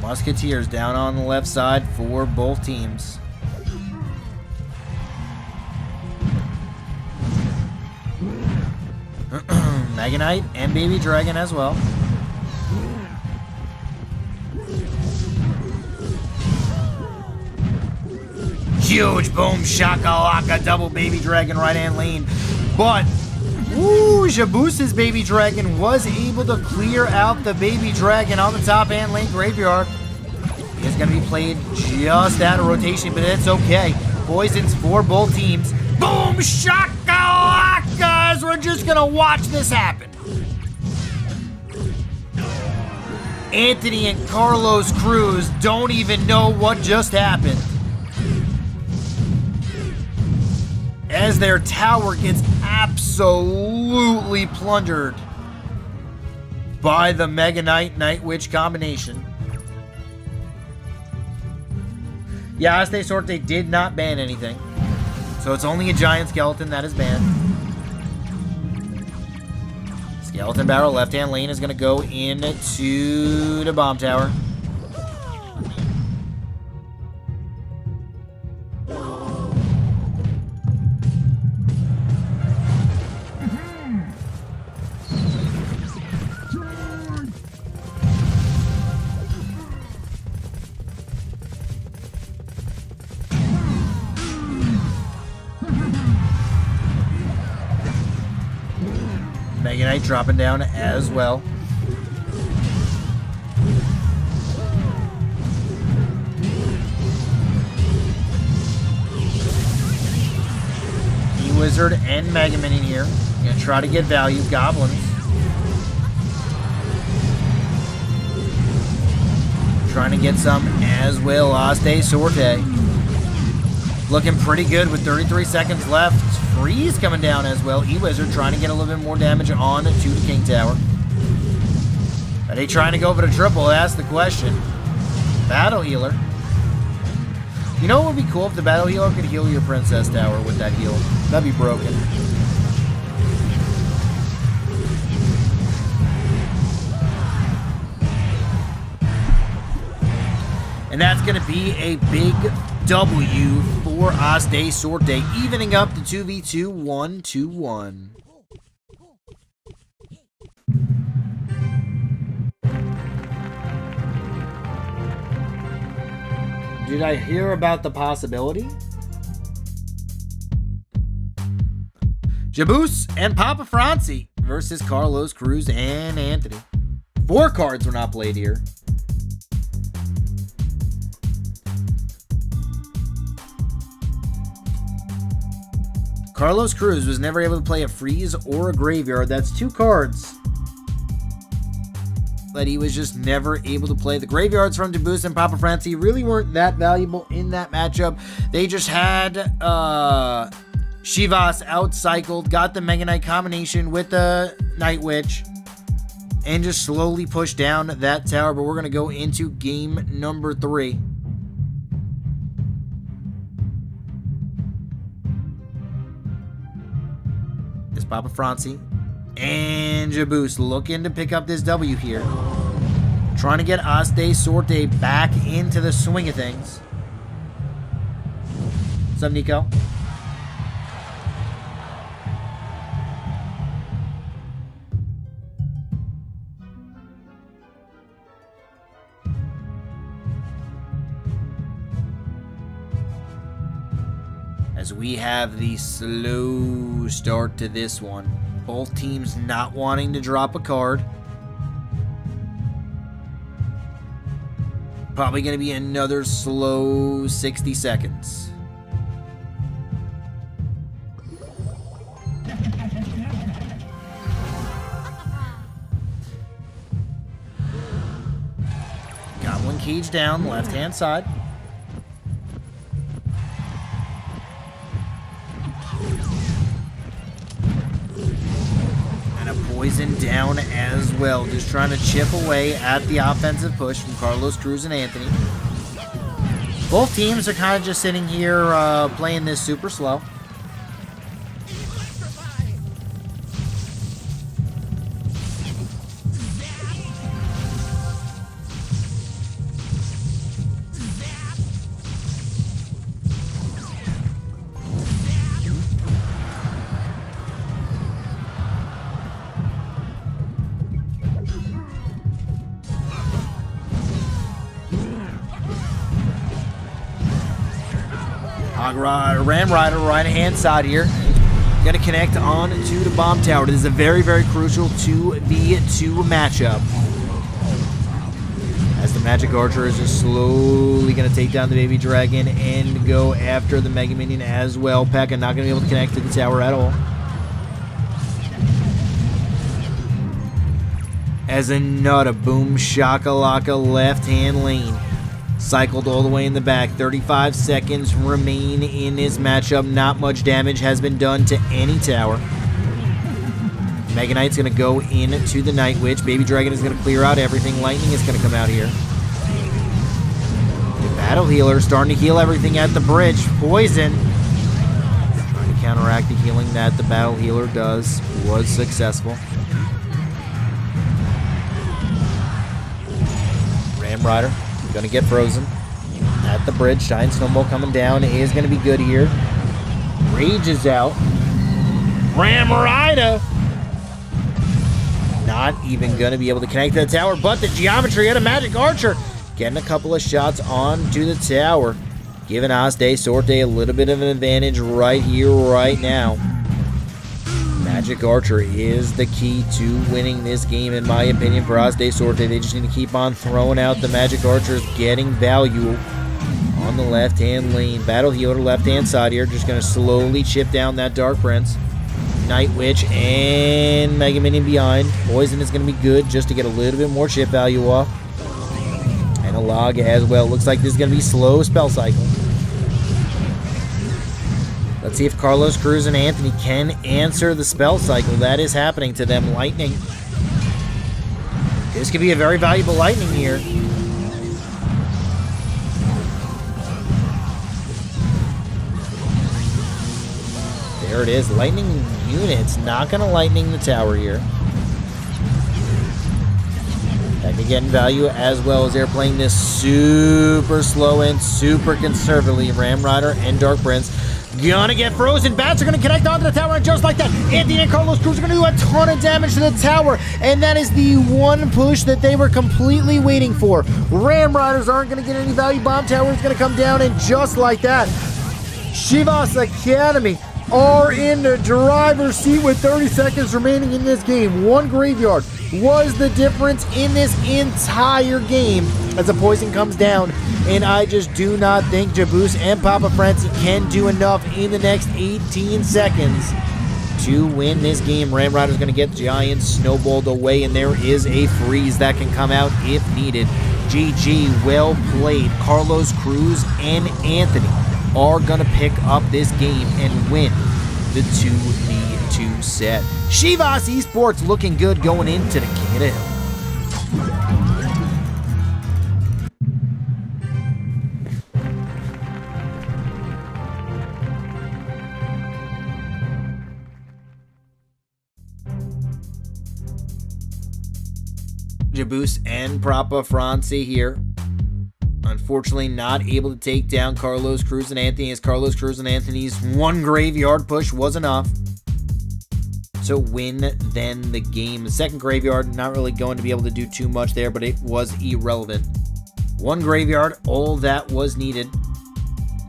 Musketeers down on the left side for both teams. Mega Knight and Baby Dragon as well. Huge boom shakalaka double Baby Dragon right hand lane. But Jaboose's Baby Dragon was able to clear out the Baby Dragon on the top hand lane graveyard. It's going to be played just out of rotation, but it's okay. Poisons for both teams. Boom shakalakas! We're just going to watch this happen. Anthony and Carlos Cruz don't even know what just happened, as their tower gets absolutely plundered by the Mega Knight Night Witch combination. Yeah, AStay did not ban anything, so it's only a giant skeleton that is banned. Skeleton Barrel left-hand lane is going to go into the bomb tower. Knight dropping down as well. Wizard and Mega Minion here. Gonna try to get value. Goblins. Trying to get some as well. OsDeSorte. Looking pretty good with 33 seconds left. Freeze coming down as well. E-Wizard trying to get a little bit more damage on to the King Tower. Are they trying to go for the triple? Ask the question. Battle Healer. You know what would be cool if the Battle Healer could heal your Princess Tower with that heal? That'd be broken. And that's going to be a big W for OsDeSorte, evening up the 2v2, 1-2-1. Did I hear about the possibility? Jabus and Papa Franci versus Carlos Cruz and Anthony. 4 cards were not played here. Carlos Cruz was never able to play a freeze or a graveyard. That's 2 cards that he was just never able to play. The graveyards from Jabus and Papa Franci really weren't that valuable in that matchup. They just had Chivas outcycled, got the Mega Knight combination with the Night Witch, and just slowly pushed down that tower. But we're going to go into game number 3. It's Papa Franci and Jabus looking to pick up this W here. Trying to get OsDeSorte back into the swing of things. What's up, Nico? As we have the slow start to this one. Both teams not wanting to drop a card. Probably going to be another slow 60 seconds. Goblin cage down, left-hand side. Poison down as well. Just trying to chip away at the offensive push from Carlos Cruz and Anthony. Both teams are kind of just sitting here playing this super slow. Ram Rider, right-hand side here. Going to connect on to the bomb tower. This is a very, very crucial 2v2 matchup. As the Magic Archer is just slowly going to take down the Baby Dragon and go after the Mega Minion as well. Pekka not going to be able to connect to the tower at all. As another boom shakalaka left-hand lane. Cycled all the way in the back. 35 seconds remain in this matchup. Not much damage has been done to any tower. Mega Knight's going to go into the Night Witch. Baby Dragon is going to clear out everything. Lightning is going to come out here. The Battle Healer starting to heal everything at the bridge. Poison. Trying to counteract the healing that the Battle Healer does. Was successful. Ram Rider. Going to get frozen at the bridge. Giant Snowball coming down is going to be good here. Rage is out. Ram Rider not even going to be able to connect to the tower, but the geometry of the Magic Archer getting a couple of shots onto the tower, giving OsDeSorte a little bit of an advantage right here, right now. Magic Archer is the key to winning this game, in my opinion, for OsDeSorte. They just need to keep on throwing out the Magic Archers, getting value on the left-hand lane. Battle Healer, left-hand side here, just going to slowly chip down that Dark Prince. Night Witch and Mega Minion behind. Poison is going to be good just to get a little bit more chip value off. And a log as well. Looks like this is going to be slow spell cycle. Let's see if Carlos Cruz and Anthony can answer the spell cycle. That is happening to them. Lightning. This could be a very valuable lightning here. There it is. Lightning units. Not going to lightning the tower here. That can get in value as well as they're playing this super slow and super conservatively. Ram Rider and Dark Prince. Gonna get frozen. Bats are gonna connect onto the tower, and just like that, Anthony and Carlos Cruz are gonna do a ton of damage to the tower, and that is the one push that they were completely waiting for. Ram Riders aren't gonna get any value. Bomb tower is gonna come down, and just like that, Chivas Academy are in the driver's seat with 30 seconds remaining in this game. One graveyard was the difference in this entire game as the poison comes down, and I just do not think Jabus and Papa Francie can do enough in the next 18 seconds to win this game. Ram Rider's going to get Giant snowballed away, and there is a freeze that can come out if needed. GG, well played. Carlos Cruz and Anthony are going to pick up this game and win the 2v2 set. Chivas Esports looking good going into the King of the Hill. Jabus and Papa Francie here. Unfortunately, not able to take down Carlos Cruz and Anthony, as Carlos Cruz and Anthony's one graveyard push was enough to win then the game. The second graveyard, not really going to be able to do too much there, but it was irrelevant. One graveyard, all that was needed.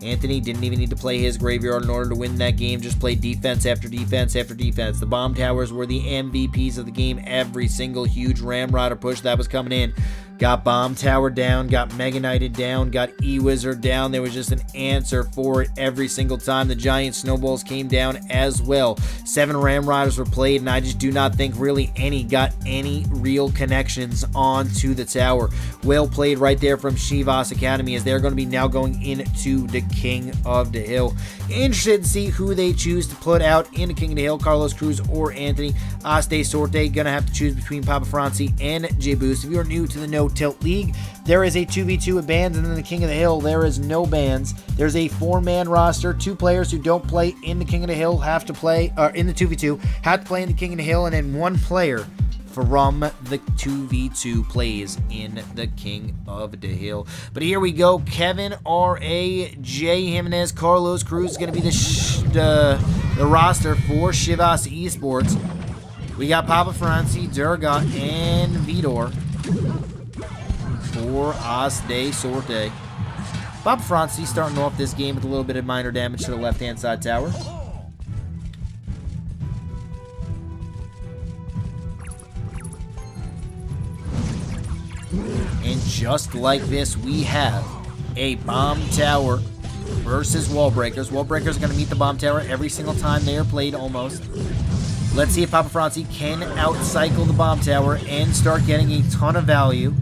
Anthony didn't even need to play his graveyard in order to win that game. Just played defense after defense after defense. The bomb towers were the MVPs of the game. Every single huge Ram Rider push that was coming in. Got Bomb Tower down, got Mega Knighted down, got E-Wizard down. There was just an answer for it every single time. The Giant Snowballs came down as well. 7 Ram Riders were played, and I just do not think really any got any real connections onto the tower. Well played right there from Chivas Academy, as they're going to be now going into the King of the Hill. Interested to see who they choose to put out in the King of the Hill, Carlos Cruz or Anthony. AStay going to have to choose between Papa Francie and J-Boost. If you're new to the No Tilt League, there is a 2v2 with bans, and in the King of the Hill, there is no bans. There's a 4-man roster. 2 players who don't play in the King of the Hill have to play, in the 2v2, have to play in the King of the Hill, and then 1 player from the 2v2 plays in the King of the Hill. But here we go. Kevin R.A., Jay Jimenez, Carlos Cruz is going to be the roster for Chivas Esports. We got Papa Francie, Durga, and Vidor for OsDeSorte. Papa Francie starting off this game with a little bit of minor damage to the left-hand side tower. And just like this, we have a Bomb Tower versus Wall Breakers. Wall Breakers are going to meet the Bomb Tower every single time they are played, almost. Let's see if Papa Francie can outcycle the Bomb Tower and start getting a ton of value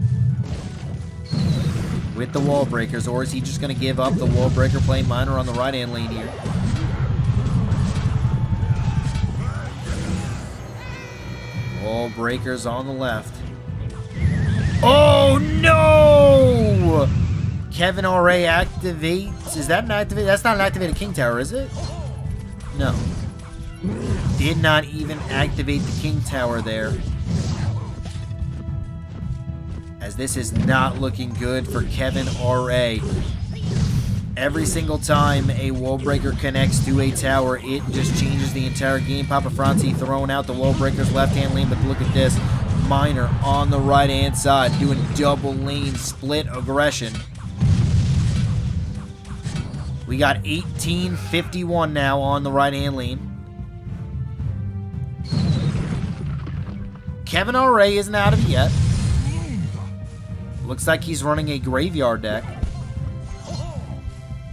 with the Wall Breakers, or is he just going to give up the Wall Breaker play minor on the right-hand lane here? Wall Breakers on the left. Oh, no! Kevin R.A. activates. Is that an activate? That's not an activated King Tower, is it? No. Did not even activate the King Tower there. As this is not looking good for Kevin R.A. Every single time a Wall Breaker connects to a tower, it just changes the entire game. Papa Francie throwing out the Wall Breaker's left-hand lane, but look at this. Minor on the right-hand side, doing double lane split aggression. We got 1851 now on the right-hand lane. Kevin RA isn't out of it yet. Looks like he's running a graveyard deck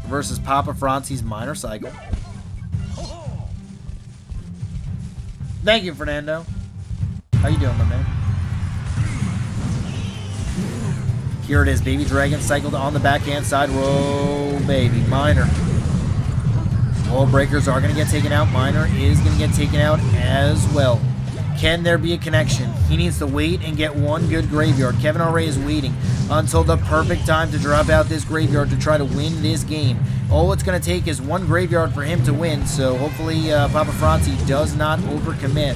versus Papa Franci's minor cycle. Thank you, Fernando. How you doing, my man? Here it is, Baby Dragon cycled on the backhand side. Whoa, baby, minor. Wall breakers are going to get taken out. Minor is going to get taken out as well. Can there be a connection? He needs to wait and get one good graveyard. Kevin R. is waiting until the perfect time to drop out this graveyard to try to win this game. All it's going to take is one graveyard for him to win, so hopefully Papa Franci does not overcommit.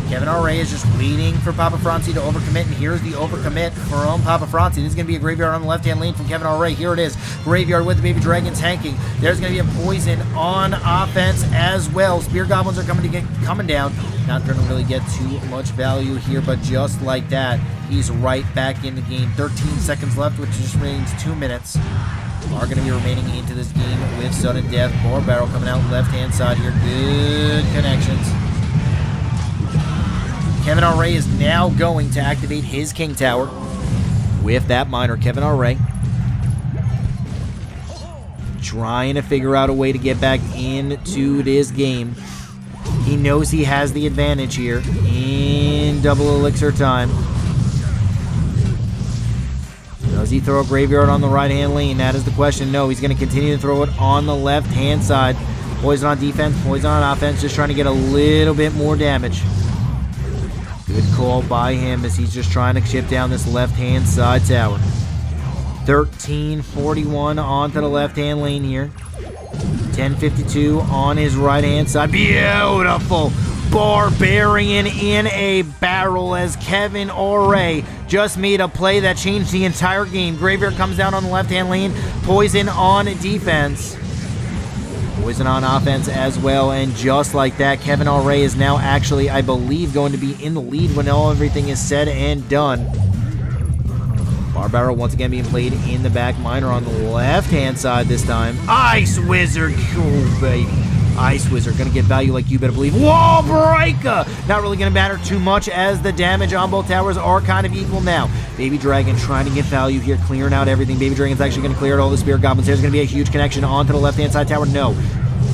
Kevin R. is just waiting for Papa Franci to overcommit, and here's the overcommit from Papa Franci. This is going to be a graveyard on the left-hand lane from Kevin R. Here it is. Graveyard with the Baby Dragon tanking. There's going to be a poison on offense as well. Spear Goblins are coming down. Not going to really get too much value here, but just like that, he's right back in the game. 13 seconds left, which just remains 2 minutes. Are going to be remaining into this game with sudden death. Bar barrel coming out left-hand side here. Good connections. Kevin R. is now going to activate his King Tower with that minor. Kevin R. trying to figure out a way to get back into this game. He knows he has the advantage here in double elixir time. Does he throw a graveyard on the right-hand lane? That is the question. No, he's going to continue to throw it on the left-hand side. Poison on defense, poison on offense, just trying to get a little bit more damage. Good call by him as he's just trying to chip down this left-hand side tower. 1341 onto the left-hand lane here. 1052 on his right-hand side. Beautiful Barbarian in a barrel as Kevin R. just made a play that changed the entire game. Graveyard comes down on the left-hand lane. Poison on defense. Poison on offense as well, and just like that, Kevin R. is now actually, I believe, going to be in the lead when everything is said and done. Bar Barrel once again being played in the back. Minor on the left-hand side this time. Ice Wizard, oh baby. Ice Wizard going to get value like you better believe. Wall Breaker! Not really going to matter too much as the damage on both towers are kind of equal now. Baby Dragon trying to get value here, clearing out everything. Baby Dragon's actually going to clear out all the Spirit Goblins. There's going to be a huge connection onto the left-hand side tower. No.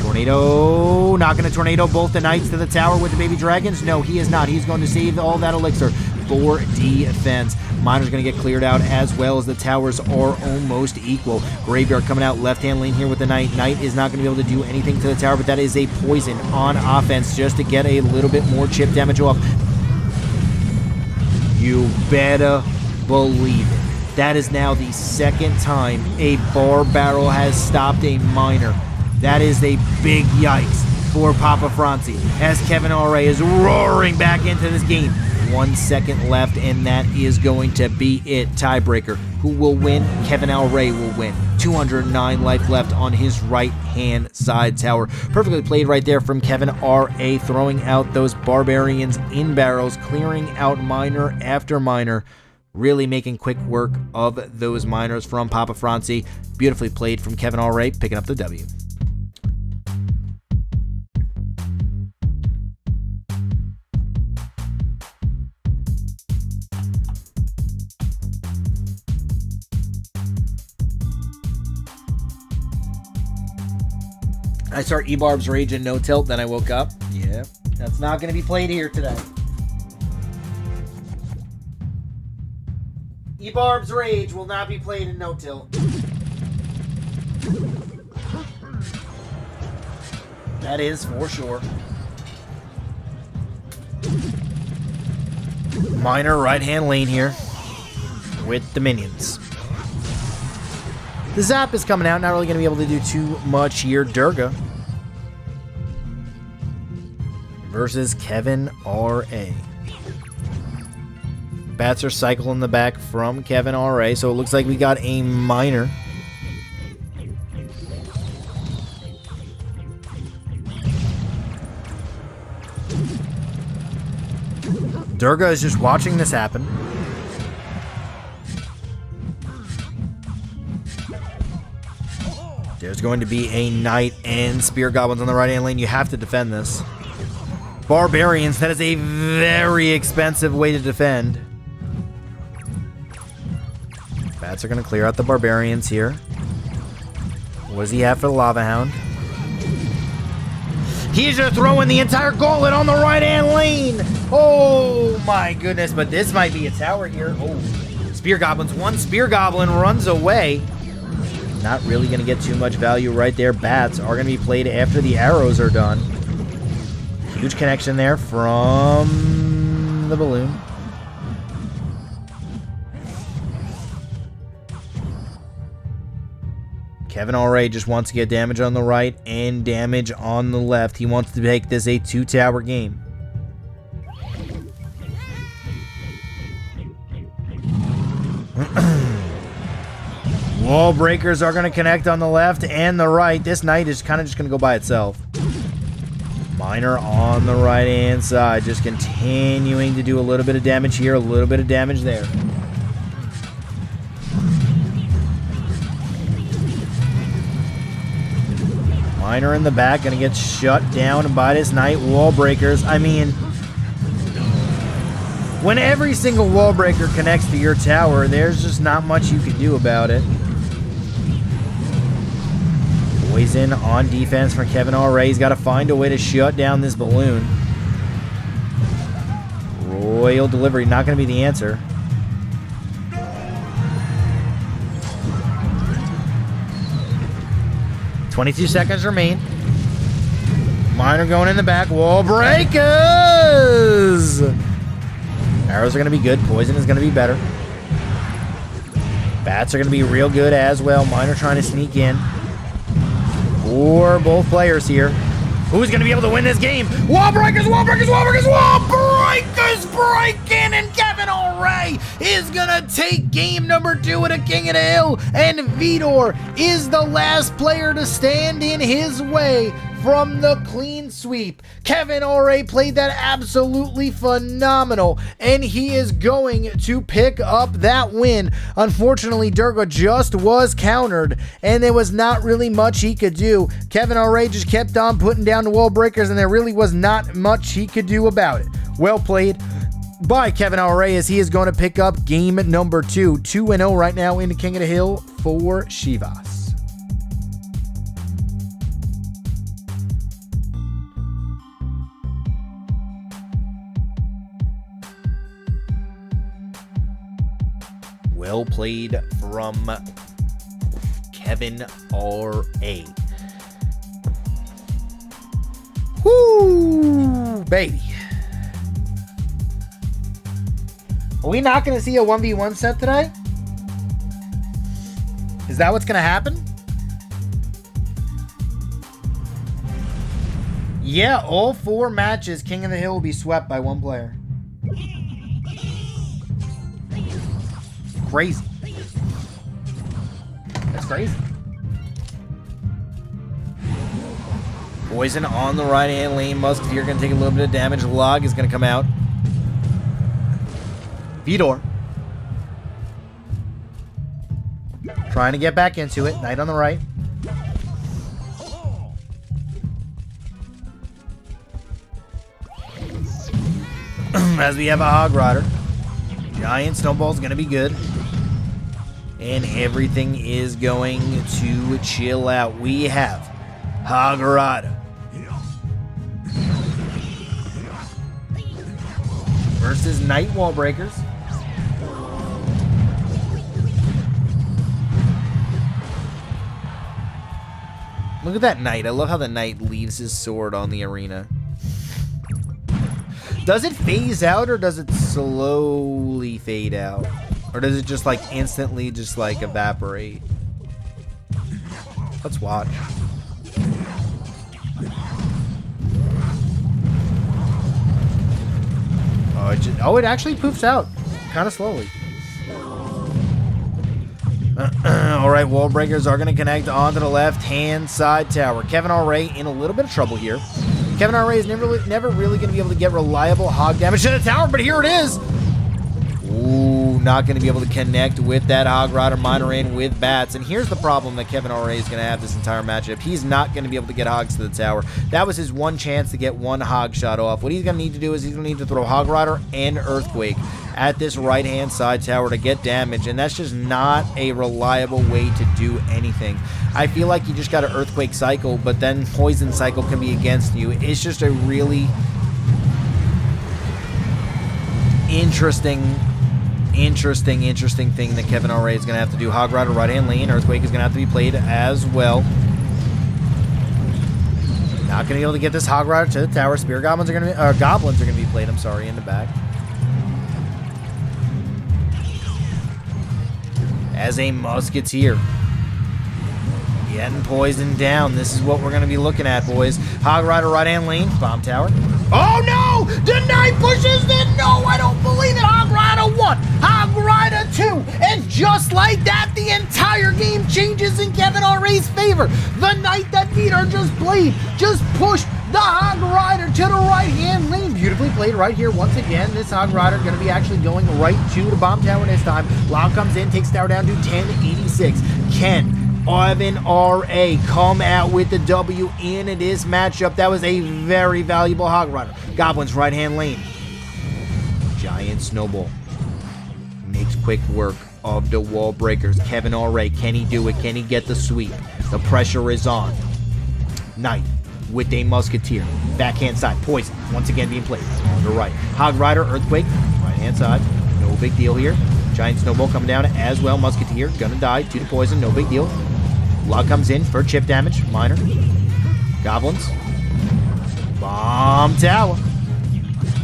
Tornado. Not going to Tornado both the Knights to the tower with the Baby Dragons. No, he is not. He's going to save all that elixir for defense. Miner's going to get cleared out as well as the towers are almost equal. Graveyard coming out left-hand lane here with the Knight. Knight is not going to be able to do anything to the tower, but that is a poison on offense just to get a little bit more chip damage off. You better believe it. That is now the second time a Bar Barrel has stopped a Miner. That is a big yikes for Papa Franci as Kevin R. is roaring back into this game. 1 second left, and that is going to be it. Tiebreaker. Who will win? Kevin R. will win. 209 life left on his right-hand side tower. Perfectly played right there from Kevin R. throwing out those Barbarians in barrels, clearing out Miner after Miner. Really making quick work of those Miners from Papa Franci. Beautifully played from Kevin R. picking up the W. I start E-Barb's Rage and No Tilt, then I woke up. Yeah, that's not going to be played here today. E-Barb's Rage will not be played in No Tilt. That is for sure. Minor right-hand lane here with the minions. The Zap is coming out, not really going to be able to do too much here. Durga versus Kevin R.A. Bats are cycle in the back from Kevin R.A., so it looks like we got a Minor. Durga is just watching this happen. There's going to be a Knight and Spear Goblins on the right-hand lane. You have to defend this. Barbarians, that is a very expensive way to defend. Bats are going to clear out the Barbarians here. What does he have for the Lava Hound? He's just throwing the entire gauntlet on the right-hand lane. Oh, my goodness. But this might be a tower here. Oh, Spear Goblins. One Spear Goblin runs away. Not really going to get too much value right there. Bats are going to be played after the arrows are done. Huge connection there from the balloon. Kevin Alray just wants to get damage on the right and damage on the left. He wants to make this a 2-tower game. Wall breakers are going to connect on the left and the right. This knight is kind of just going to go by itself. Miner on the right-hand side, just continuing to do a little bit of damage here, a little bit of damage there. Miner in the back, going to get shut down by this knight. Wall breakers. I mean, when every single wall breaker connects to your tower, there's just not much you can do about it. Poison on defense from Kevin Alray. He's got to find a way to shut down this balloon. Royal delivery, not going to be the answer. $22 seconds remain. Miner going in the back. Wall breakers! Arrows are going to be good. Poison is going to be better. Bats are going to be real good as well. Miner trying to sneak in. For both players here. Who's going to be able to win this game? Wall breakers, wall breakers, wall breakers, wall breakers break in, and Kevin Alray is going to take game number 2 at a King of the Hill, and Vidor is the last player to stand in his way from the clean sweep. Kevin Alray played that absolutely phenomenal, and he is going to pick up that win. Unfortunately, Durga just was countered, and there was not really much he could do. Kevin Alray just kept on putting down the wall breakers, and there really was not much he could do about it. Well played by Kevin Alray, as he is going to pick up game number 2. 2-0 right now in the King of the Hill for Chivas. Well played from Kevin R.A. Woo, baby. Are we not going to see a 1v1 set today? Is that what's going to happen? Yeah, all 4 matches, King of the Hill will be swept by 1 player. Crazy. That's crazy. Poison on the right-hand lane. Musketeer going to take a little bit of damage. Log is going to come out. Vidor. Trying to get back into it. Knight on the right. As we have a Hog Rider. Giant Snowball is going to be good. And everything is going to chill out. We have Hog Rider versus Knight Wall Breakers. Look at that Knight. I love how the Knight leaves his sword on the arena. Does it phase out, or does it slowly fade out? Or does it just like instantly just like evaporate? Let's watch. Oh, it actually poofs out kind of slowly. Alright, wall breakers are going to connect onto the left-hand side tower. Kevin Alray in a little bit of trouble here. Kevin Alray is never really going to be able to get reliable hog damage to the tower, but here it is. Ooh, not going to be able to connect with that Hog Rider Miner in with bats. And here's the problem that Kevin RA is going to have this entire matchup. He's not going to be able to get hogs to the tower. That was his one chance to get one hog shot off. What he's going to need to do is he's going to need to throw Hog Rider and Earthquake at this right-hand side tower to get damage, and that's just not a reliable way to do anything. I feel like you just got an Earthquake cycle, but then Poison cycle can be against you. It's just a really interesting thing that Kevin RA is going to have to do. Hog Rider right-hand lane. Earthquake is going to have to be played as well. Not going to be able to get this Hog Rider to the tower. Spear Goblins are going to be, Goblins are going to be played, I'm sorry, in the back. As a Musketeer. Getting poisoned down. This is what we're going to be looking at, boys. Hog Rider right-hand lane. Bomb tower. Oh, no! The Knight pushes in. No, I don't believe it. Hog Rider 1. Hog Rider 2. And just like that, the entire game changes in Kevin RA's favor. The Knight that Hector just played just pushed the Hog Rider to the right-hand lane. Beautifully played right here once again. This Hog Rider going to be actually going right to the bomb tower this time. Log comes in, takes tower down to 1086. Ken Ivan RA come out with the W in this matchup. That was a very valuable Hog Rider. Goblins right-hand lane. Giant Snowball makes quick work of the wall breakers. Kevin RA, can he do it? Can he get the sweep? The pressure is on. Knight with a Musketeer. Backhand side. Poison once again being played on the right. Hog Rider, Earthquake, right-hand side. No big deal here. Giant Snowball coming down as well. Musketeer gonna die to the poison. No big deal. Log comes in for chip damage. Miner. Goblins. Bomb tower.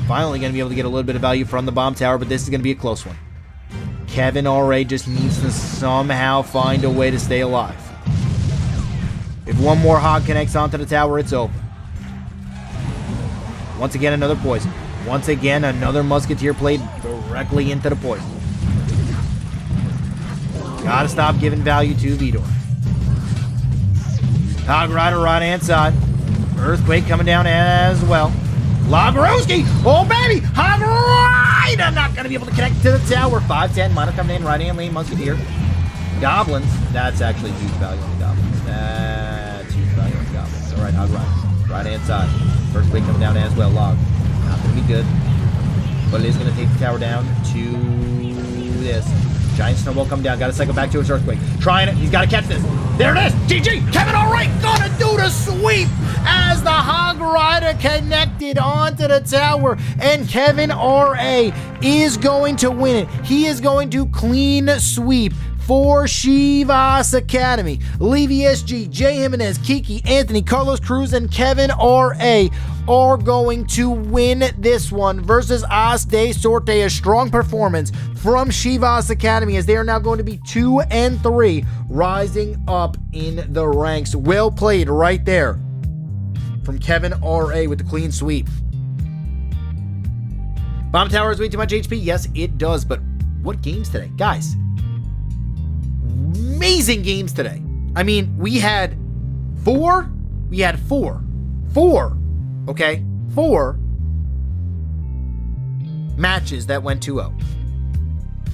Finally going to be able to get a little bit of value from the bomb tower, but this is going to be a close one. Kevin RA just needs to somehow find a way to stay alive. If one more hog connects onto the tower, it's over. Once again, another poison. Once again, another Musketeer played directly into the poison. Gotta stop giving value to Hector. Hog Rider right-hand side. Earthquake coming down as well. Logorowski! Oh, baby! Hog Rider not going to be able to connect to the tower. 5-10. Miner coming in. Right-hand lane. Musketeer. Goblins. That's actually huge value on the Goblins. That's huge value on the Goblins. All right, Hog Rider. Right-hand side. Earthquake coming down as well. Log. Not going to be good. But it is going to take the tower down to this. Giant Snowball coming down. Got to cycle back to his Earthquake. Trying it. He's got to catch this. There it is. GG. Kevin RA gonna do the sweep as the Hog Rider connected onto the tower. And Kevin RA is going to win it. He is going to clean sweep for Chivas Academy. Levy SG, Jay Jimenez, Kiki, Anthony, Carlos Cruz, and Kevin RA are going to win this one versus OsDeSorte. A strong performance from Chivas Academy as they are now going to be 2-3, rising up in the ranks. Well played right there from Kevin RA with the clean sweep. Bomb tower has way too much HP. Yes, it does, but what games today? Guys, amazing games today. I mean, we had four, okay? 4 matches that went 2-0.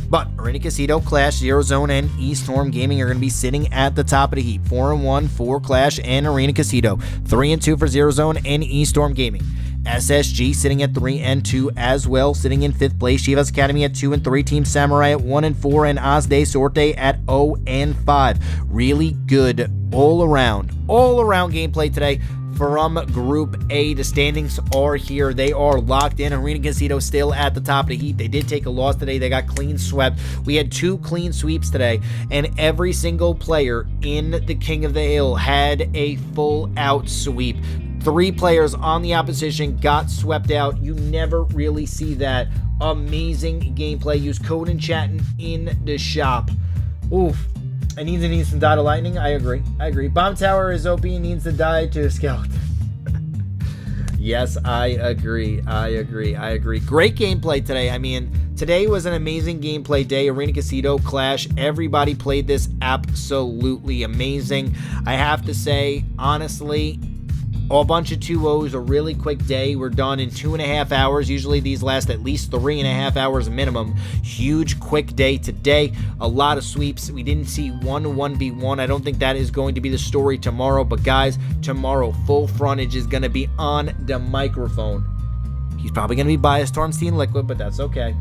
But Arena Quesito, QLASH, ZeroZone, and Estorm Gaming are going to be sitting at the top of the heap. 4-1 for QLASH and Arena Quesito. 3-2 for ZeroZone and Estorm Gaming. SSG sitting at 3-2 as well, sitting in 5th place. Chivas Academy at 2-3. Team Samurai at 1-4, and OsDeSorte at 0-5. Really good all-around gameplay today. From Group A, the standings are here. They are locked in. Arena Quesito still at the top of the heap. They did take a loss today. They got clean swept. We had 2 clean sweeps today, and every single player in the King of the Hill had a full-out sweep. 3 players on the opposition got swept out. You never really see that. Amazing gameplay. Use code and chat in the shop. Oof. It needs to die to lightning. I agree. Bomb tower is OP. Needs to die to a skeleton. Yes, I agree. Great gameplay today. I mean, today was an amazing gameplay day. Arena Quesito, QLASH. Everybody played this absolutely amazing. I have to say, honestly, A bunch of 2-0s, a really quick day. We're done in 2.5 hours. Usually these last at least 3.5 hours minimum. Huge quick day today. A lot of sweeps. We didn't see one 1v1. I don't think that is going to be the story tomorrow. But guys, tomorrow full frontage is going to be on the microphone. He's probably going to be by Estorm Team Liquid, but that's okay.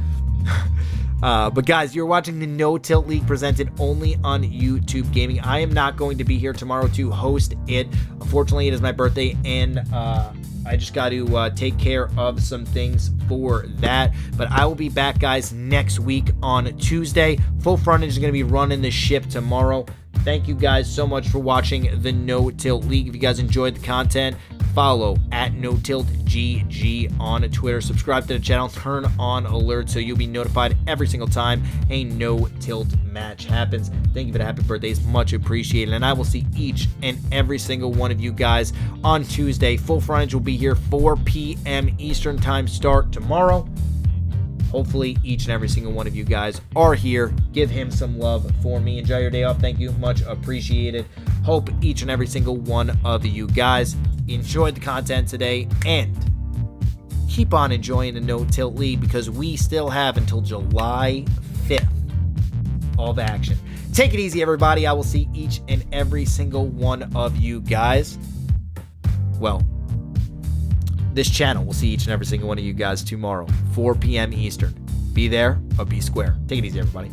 But guys, you're watching the No Tilt League presented only on YouTube Gaming. I am not going to be here tomorrow to host it. Unfortunately, it is my birthday, and I just got to take care of some things for that. But I will be back, guys, next week on Tuesday. Full frontage is going to be running the ship tomorrow. Thank you guys so much for watching the No Tilt League. If you guys enjoyed the content, follow at NoTiltGG on Twitter. Subscribe to the channel. Turn on alerts so you'll be notified every single time a No Tilt match happens. Thank you for the happy birthdays. Much appreciated. And I will see each and every single one of you guys on Tuesday. Full frontage will be here 4 p.m. Eastern time start tomorrow. Hopefully, each and every single one of you guys are here. Give him some love for me. Enjoy your day off. Thank you. Much appreciated. Hope each and every single one of you guys enjoyed the content today. And keep on enjoying the No Tilt League because we still have until July 5th of action. Take it easy, everybody. I will see each and every single one of you guys. Well, this channel will see each and every single one of you guys tomorrow, 4 p.m. Eastern. Be there or be square. Take it easy, everybody.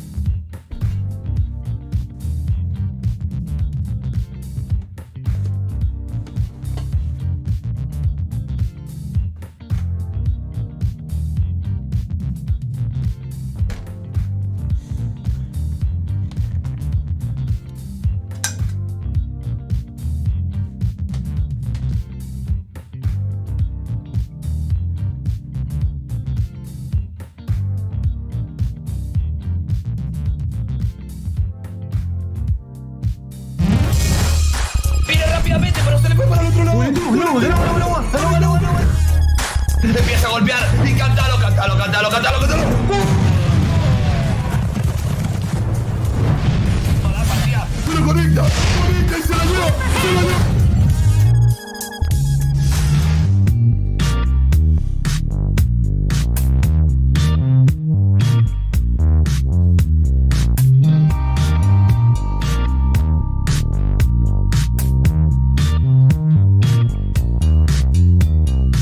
Pero se le fue para el otro lado. Empieza a golpear.